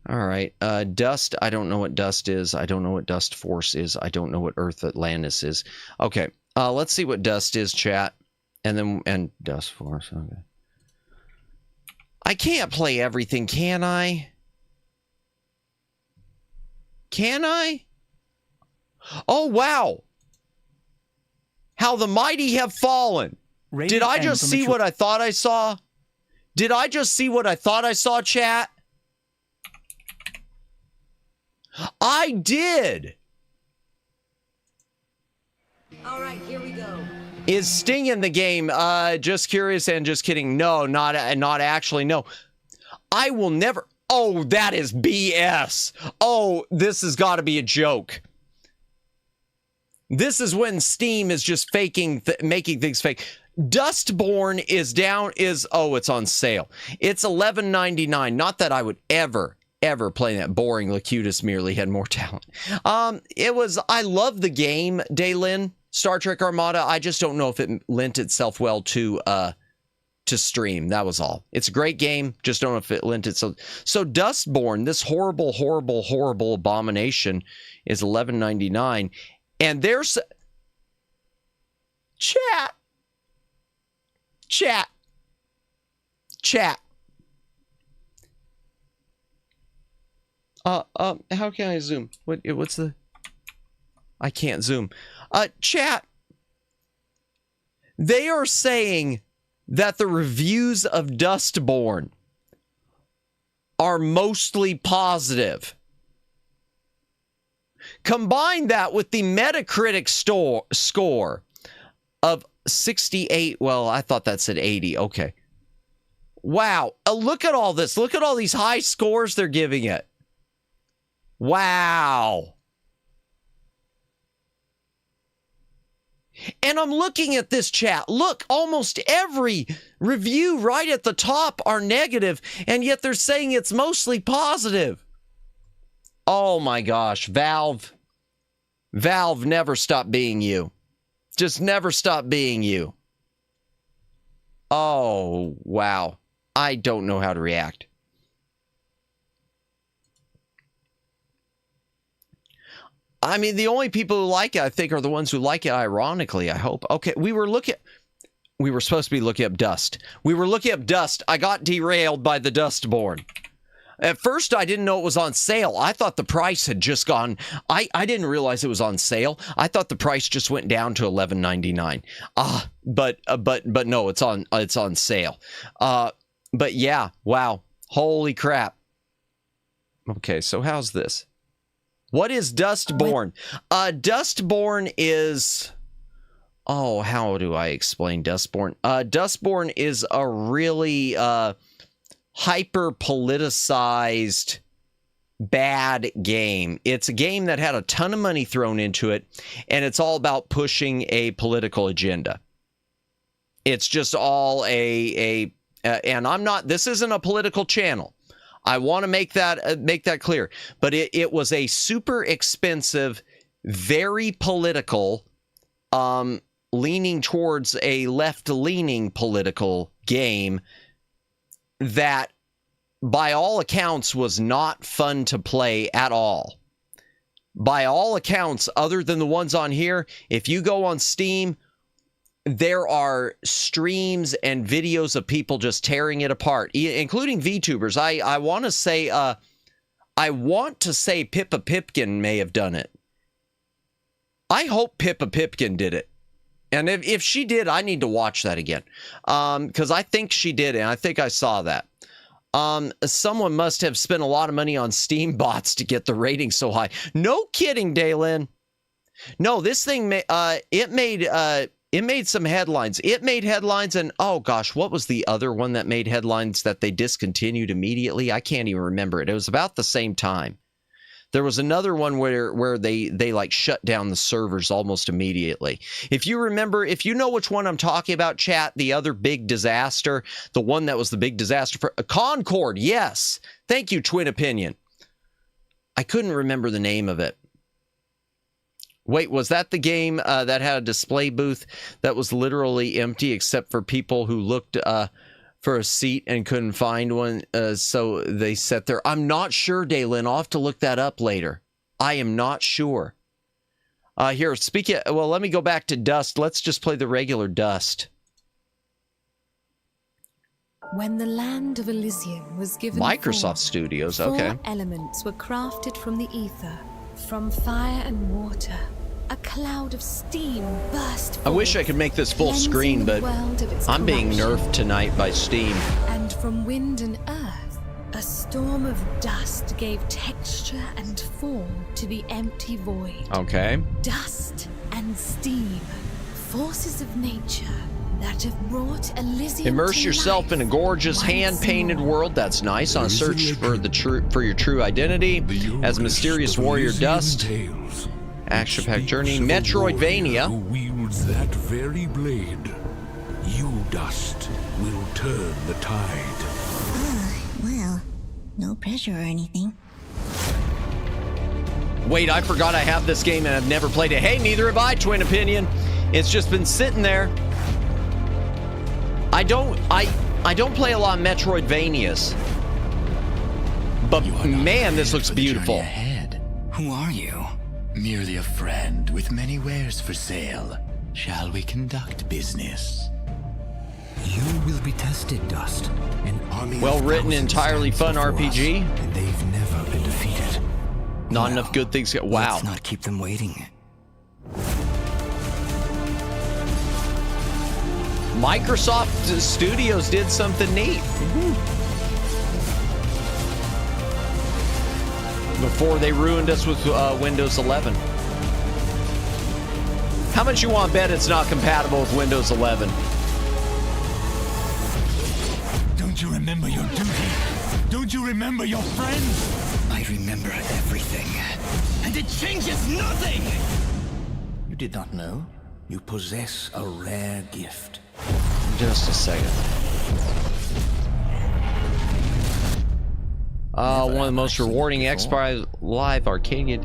All right. Dust. I don't know what Dust is. I don't know what Dust Force is. I don't know what Earth Atlantis is. Okay. Let's see what Dust is, chat. And Dust Force. Okay. I can't play everything, can I? Can I? Oh, wow. How the mighty have fallen. Did I just see what I thought I saw? Did I just see what I thought I saw, chat? I did. All right, here we go. Is Sting in the game? Just curious and just kidding. No, not actually. No. I will never. Oh, that is BS. Oh, this has got to be a joke. This is when Steam is just faking, making things fake. Dustborn is down, it's on sale. It's $11.99. Not that I would ever play that. Boring. Locutus merely had more talent. I love the game, Daylin, Star Trek Armada. I just don't know if it lent itself well to stream. That was all. It's a great game. Just don't know if it lent itself. So Dustborn, this horrible, horrible, horrible abomination, is $11.99. And there's chat. Chat. How can I zoom? What's the... I can't zoom. Chat. They are saying that the reviews of Dustborn are mostly positive. Combine that with the Metacritic score of 68. Well, I thought that said 80. Okay. Wow. Look at all this. Look at all these high scores they're giving it. Wow. And I'm looking at this chat. Look, almost every review right at the top are negative, and yet they're saying it's mostly positive. Oh my gosh, Valve. Valve, never stop being you. Just never stop being you. Oh, wow. I don't know how to react. I mean, the only people who like it, I think, are the ones who like it ironically, I hope. Okay, we were supposed to be looking up Dust. We were looking up Dust. I got derailed by the Dustborn. At first, I didn't know it was on sale. I thought the price had just gone. I didn't realize it was on sale. I thought the price just went down to $11.99. But no, it's on sale. But yeah, wow, holy crap. Okay, so how's this? What is Dustborn? Dustborn is... Oh, how do I explain Dustborn? Dustborn is a really hyper-politicized bad game. It's a game that had a ton of money thrown into it, and it's all about pushing a political agenda. It's just all and I'm not... This isn't a political channel. I want to make that clear. But it was a super expensive, very political, leaning towards a left-leaning political game that, by all accounts, was not fun to play at all. By all accounts, other than the ones on here, if you go on Steam, there are streams and videos of people just tearing it apart, including VTubers. I want to say Pippa Pipkin may have done it. I hope Pippa Pipkin did it. And if she did, I need to watch that again. Because I think she did, and I think I saw that. Someone must have spent a lot of money on Steam bots to get the rating so high. No kidding, Daylin. No, this thing, it made some headlines. It made headlines, and oh gosh, what was the other one that made headlines that they discontinued immediately? I can't even remember it. It was about the same time. There was another one where they like shut down the servers almost immediately. If you remember, if you know which one I'm talking about, chat, the other big disaster, the one that was the big disaster for Concord. Yes. Thank you, Twin Opinion. I couldn't remember the name of it. Wait, was that the game that had a display booth that was literally empty except for people who looked for a seat and couldn't find one, so they sat there? I'm not sure, Daylin. I'll have to look that up later. I am not sure. Here, well, let me go back to Dust. Let's just play the regular Dust. When the land of Elysium was given Microsoft form, Studios, okay. 4 elements were crafted from the ether, from fire and water. A cloud of steam burst forth, I wish I could make this full screen, but I'm being nerfed tonight by Steam. And from wind and earth, a storm of dust gave texture and form to the empty void. Okay. Dust and steam, forces of nature that have brought Elysium Immerse yourself in a gorgeous hand-painted world. That's nice. On a search for your true identity as a mysterious warrior Dust. Action-packed journey. Metroidvania. Who wields that very blade. You, Dust, will turn the tide. Well, no pressure or anything. Wait, I forgot I have this game and I've never played it. Hey, neither have I, Twin Opinion. It's just been sitting there. I don't play a lot of Metroidvanias. But man, this looks beautiful. Who are you? Merely a friend with many wares for sale. Shall we conduct business? You will be tested, Dust. An army well of written, thousands entirely stands fun before RPG. us, and they've never been defeated. Not enough good things. Wow. Let's not keep them waiting. Microsoft Studios did something neat. Before they ruined us with Windows 11. How much you want to bet it's not compatible with Windows 11? Don't you remember your duty? Don't you remember your friends? I remember everything. And it changes nothing! You did not know? You possess a rare gift. Just a second. One of the most rewarding Xbox Live Arcadia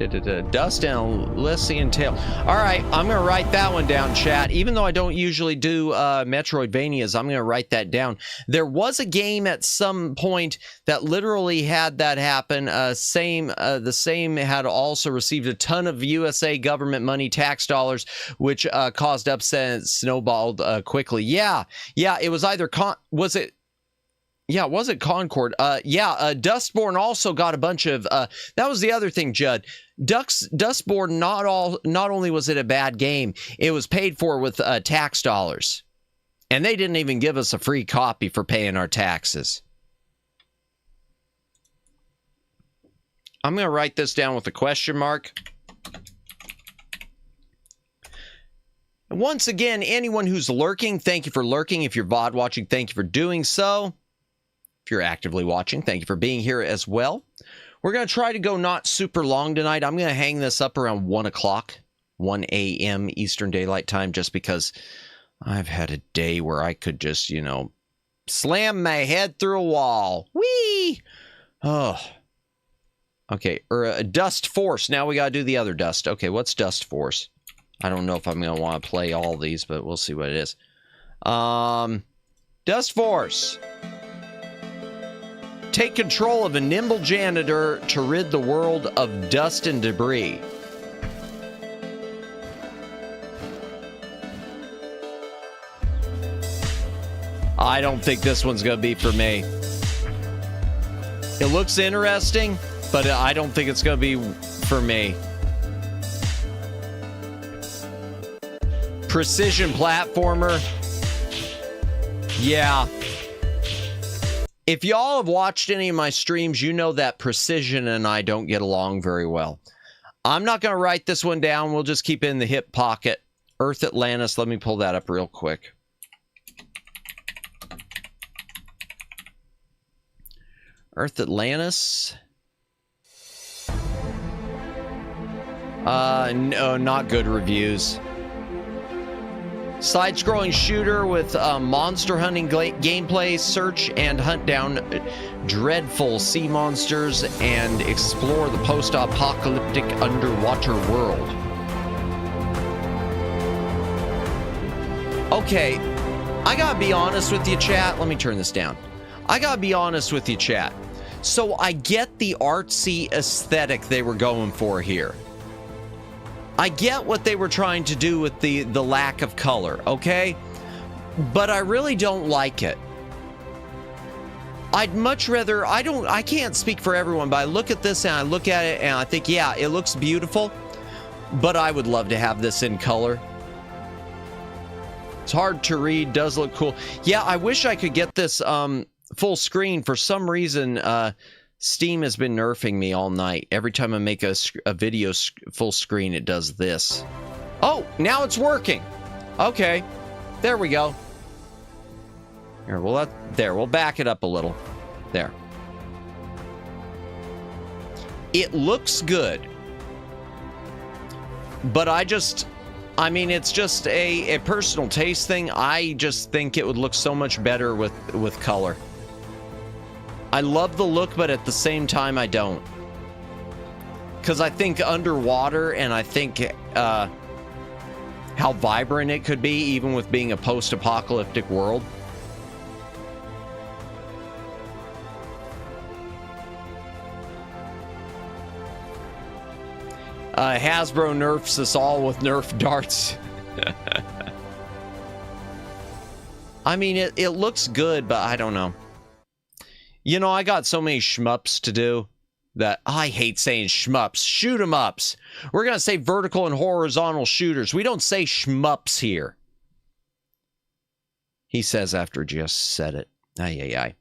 Dust Down Lycian Tale. All right, I'm gonna write that one down, chat. Even though I don't usually do Metroidvanias, I'm gonna write that down. There was a game at some point that literally had that happen. The same had also received a ton of USA government money, tax dollars, which caused upset and snowballed quickly. Yeah, it was either was it Concord? Dustborn also got a bunch of that was the other thing, Judd. Dustborn not only was it a bad game, it was paid for with tax dollars. And they didn't even give us a free copy for paying our taxes. I'm going to write this down with a question mark. Once again, anyone who's lurking, thank you for lurking. If you're VOD watching, thank you for doing so. If you're actively watching, thank you for being here as well. We're going to try to go not super long tonight. I'm going to hang this up around 1 o'clock, 1 a.m. Eastern Daylight Time, just because I've had a day where I could just, slam my head through a wall. Whee! Oh. Okay, Dust Force. Now we got to do the other Dust. Okay, what's Dust Force? I don't know if I'm going to want to play all these, but we'll see what it is. Dust Force. Take control of a nimble janitor to rid the world of dust and debris. I don't think this one's going to be for me. It looks interesting, but I don't think it's going to be for me. Precision platformer. Yeah. If y'all have watched any of my streams, you know that Precision and I don't get along very well. I'm not going to write this one down. We'll just keep it in the hip pocket. Earth Atlantis. Let me pull that up real quick. Earth Atlantis. No, not good reviews. Side-scrolling shooter with monster hunting gameplay. Search and hunt down dreadful sea monsters and explore the post-apocalyptic underwater world. Okay, I gotta be honest with you, chat. Let me turn this down. I gotta be honest with you, chat. So I get the artsy aesthetic they were going for here. I get what they were trying to do with the lack of color, okay? But I really don't like it. I'd much rather, I can't speak for everyone, but I look at this and I look at it and I think, yeah, it looks beautiful, but I would love to have this in color. It's hard to read, does look cool. Yeah, I wish I could get this full screen. For some reason, Steam has been nerfing me all night. Every time I make a video full screen, it does this. Oh, now it's working. Okay, there we go. Here, we'll back it up a little. There. It looks good. But I mean, it's just a personal taste thing. I just think it would look so much better with color. I love the look, but at the same time, I don't. Because I think underwater, and I think how vibrant it could be, even with being a post-apocalyptic world. Hasbro nerfs us all with Nerf darts. I mean, it looks good, but I don't know. You know, I got so many shmups to do that I hate saying shmups. Shoot 'em ups. We're going to say vertical and horizontal shooters. We don't say shmups here. He says after just said it. Ay, ay, ay.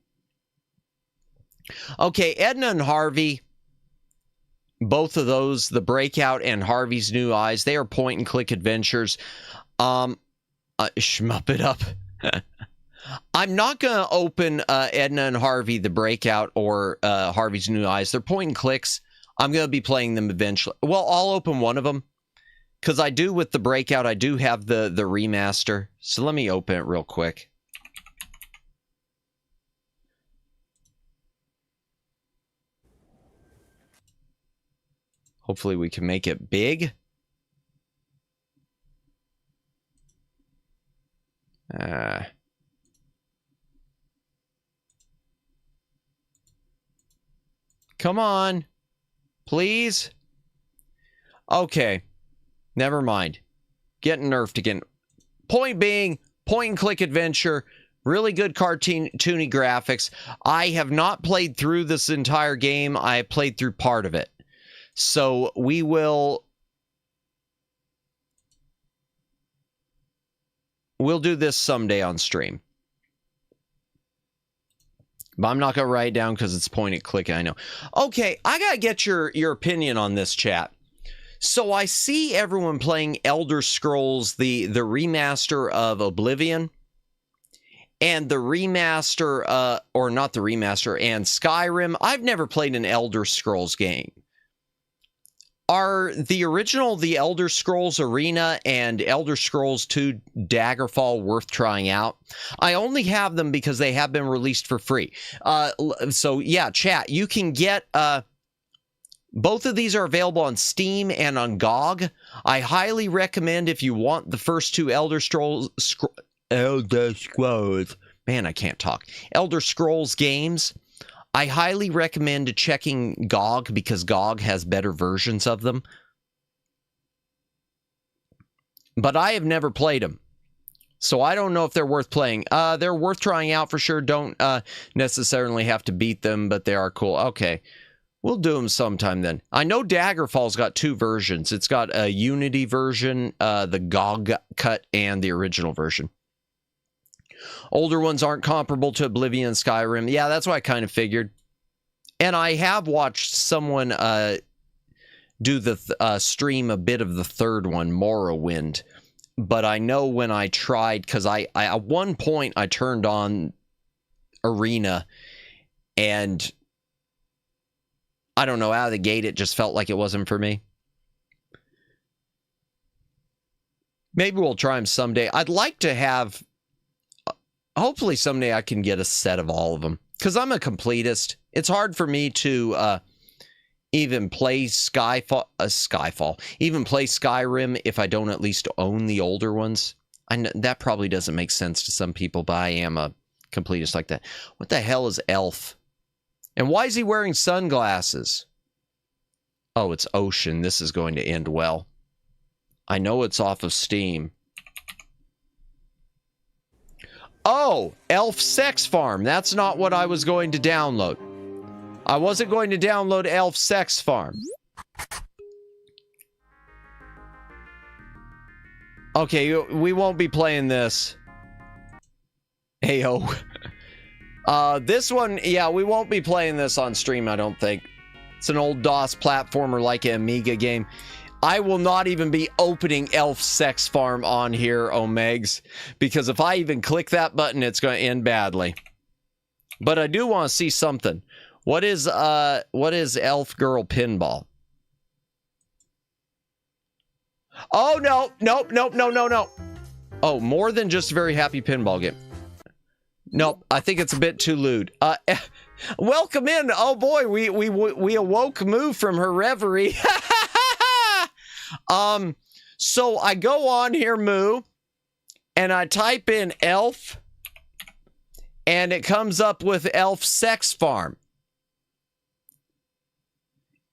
Okay, Edna and Harvey. Both of those, The Breakout and Harvey's New Eyes, they are point-and-click adventures. Shmup it up. I'm not going to open Edna and Harvey, The Breakout, or Harvey's New Eyes. They're point-and-clicks. I'm going to be playing them eventually. Well, I'll open one of them. Because I do with The Breakout, I do have the remaster. So let me open it real quick. Hopefully we can make it big. Come on. Please. Okay. Never mind. Getting nerfed again. Point being, point-and-click adventure. Really good cartoony graphics. I have not played through this entire game. I played through part of it. So we'll do this someday on stream. But I'm not going to write it down because it's point and click, I know. Okay, I got to get your opinion on this, chat. So I see everyone playing Elder Scrolls, the remaster of Oblivion. And the remaster, or not the remaster, and Skyrim. I've never played an Elder Scrolls game. Are the original The Elder Scrolls Arena and Elder Scrolls 2 Daggerfall worth trying out? I only have them because they have been released for free. So yeah, chat, you can get... both of these are available on Steam and on GOG. I highly recommend if you want the first two Elder Scrolls... Man, I can't talk. Elder Scrolls games... I highly recommend checking GOG because GOG has better versions of them. But I have never played them. So I don't know if they're worth playing. They're worth trying out for sure. Don't necessarily have to beat them, but they are cool. Okay. We'll do them sometime then. I know Daggerfall's got two versions. It's got a Unity version, the GOG cut, and the original version. Older ones aren't comparable to Oblivion and Skyrim. Yeah, that's what I kind of figured. And I have watched someone do the stream a bit of the third one, Morrowind. But I know when I tried, because I at one point I turned on Arena, and I don't know, out of the gate it just felt like it wasn't for me. Maybe we'll try them someday. I'd like to have... Hopefully someday I can get a set of all of them. Because I'm a completist. It's hard for me to even play Skyfall. Even play Skyrim if I don't at least own the older ones. I know, that probably doesn't make sense to some people, but I am a completist like that. What the hell is Elf? And why is he wearing sunglasses? Oh, it's Ocean. This is going to end well. I know it's off of Steam. Oh, Elf Sex Farm. That's not what I was going to download. I wasn't going to download Elf Sex Farm. Okay, we won't be playing this. Ayo. This one, yeah, we won't be playing this on stream, I don't think. It's an old DOS platformer like an Amiga game. I will not even be opening Elf Sex Farm on here, Omegs, because if I even click that button, it's going to end badly. But I do want to see something. What is Elf Girl Pinball? Oh, no, nope, nope, no, no, no. Oh, more than just a very happy pinball game. Nope, I think it's a bit too lewd. Welcome in. Oh boy, we awoke Moo from her reverie. So I go on here, Moo, and I type in Elf, and it comes up with Elf Sex Farm.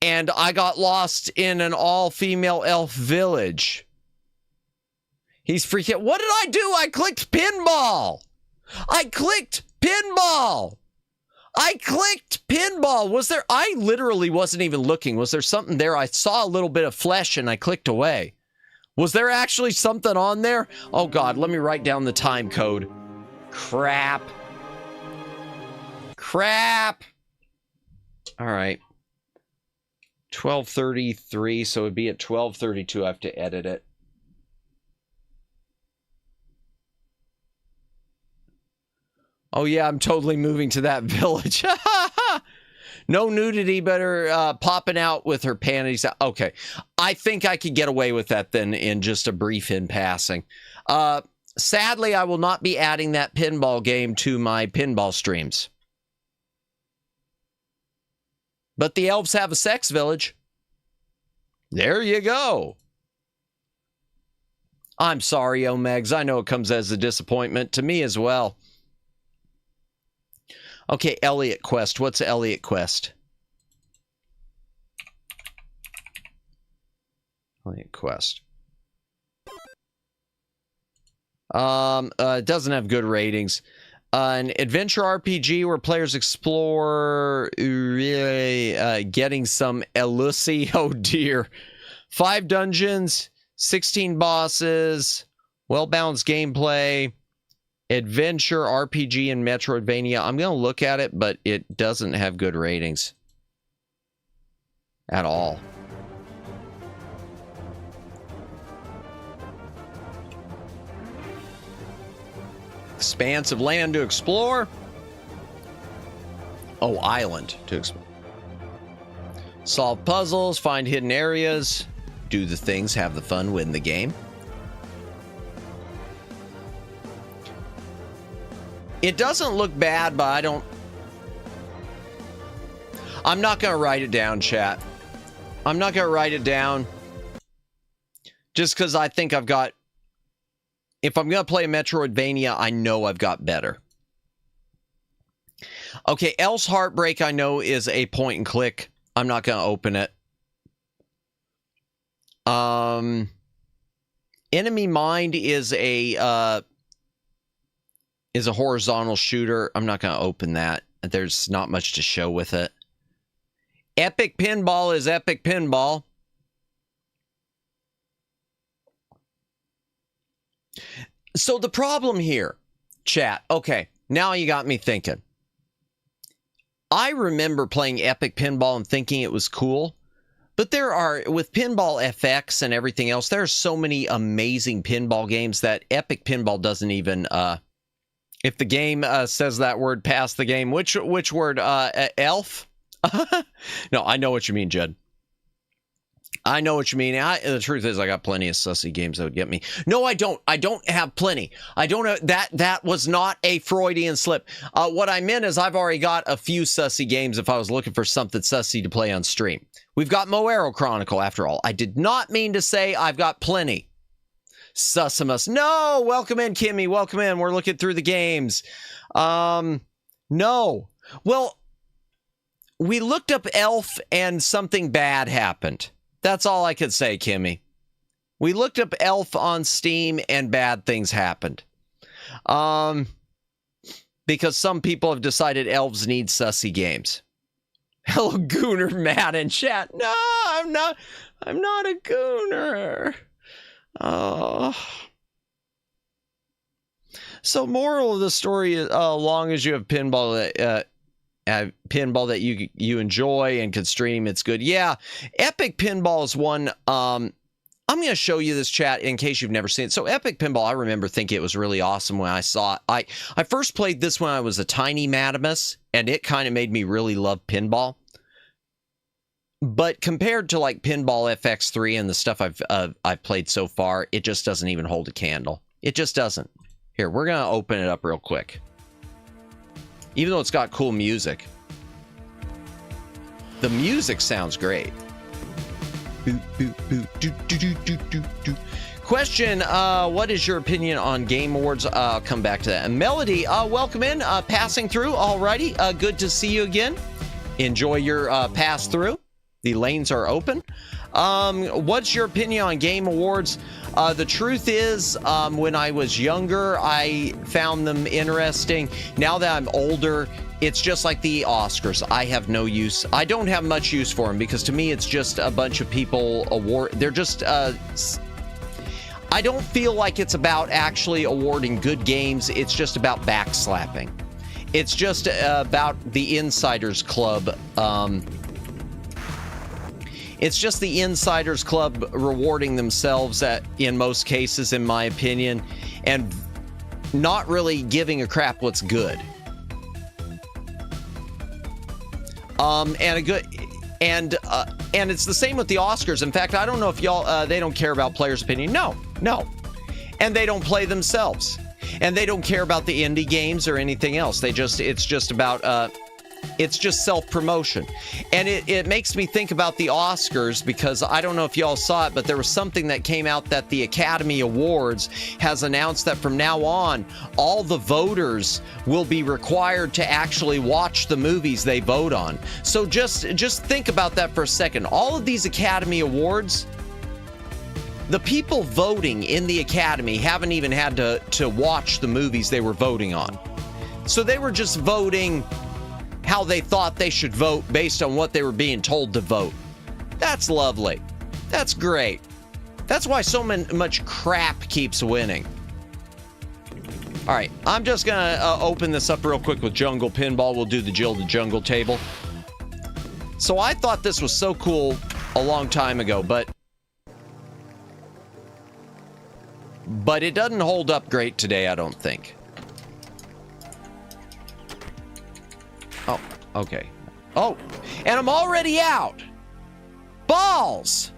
And I got lost in an all-female elf village. He's freaking... What did I do? I clicked pinball! I clicked pinball. I clicked pinball. Was there? I literally wasn't even looking. Was there something there? I saw a little bit of flesh and I clicked away. Was there actually something on there? Oh God, let me write down the time code. Crap. Crap. All right. 12:33, so it'd be at 12:32. I have to edit it. Oh yeah, I'm totally moving to that village. No nudity, but her popping out with her panties. Okay, I think I could get away with that then in just a brief in passing. Sadly, I will not be adding that pinball game to my pinball streams. But the elves have a sex village. There you go. I'm sorry, Omegs. I know it comes as a disappointment to me as well. Okay, Elliot Quest. What's Elliot Quest? Elliot Quest. It doesn't have good ratings. An adventure RPG where players explore getting some elusive. Oh dear. 5 dungeons, 16 bosses, well-balanced gameplay, adventure RPG and Metroidvania. I'm going to look at it, but it doesn't have good ratings at all. Expanse of land to explore. Oh, island to explore. Solve puzzles, find hidden areas, do the things, have the fun, win the game. It doesn't look bad, but I'm not going to write it down, chat. I'm not going to write it down just because I think I've got... If I'm going to play a Metroidvania, I know I've got better. Okay, Elle's Heartbreak, I know, is a point and click. I'm not going to open it. Enemy Mind is a horizontal shooter. I'm not going to open that. There's not much to show with it. Epic Pinball is Epic Pinball. So the problem here, chat, okay, now you got me thinking. I remember playing Epic Pinball and thinking it was cool, but there are, with Pinball FX and everything else, there are so many amazing pinball games that Epic Pinball doesn't even, if the game says that word, pass the game. Which word, elf? No, I know what you mean, Judd. I know what you mean. The truth is, I got plenty of sussy games that would get me. No, I don't. I don't have plenty. I don't have that was not a Freudian slip. What I meant is I've already got a few sussy games if I was looking for something sussy to play on stream. We've got Moero Chronicle, after all. I did not mean to say I've got plenty. Sussimus. No! Welcome in, Kimmy. Welcome in. We're looking through the games. No. Well, we looked up Elf and something bad happened. That's all I could say, Kimmy. We looked up Elf on Steam and bad things happened. Because some people have decided elves need sussy games. Hello, Gooner Matt in chat. No, I'm not a Gooner. Oh. So moral of the story is, long as you have pinball that you enjoy and can stream, it's good. Yeah, Epic Pinball is one. I'm going to show you this, chat, in case you've never seen it. So Epic Pinball, I remember thinking it was really awesome when I saw it. I first played this when I was a tiny Madamus, and it kind of made me really love pinball. But compared to like Pinball FX3 and the stuff I've played so far, it just doesn't even hold a candle. It just doesn't. Here, we're going to open it up real quick. Even though it's got cool music. The music sounds great. Question, what is your opinion on Game Awards? I'll come back to that. And Melody, welcome in, passing through. Alrighty, good to see you again. Enjoy your pass through. The lanes are open. What's your opinion on Game Awards? The truth is, when I was younger, I found them interesting. Now that I'm older, it's just like the Oscars. I have no use. I don't have much use for them because to me, it's just a bunch of people They're just, I don't feel like it's about actually awarding good games. It's just about backslapping. It's just about the Insiders Club. It's just the Insiders Club rewarding themselves in most cases, in my opinion, and not really giving a crap what's good. And it's the same with the Oscars. In fact, I don't know if y'all they don't care about players' opinion. No. And they don't play themselves. And they don't care about the indie games or anything else. It's just about it's just self-promotion. And it makes me think about the Oscars because I don't know if y'all saw it, but there was something that came out that the Academy Awards has announced that from now on, all the voters will be required to actually watch the movies they vote on. So just think about that for a second. All of these Academy Awards, the people voting in the Academy haven't even had to watch the movies they were voting on. So they were just voting how they thought they should vote based on what they were being told to vote. That's lovely. That's great. That's why so much crap keeps winning. All right, I'm just going to open this up real quick with Jungle Pinball. We'll do the Jill the Jungle table. So I thought this was so cool a long time ago, but it doesn't hold up great today, I don't think. Oh, okay. Oh, and I'm already out. Balls.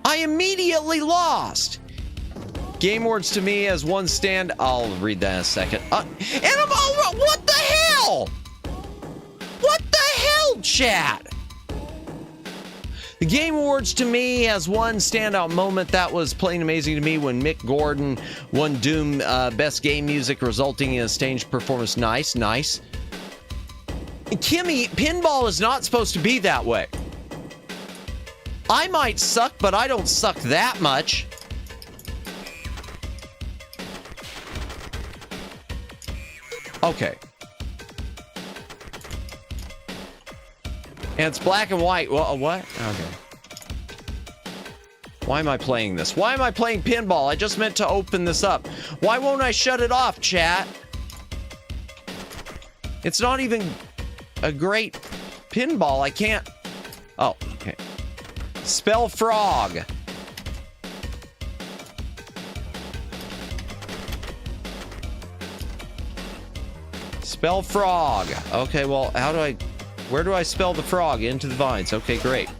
I immediately lost. Game Awards to me as one stand. I'll read that in a second. And I'm all. What the hell? What the hell, chat? The Game Awards to me has one standout moment that was plain amazing to me when Mick Gordon won Doom Best Game Music, resulting in a stage performance. Nice. Kimmy, pinball is not supposed to be that way. I might suck, but I don't suck that much. Okay. And it's black and white. Well, what? Okay. Why am I playing this? Why am I playing pinball? I just meant to open this up. Why won't I shut it off, chat? It's not even a great pinball. I can't. Oh, okay. Spell frog. Spell frog. Okay, well, where do I spell the frog? Into the vines. Okay, great.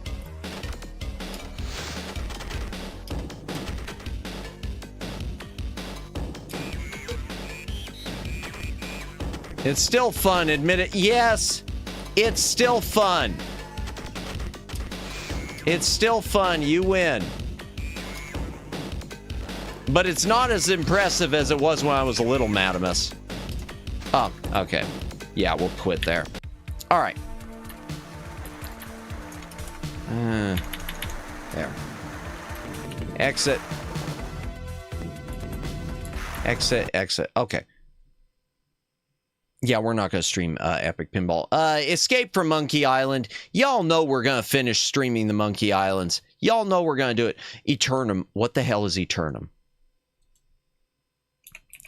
It's still fun, admit it. Yes, it's still fun. It's still fun. You win. But it's not as impressive as it was when I was a little Madamus. Oh, okay. Yeah, we'll quit there. All right. There. Exit. Exit. Okay. Yeah, we're not going to stream Epic Pinball. Escape from Monkey Island. Y'all know we're going to finish streaming the Monkey Islands. Y'all know we're going to do it. Eternum. What the hell is Eternum?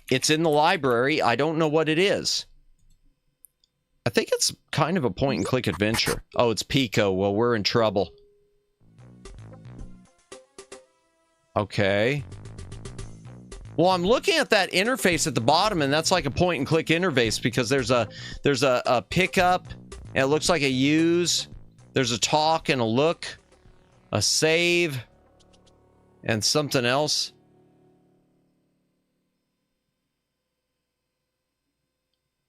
It's in the library. I don't know what it is. I think it's kind of a point-and-click adventure. Oh, it's Pico. Well, we're in trouble. Okay. Well, I'm looking at that interface at the bottom, and that's like a point-and-click interface because there's a pickup, and it looks like a use. There's a talk and a look, a save, and something else.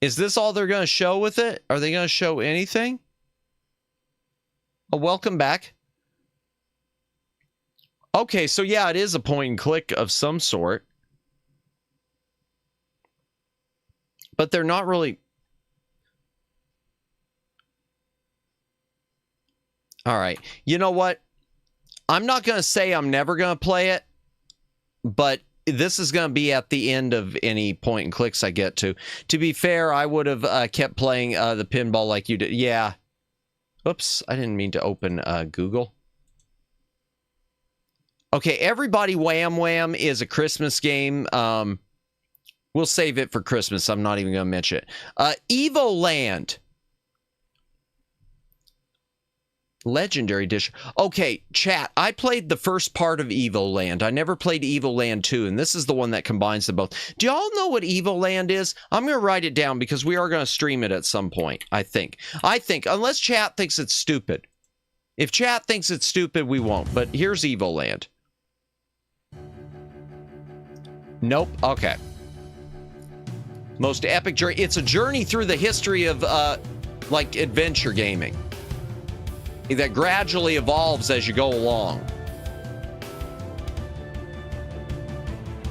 Is this all they're going to show with it? Are they going to show anything? Oh, welcome back. Okay, so yeah, it is a point and click of some sort. But they're not really... All right. You know what? I'm not going to say I'm never going to play it, but this is going to be at the end of any point and clicks I get to. To be fair, I would have kept playing the pinball like you did. Yeah. Oops, I didn't mean to open Google. Okay, Everybody Wham Wham is a Christmas game. We'll save it for Christmas. I'm not even going to mention it. Evoland. Legendary Edition. Okay, chat. I played the first part of Evoland. I never played Evoland 2, and this is the one that combines the both. Do y'all know what Evoland is? I'm going to write it down because we are going to stream it at some point, I think. Unless chat thinks it's stupid. If chat thinks it's stupid, we won't. But here's Evoland. Nope. Okay. Most epic journey. It's a journey through the history of, like, adventure gaming that gradually evolves as you go along.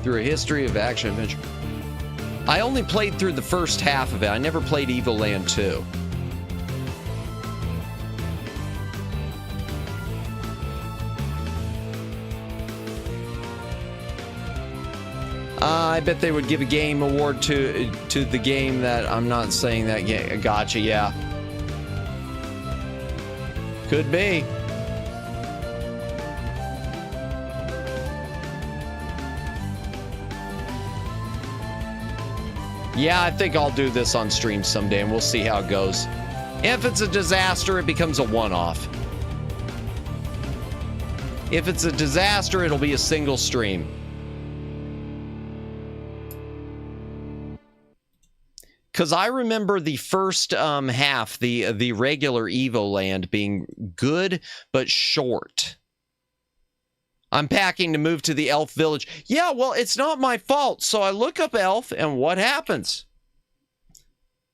Through a history of action adventure. I only played through the first half of it. I never played Evoland 2. I bet they would give a game award to the game that I'm not saying that. Yeah, gotcha. Yeah, could be. Yeah, I think I'll do this on stream someday, and we'll see how it goes. If it's a disaster, it becomes a one-off. If it's a disaster, it'll be a single stream. Because I remember the first half, the regular Evoland, being good but short. I'm packing to move to the elf village. Yeah, well, it's not my fault. So I look up elf, and what happens?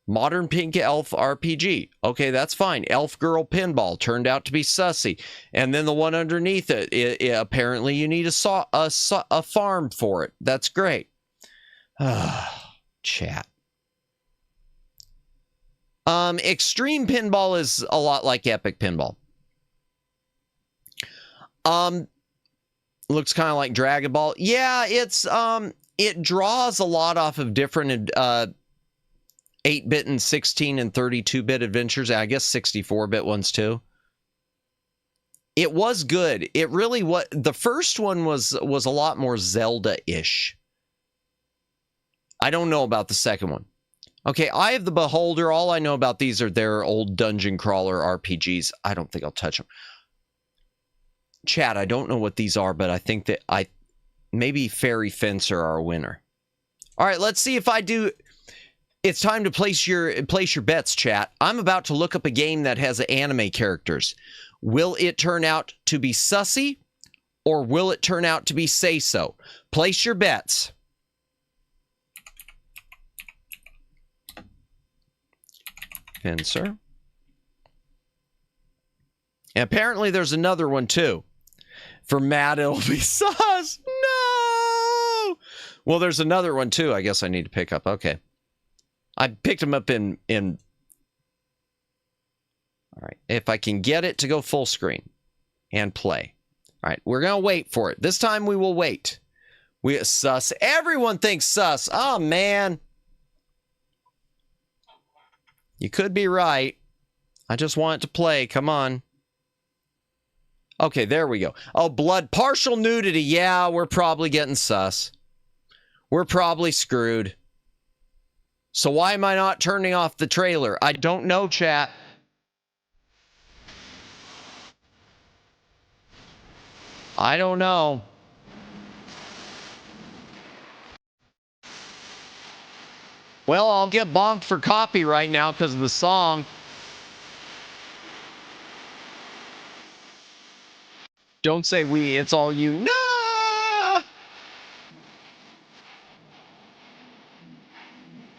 Modern pink elf RPG. Okay, that's fine. Elf girl pinball turned out to be sussy. And then the one underneath it, apparently you need a farm for it. That's great. Chat. Extreme pinball is a lot like epic pinball. Looks kind of like Dragon Ball. Yeah, it's it draws a lot off of different 8-bit and 16 and 32-bit adventures. I guess 64-bit ones too. It was good. It really was. The first one was a lot more Zelda-ish. I don't know about the second one. Okay, Eye of the Beholder. All I know about these are their old dungeon crawler RPGs. I don't think I'll touch them. Chat, I don't know what these are, but I think that maybe Fairy Fencer are a winner. All right, let's see if I do. It's time to place your bets, chat. I'm about to look up a game that has anime characters. Will it turn out to be sussy, or will it turn out to be say-so? Place your bets. Fencer. And apparently there's another one too. For Matt, it'll be sus. No! Well, there's another one too. I guess I need to pick up. Okay. I picked them up in... All right. If I can get it to go full screen and play. All right. We're going to wait for it. This time we will wait. Sus. Everyone thinks sus. Oh, man. You could be right. I just want it to play. Come on. Okay, there we go. Oh, blood. Partial nudity. Yeah, we're probably getting sus. We're probably screwed. So why am I not turning off the trailer? I don't know, chat. I don't know. Well, I'll get bonked for copyright now because of the song. Don't say we, it's all you. No!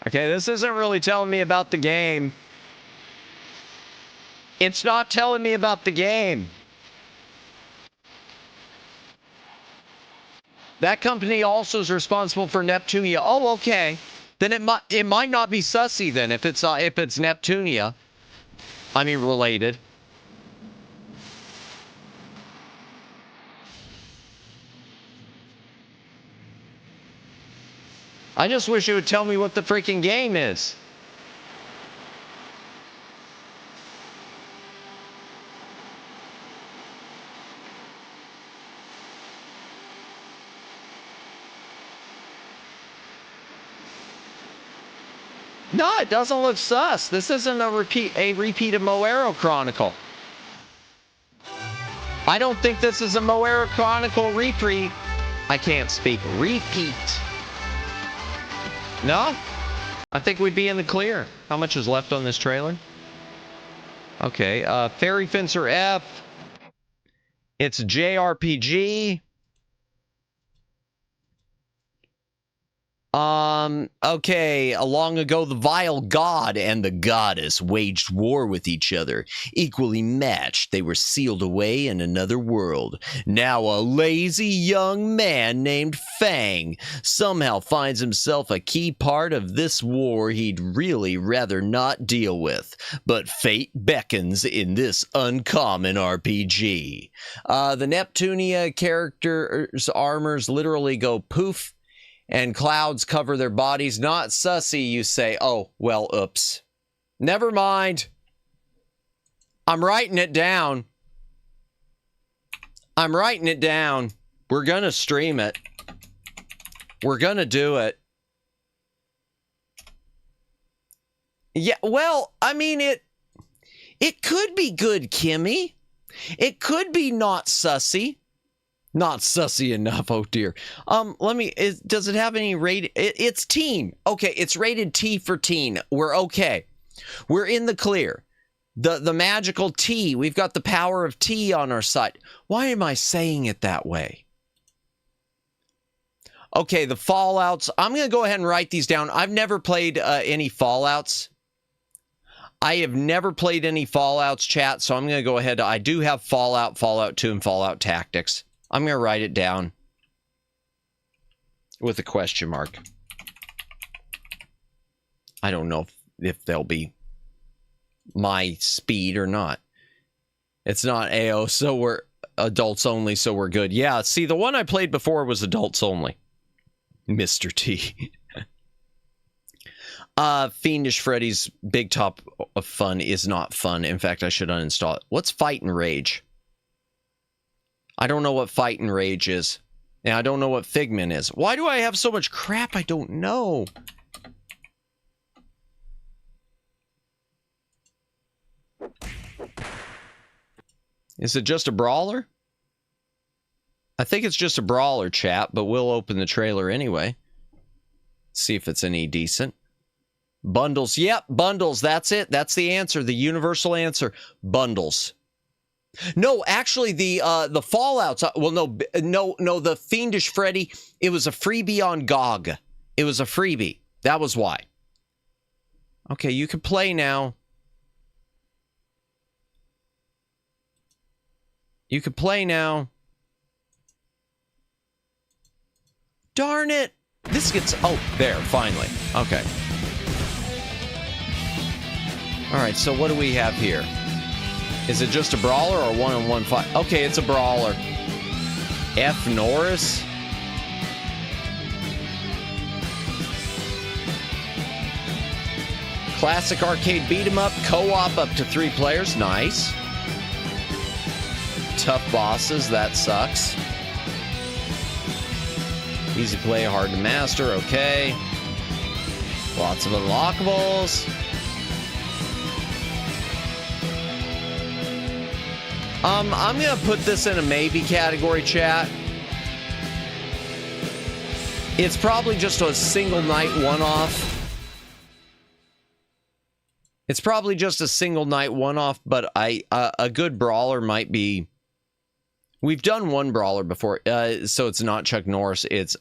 Okay, this isn't really telling me about the game. It's not telling me about the game. That company also is responsible for Neptunia. Oh, okay. Then it might not be sussy then if it's Neptunia. I mean related. I just wish it would tell me what the freaking game is. No, it doesn't look sus. This isn't a repeat of Moero Chronicle. I don't think this is a Moero Chronicle repeat. I can't speak. Repeat. No? I think we'd be in the clear. How much is left on this trailer? Okay, Fairy Fencer F. It's JRPG. Okay, long ago the vile god and the goddess waged war with each other. Equally matched, they were sealed away in another world. Now a lazy young man named Fang somehow finds himself a key part of this war he'd really rather not deal with. But fate beckons in this uncommon RPG. The Neptunia characters' armors literally go poof, and clouds cover their bodies. Not sussy, you say. Oh, well, oops. Never mind. I'm writing it down. I'm writing it down. We're gonna stream it. We're gonna do it. Yeah, well, I mean, it could be good, Kimmy. It could be not sussy. Not sussy enough, oh dear. Does it have any rating? It's teen. Okay, it's rated T for teen. We're okay. We're in the clear. The magical T. We've got the power of T on our side. Why am I saying it that way? Okay, the Fallouts. I'm going to go ahead and write these down. I've never played any Fallouts. I have never played any Fallouts, chat, so I'm going to go ahead. I do have Fallout, Fallout 2, and Fallout Tactics. I'm going to write it down with a question mark. I don't know if they'll be my speed or not. It's not AO, so we're adults only, so we're good. Yeah, see, the one I played before was adults only. Mr. T. Fiendish Freddy's Big Top of Fun is not fun. In fact, I should uninstall it. What's Fight and Rage? I don't know what Fight and Rage is. And I don't know what Figment is. Why do I have so much crap I don't know? Is it just a brawler? I think it's just a brawler, chat, but we'll open the trailer anyway. See if it's any decent. Bundles. Yep, bundles. That's it. That's the answer. The universal answer. Bundles. No, actually, the Fallouts. Well, no. The Fiendish Freddy. It was a freebie on GOG. It was a freebie. That was why. Okay, you can play now. You can play now. Darn it! This gets. Oh, there. Finally. Okay. All right. So what do we have here? Is it just a brawler or one-on-one fight? Okay, it's a brawler. F. Norris. Classic arcade beat 'em up, co-op up to 3 players. Nice. Tough bosses, that sucks. Easy play, hard to master, okay. Lots of unlockables. I'm going to put this in a maybe category, chat. It's probably just a single night one-off. It's probably just a single night one-off, but a good brawler might be... We've done one brawler before, so it's not Chuck Norris. It's...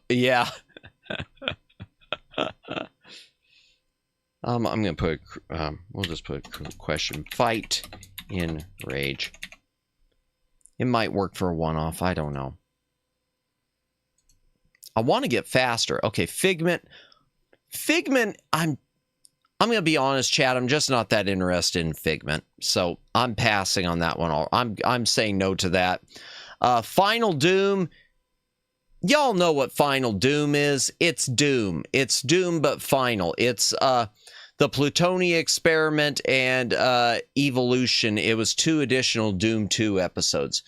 yeah. I'm going to put... we'll just put a question. Fight in Rage. It might work for a one-off. I don't know. I want to get faster. Okay, Figment. Figment, I'm going to be honest, chat. I'm just not that interested in Figment. So I'm passing on that one. I'm saying no to that. Final Doom. y'all know what Final Doom is. It's Doom. It's Doom, but final. It's the Plutonia Experiment and Evolution. It was 2 additional Doom 2 episodes.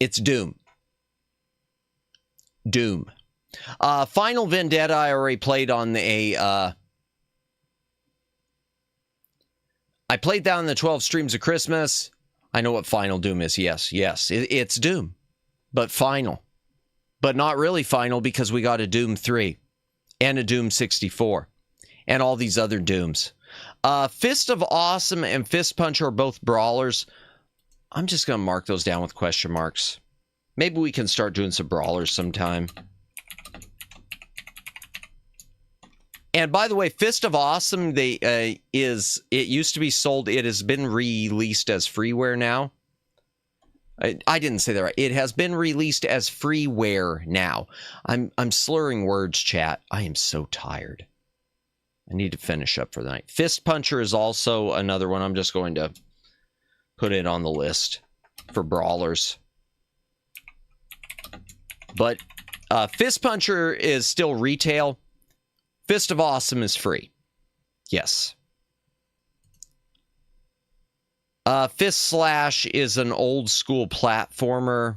It's Doom. Doom. Final Vendetta, I already played on a... I played that on the 12 Streams of Christmas. I know what Final Doom is. Yes. It's Doom. But final. But not really final because we got a Doom 3. And a Doom 64. And all these other Dooms. Fist of Awesome and Fist Punch are both brawlers. I'm just going to mark those down with question marks. Maybe we can start doing some brawlers sometime. And by the way, Fist of Awesome, it used to be sold. It has been released as freeware now. I didn't say that right. It has been released as freeware now. I'm slurring words, chat. I am so tired. I need to finish up for the night. Fist Puncher is also another one. I'm just going to put it on the list for brawlers. But Fist Puncher is still retail. Fist of Awesome is free. Yes. Fist Slash is an old school platformer.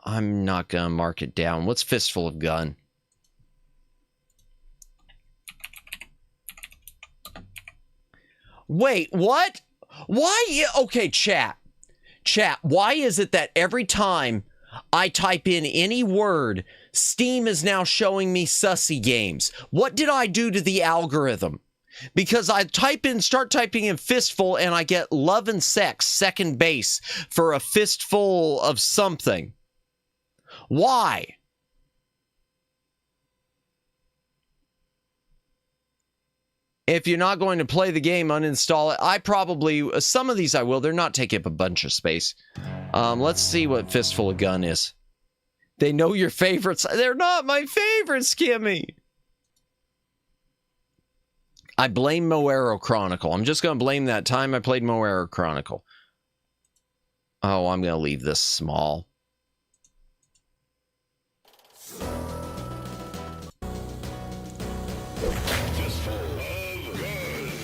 I'm not going to mark it down. What's Fistful of Gun? Wait, what? Why? Okay, chat. Chat, why is it that every time I type in any word, Steam is now showing me sussy games? What did I do to the algorithm? Because I start typing in fistful and I get love and sex, second base for a fistful of something. Why? If you're not going to play the game, uninstall it. I probably, some of these I will. They're not taking up a bunch of space. Let's see what Fistful of Gun is. They know your favorites. They're not my favorites, Kimmy. I blame Moero Chronicle. I'm just going to blame that time I played Moero Chronicle. Oh, I'm going to leave this small.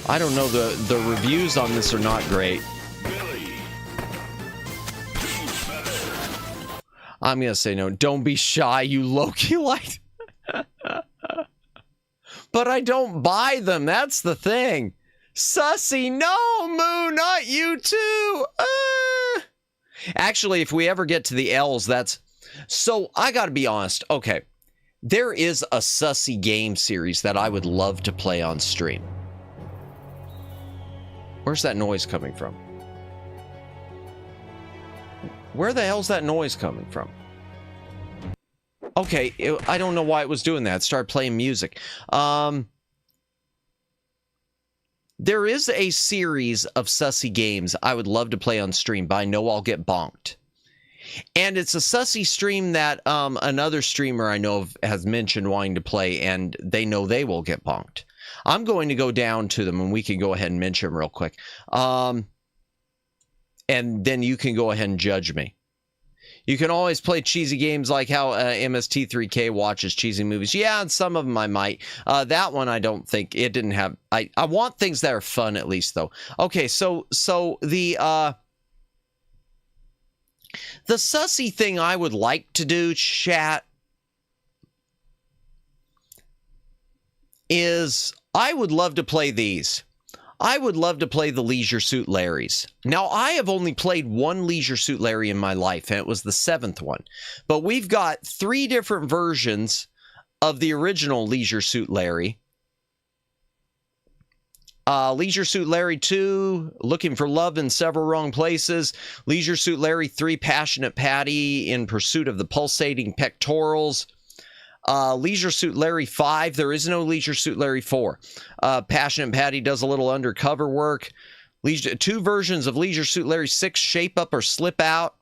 I don't know, the reviews on this are not great. I'm going to say no. Don't be shy, you Loki-lite. But I don't buy them. That's the thing. Sussy, no, Moo, not you too. Actually, if we ever get to the L's, that's... So, I got to be honest. Okay. There is a sussy game series that I would love to play on stream. Where's that noise coming from? Where the hell's that noise coming from? Okay, I don't know why it was doing that. It started playing music. There is a series of sussy games I would love to play on stream, but I know I'll get bonked. And it's a sussy stream that another streamer I know of has mentioned wanting to play, and they know they will get bonked. I'm going to go down to them, and we can go ahead and mention them real quick. And then you can go ahead and judge me. You can always play cheesy games like how MST3K watches cheesy movies. Yeah, and some of them I might. That one I don't think it didn't have. I want things that are fun at least though. Okay, so the sussy thing I would like to do, chat, is I would love to play these. I would love to play the Leisure Suit Larrys. Now, I have only played one Leisure Suit Larry in my life, and it was the 7th one. But we've got 3 different versions of the original Leisure Suit Larry. Leisure Suit Larry 2, Looking for Love in Several Wrong Places. Leisure Suit Larry 3, Passionate Patty in Pursuit of the Pulsating Pectorals. Leisure Suit Larry 5, there is no Leisure Suit Larry 4. Passionate Patty does a little undercover work. 2 versions of Leisure Suit Larry 6, Shape Up or Slip Out.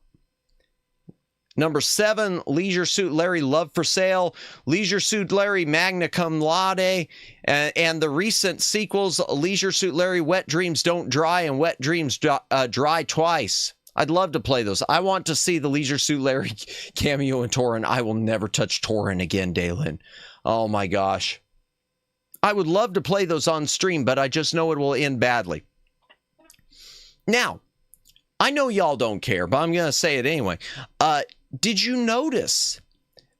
Number 7, Leisure Suit Larry Love for Sale. Leisure Suit Larry Magna Cum Laude. And the recent sequels, Leisure Suit Larry Wet Dreams Don't Dry and Wet Dreams Dry Twice. I'd love to play those. I want to see the Leisure Suit Larry cameo in Torin. I will never touch Torin again, Dalen. Oh my gosh. I would love to play those on stream, but I just know it will end badly. Now, I know y'all don't care, but I'm going to say it anyway. Did you notice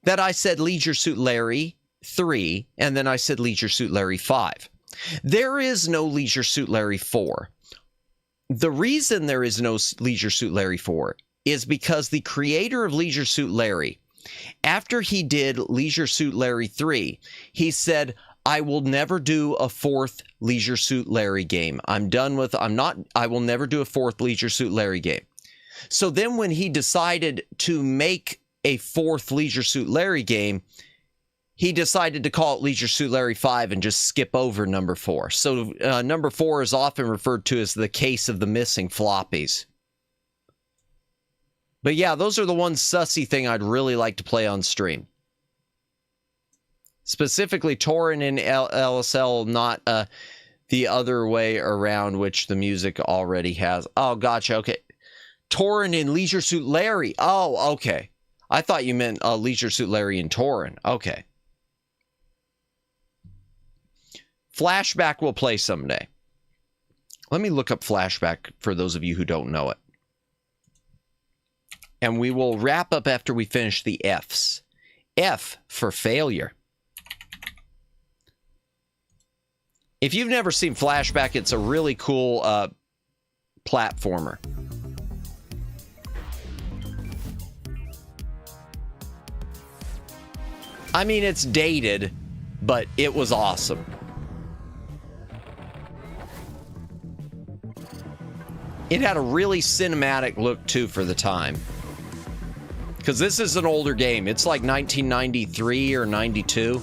that I said Leisure Suit Larry 3, and then I said Leisure Suit Larry 5? There is no Leisure Suit Larry 4. The reason there is no Leisure Suit Larry 4 is because the creator of Leisure Suit Larry, after he did Leisure Suit Larry 3, he said, I will never do a 4th Leisure Suit Larry game. I will never do a 4th Leisure Suit Larry game. So then when he decided to make a 4th Leisure Suit Larry game, he decided to call it Leisure Suit Larry 5 and just skip over number 4. So number 4 is often referred to as the case of the missing floppies. But yeah, those are the one sussy thing I'd really like to play on stream. Specifically, Torin and LSL, not the other way around, which the music already has. Oh, gotcha. Okay. Torin and Leisure Suit Larry. Oh, okay. I thought you meant Leisure Suit Larry and Torin. Okay. Flashback will play someday. Let me look up Flashback for those of you who don't know it. And we will wrap up after we finish the Fs. F for failure. If you've never seen Flashback, it's a really cool platformer. I mean, it's dated, but it was awesome. It had a really cinematic look, too, for the time. Because this is an older game. It's like 1993 or 92.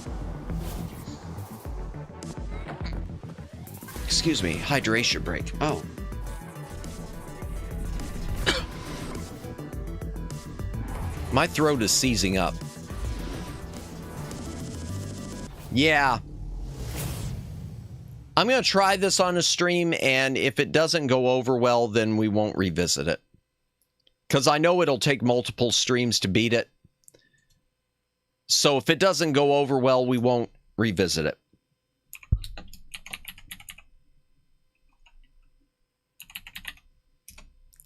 Excuse me, hydration break. Oh. My throat is seizing up. Yeah. I'm going to try this on a stream, and if it doesn't go over well, then we won't revisit it. Because I know it'll take multiple streams to beat it. So if it doesn't go over well, we won't revisit it.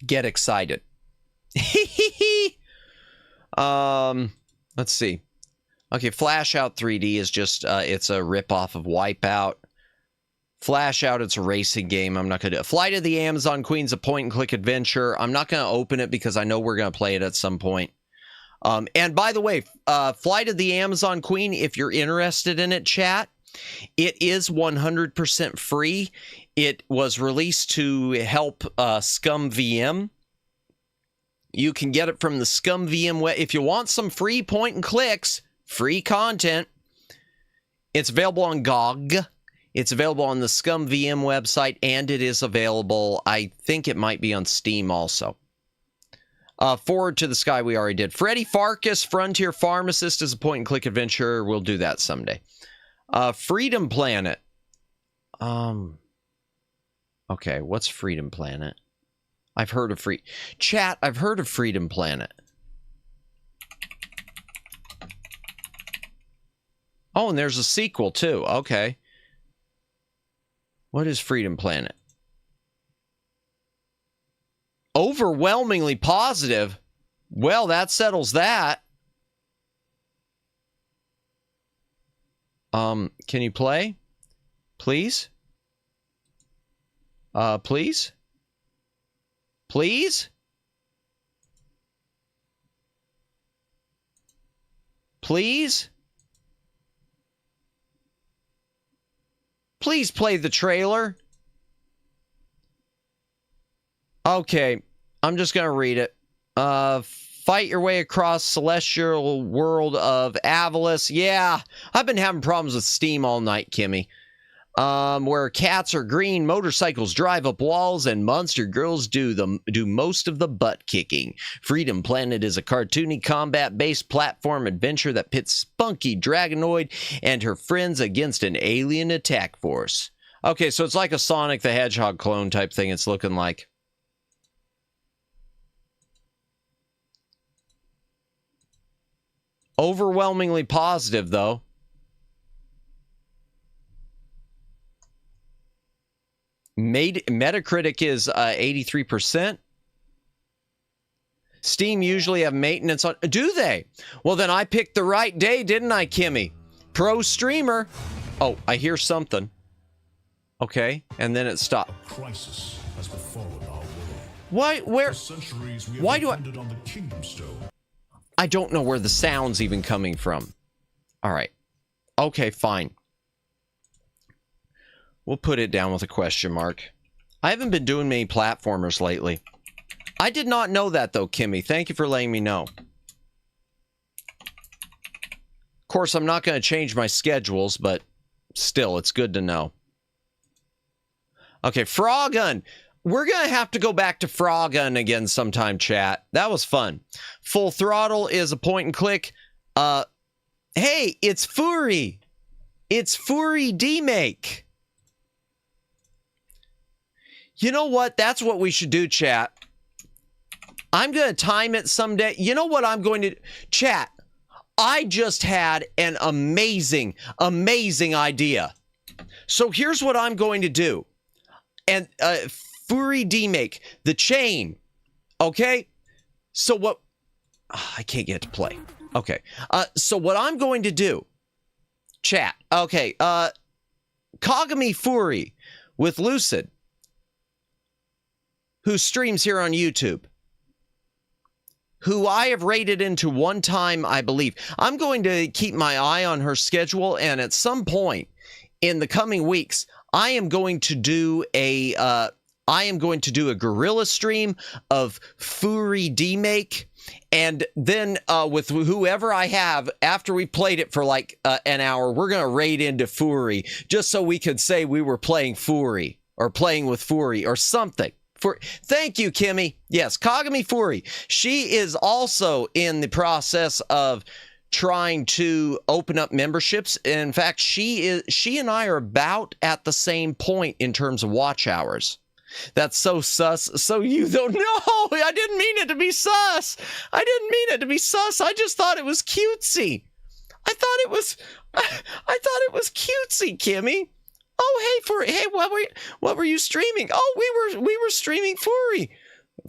Get excited. Let's see. Okay, Flash Out 3D is just, it's a ripoff of Wipeout. Flash Out, it's a racing game. I'm not going to do it. Flight of the Amazon Queen's a point-and-click adventure. I'm not going to open it because I know we're going to play it at some point. And by the way, Flight of the Amazon Queen, if you're interested in it, chat, it is 100% free. It was released to help ScumVM. You can get it from the ScumVM web. If you want some free point-and-clicks, free content, it's available on GOG. It's available on the ScumVM website, and it is available, I think it might be on Steam also. Forward to the Sky, we already did. Freddy Farkas, Frontier Pharmacist is a point-and-click adventure. We'll do that someday. Freedom Planet. Okay, what's Freedom Planet? I've heard of Chat, I've heard of Freedom Planet. Oh, and there's a sequel, too. Okay. What is Freedom Planet? Overwhelmingly positive. Well, that settles that. Can you play? Please? Please? Please? Please? Please play the trailer. Okay, I'm just going to read it. Fight your way across celestial world of Avalis. Yeah, I've been having problems with Steam all night, Kimmy. Where cats are green, motorcycles drive up walls, and monster girls do most of the butt kicking. Freedom Planet is a cartoony combat-based platform adventure that pits Spunky Dragonoid and her friends against an alien attack force. Okay, so it's like a Sonic the Hedgehog clone type thing it's looking like. Overwhelmingly positive, though. Metacritic is 83%. Steam usually have maintenance on... Do they? Well, then I picked the right day, didn't I, Kimmy? Pro streamer. Oh, I hear something. Okay, and then it stopped. Crisis has befallen our world. Why? Where? For centuries we have Why do depended on the Kingdom Stone. I don't know where the sound's even coming from. All right. Okay, fine. We'll put it down with a question mark. I haven't been doing many platformers lately. I did not know that, though, Kimmy. Thank you for letting me know. Of course, I'm not going to change my schedules, but still, it's good to know. Okay, Frogun. We're going to have to go back to Frogun again sometime, chat. That was fun. Full Throttle is a point and click. Hey, it's Furi. It's Furi D-Make. You know what? That's what we should do, chat. I'm going to time it someday. You know what I'm going to... Chat, I just had an amazing, amazing idea. So here's what I'm going to do. And Furi D-Make, the chain. Okay? So what... I can't get to play. Okay. So what I'm going to do... Chat. Okay. Kagami Furi with Lucid, who streams here on YouTube, who I have rated into one time, I believe. I'm going to keep my eye on her schedule, and at some point in the coming weeks, I am going to do a guerrilla stream of Furi D-Make, and then with whoever I have, after we played it for like an hour, we're going to raid into Furi, just so we could say we were playing Furi, or playing with Furi, or something. Thank you, Kimmy. Yes, Kagami Furi. She is also in the process of trying to open up memberships. In fact, she and I are about at the same point in terms of watch hours. That's so sus. So you don't know. I didn't mean it to be sus. I didn't mean it to be sus. I just thought it was cutesy. I thought it was cutesy, Kimmy. Oh, hey, Furi. Hey, what were you streaming? Oh, we were streaming Furi.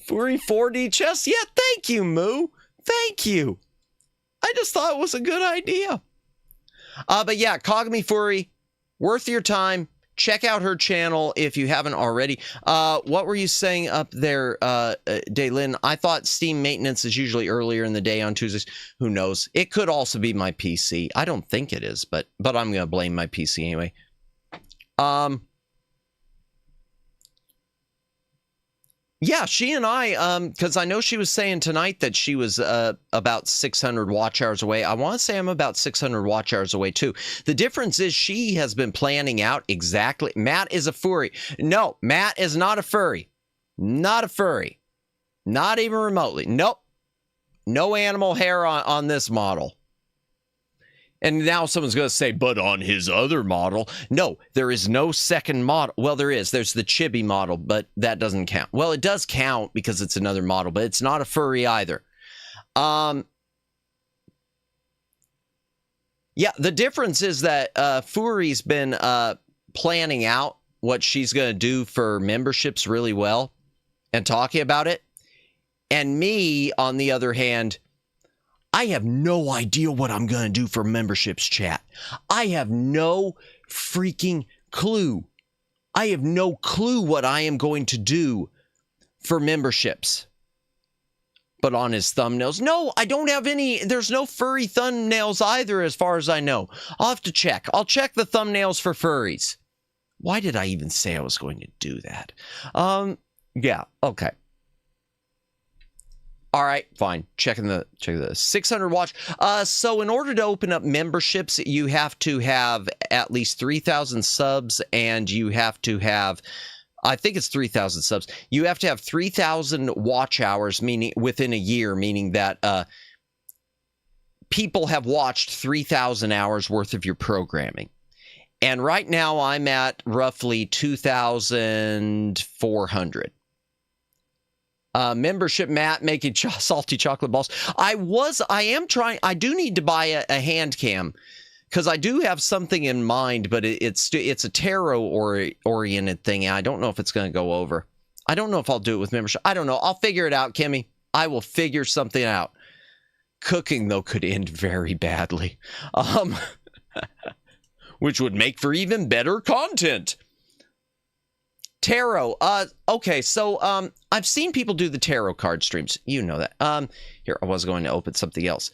Furi 4D chess. Yeah, thank you, Moo. Thank you. I just thought it was a good idea. But yeah, Kagami Furi, worth your time. Check out her channel if you haven't already. What were you saying up there, Daylin? I thought Steam maintenance is usually earlier in the day on Tuesdays. Who knows? It could also be my PC. I don't think it is, but I'm going to blame my PC anyway. Yeah, she and I, because I know she was saying tonight that she was about 600 watch hours away. I want to say I'm about 600 watch hours away too. The difference is she has been planning out exactly. Matt is a furry. No, Matt is not a furry. Not a furry. Not even remotely. Nope. No animal hair on this model. And now someone's going to say, but on his other model. No, there is no second model. Well, there is. There's the chibi model, but that doesn't count. Well, it does count because it's another model, but it's not a furry either. Yeah, the difference is that Furi's been planning out what she's going to do for memberships really well and talking about it. And me, on the other hand, I have no idea what I'm going to do for memberships, chat. I have no freaking clue. I have no clue what I am going to do for memberships. But on his thumbnails, no, I don't have any. There's no furry thumbnails either, as far as I know. I'll have to check. I'll check the thumbnails for furries. Why did I even say I was going to do that? Yeah, okay. All right, fine. Checking the 600 watch. So in order to open up memberships, you have to have at least 3,000 subs, and you have to have, I think it's 3,000 subs. You have to have 3,000 watch hours, meaning within a year, meaning that people have watched 3,000 hours worth of your programming. And right now I'm at roughly 2,400. Membership Matt making salty chocolate balls. I do need to buy a hand cam because I do have something in mind, but it's a tarot oriented thing. And I don't know if it's going to go over. I don't know if I'll do it with membership. I don't know. I'll figure it out, Kimmy. I will figure something out. Cooking, though, could end very badly. Which would make for even better content. Tarot. Okay, so I've seen people do the tarot card streams. You know that. Here, I was going to open something else.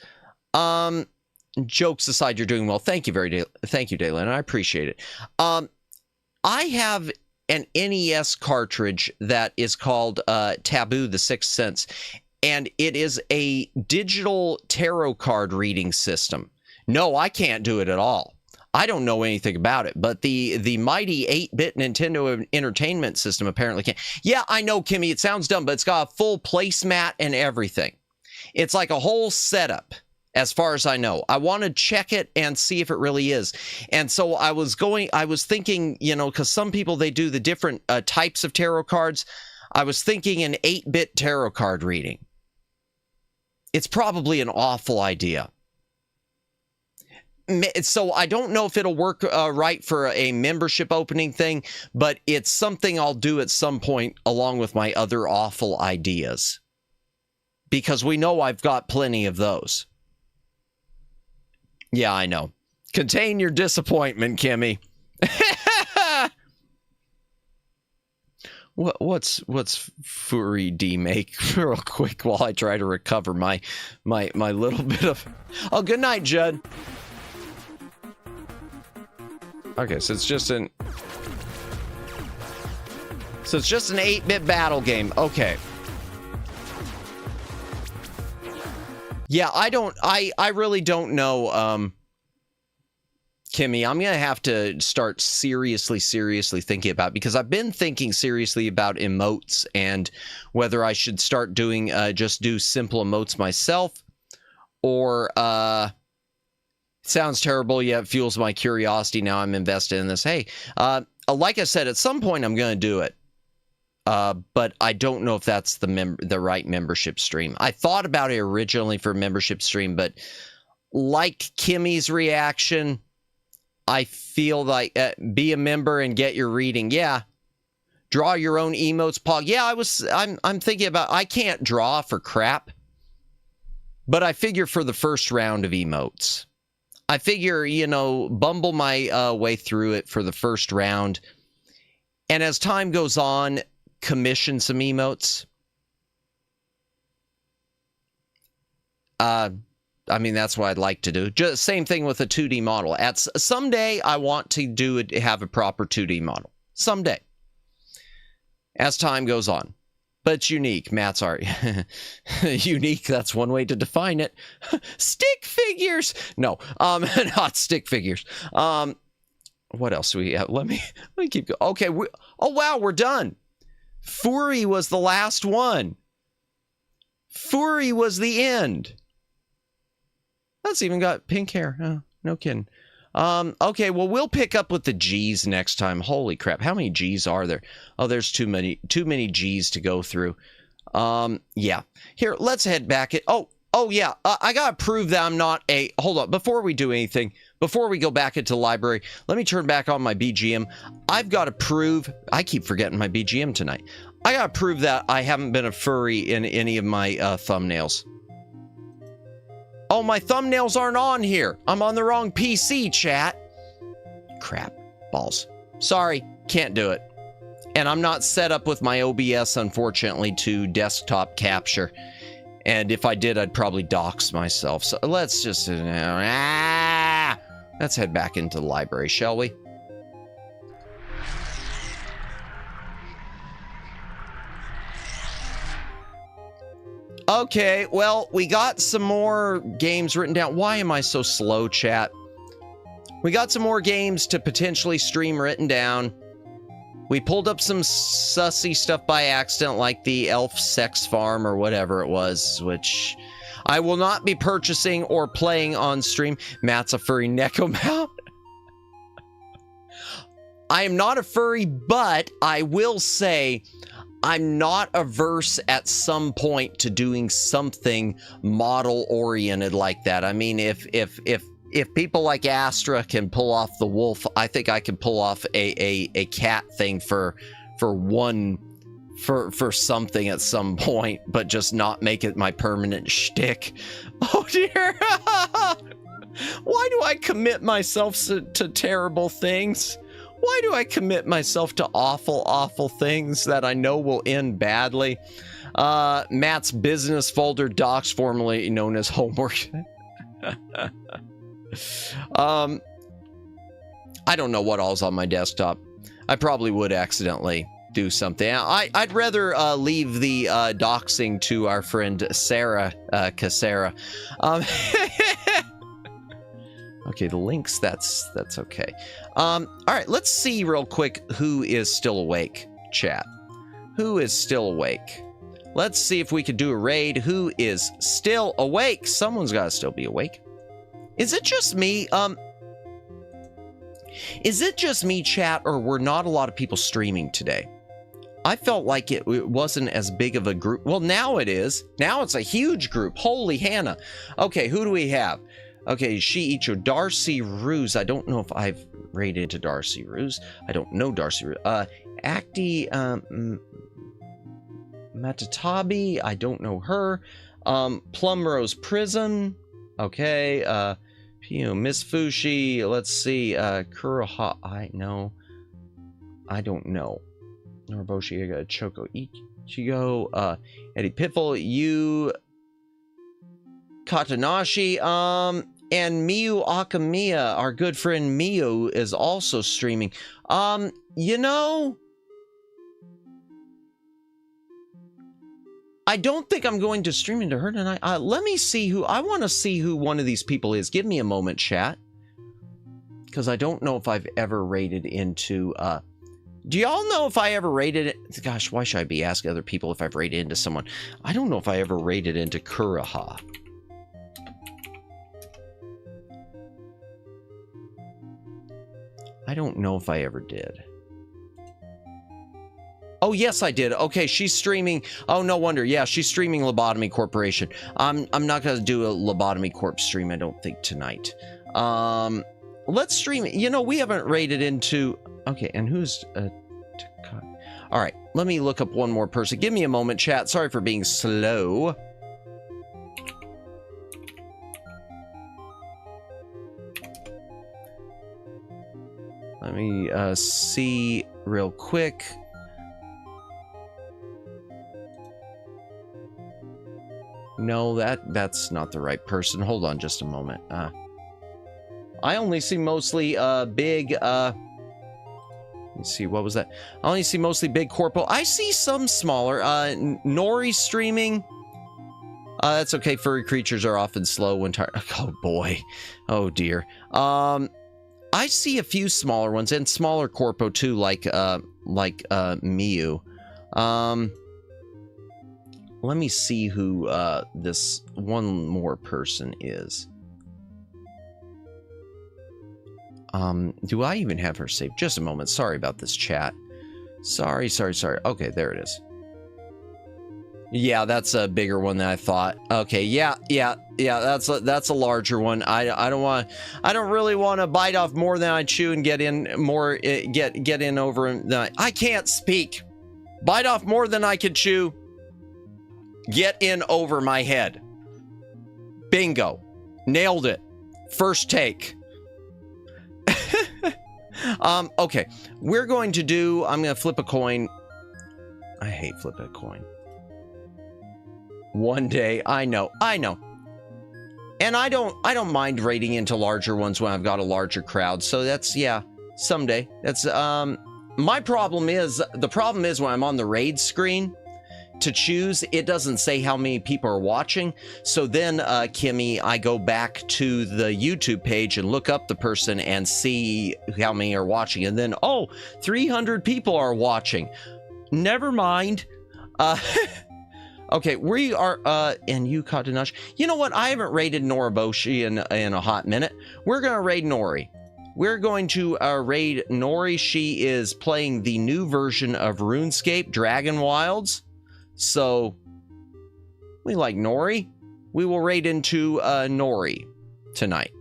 Jokes aside, you're doing well. Thank you, Daylin. I appreciate it. I have an NES cartridge that is called Taboo: The Sixth Sense, and it is a digital tarot card reading system. No, I can't do it at all. I don't know anything about it, but the mighty 8-bit Nintendo Entertainment System apparently can. Yeah, I know, Kimmy, it sounds dumb, but it's got a full placemat and everything. It's like a whole setup, as far as I know. I want to check it and see if it really is. And so I was thinking, you know, because some people, they do the different types of tarot cards. I was thinking an 8-bit tarot card reading. It's probably an awful idea. So I don't know if it'll work right for a membership opening thing, but it's something I'll do at some point along with my other awful ideas. Because we know I've got plenty of those. Yeah, I know. Contain your disappointment, Kimmy. What's Fury D make real quick while I try to recover my little bit of... Oh, good night, Judd. Okay, so it's just an 8-bit battle game. Okay. Yeah, I really don't know, Kimmy. I'm going to have to start seriously thinking about it, because I've been thinking seriously about emotes and whether I should start doing, just do simple emotes myself, or, sounds terrible, yet fuels my curiosity. Now I'm invested in this. Hey, like I said, at some point I'm going to do it. But I don't know if that's the right membership stream. I thought about it originally for membership stream, but like Kimmy's reaction, I feel like be a member and get your reading. Yeah. Draw your own emotes, Paul. Yeah, I'm thinking about, I can't draw for crap, but I figure for the first round of emotes. I figure, you know, bumble my way through it for the first round. And as time goes on, commission some emotes. I mean, that's what I'd like to do. Just same thing with a 2D model. Someday I want to have a proper 2D model. Someday. As time goes on. But it's unique. Matt's art. Unique, that's one way to define it. Stick figures! No, not stick figures. What else do we have? Let me keep going. Okay, oh wow, we're done. Fury was the last one. Fury was the end. That's even got pink hair. Oh, no kidding. Okay, well, we'll pick up with the G's next time. Holy crap, how many G's are there? Oh, there's too many G's to go through. Yeah. Here, let's head back. Oh yeah, I gotta prove that I'm not a... Hold on, before we do anything, before we go back into the library, let me turn back on my BGM. I've got to prove... I keep forgetting my BGM tonight. I gotta prove that I haven't been a furry in any of my thumbnails. Oh, my thumbnails aren't on here. I'm on the wrong PC, chat. Crap. Balls. Sorry. Can't do it. And I'm not set up with my OBS, unfortunately, to desktop capture. And if I did, I'd probably dox myself. So let's just... let's head back into the library, shall we? Okay, well, we got some more games written down. Why am I so slow, chat? We got some more games to potentially stream written down. We pulled up some sussy stuff by accident, like the Elf Sex Farm or whatever it was, which I will not be purchasing or playing on stream. Matt's a furry necomount. I am not a furry, but I will say I'm not averse at some point to doing something model oriented like that. I mean, if people like Astra can pull off the wolf, I think I can pull off a cat thing for something at some point, but just not make it my permanent shtick. Oh dear. Why do I commit myself to terrible things? Why do I commit myself to awful, awful things that I know will end badly? Matt's business folder docs, formerly known as homework. I don't know what all's on my desktop. I probably would accidentally do something. I'd rather leave the doxing to our friend Sarah Casera. Okay, the links, that's okay. All right, let's see real quick who is still awake, chat. Who is still awake? Let's see if we could do a raid. Who is still awake? Someone's got to still be awake. Is it just me? Is it just me, chat, or were not a lot of people streaming today? I felt like it wasn't as big of a group. Well, now it is. Now it's a huge group. Holy Hannah. Okay, who do we have? Okay, Shiicho, Darcy Ruse. I don't know if I've raided into Darcy Ruse. I don't know Darcy Ruse. Acti Matatabi. I don't know her. Plumrose Prison. Okay. Miss Fushi. Let's see. Kuroha. I don't know. Norboshi, Choco Ichigo. Eddie Piffle. You. Katanashi, and Miyu Akamiya, our good friend Miyu, is also streaming. You know, I don't think I'm going to stream into her tonight. Let me see who, I want to see who one of these people is. Give me a moment, chat. Because I don't know if I've ever raided into, do y'all know if I ever raided it? Gosh, why should I be asking other people if I've raided into someone? I don't know if I ever raided into Kuroha. I don't know if I ever did. Oh, yes, I did. Okay, she's streaming. Oh, no wonder. Yeah, she's streaming Lobotomy Corporation. I'm not going to do a Lobotomy Corp stream, I don't think, tonight. Let's stream. You know, we haven't raided into... Okay, and who's... All right, let me look up one more person. Give me a moment, chat. Sorry for being slow. Let me see real quick. No, that's not the right person. Hold on just a moment. I only see mostly big... Let's see, what was that? I only see mostly big corpo. I see some smaller. Nori streaming. That's okay. Furry creatures are often slow when tired. Oh, boy. Oh, dear. I see a few smaller ones and smaller corpo too, like Miyu. Let me see who this one more person is. Do I even have her saved? Just a moment. Sorry about this, chat. Sorry. Okay, there it is. Yeah, that's a bigger one than I thought. Okay, yeah. That's a larger one. I don't really want to bite off more than I chew and get in more. Get in over. I can't speak. Bite off more than I can chew. Get in over my head. Bingo, nailed it. First take. Okay, we're going to do. I'm going to flip a coin. I hate flipping a coin. One day, I know. And I don't mind raiding into larger ones when I've got a larger crowd. So that's, yeah, someday. That's, my problem is, the problem is when I'm on the raid screen to choose, it doesn't say how many people are watching. So then, Kimmy, I go back to the YouTube page and look up the person and see how many are watching. And then, oh, 300 people are watching. Never mind. Okay, we are, and you, Katanashi. You know what? I haven't raided Noriboshi in a hot minute. We're going to raid Nori. we're going to raid Nori. She is playing the new version of RuneScape, Dragon Wilds. So, we like Nori. We will raid into Nori tonight,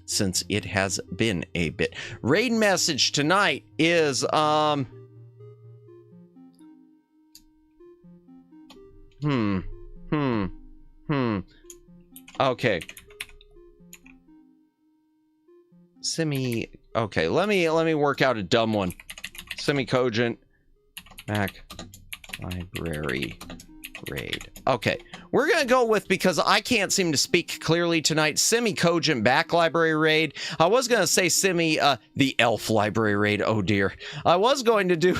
since it has been a bit. Raid message tonight is, okay. Okay, let me work out a dumb one. Semi-cogent back library raid. Okay, we're gonna go with, because I can't seem to speak clearly tonight, semi-cogent back library raid. I was gonna say the elf library raid. Oh dear. I was going to do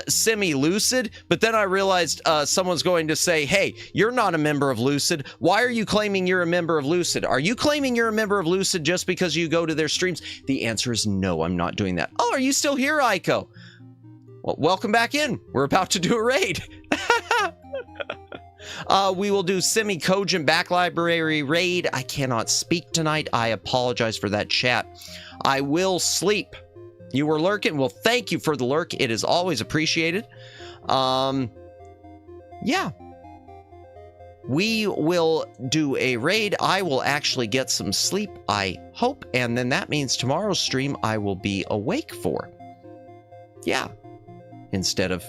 semi-lucid, but then I realized someone's going to say, hey, you're not a member of Lucid. Why are you claiming you're a member of Lucid? Are you claiming you're a member of Lucid just because you go to their streams? The answer is no, I'm not doing that. Oh, are you still here, Aiko? Well, welcome back in. We're about to do a raid. We will do semi-cogent back library raid. I cannot speak tonight. I apologize for that, chat. I will sleep. You were lurking. Well, thank you for the lurk. It is always appreciated. Yeah. We will do a raid. I will actually get some sleep, I hope. And then that means tomorrow's stream I will be awake for. Yeah. Instead of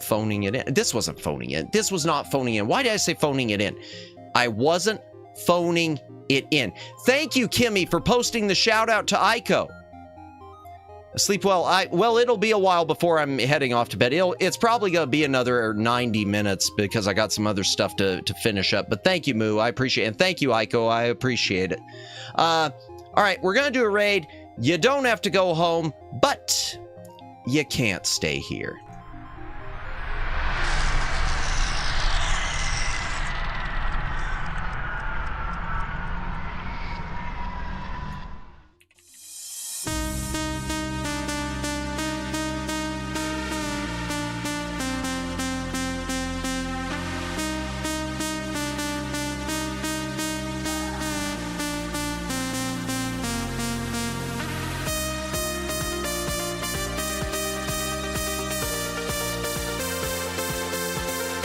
phoning it in. This wasn't phoning in. This was not phoning in. Why did I say phoning it in? I wasn't phoning it in. Thank you, Kimmy, for posting the shout out to Aiko. Sleep well. Well, it'll be a while before I'm heading off to bed. It's probably going to be another 90 minutes because I got some other stuff to finish up. But thank you, Moo. I appreciate it. And thank you, Aiko. I appreciate it. All right, we're going to do a raid. You don't have to go home, but you can't stay here.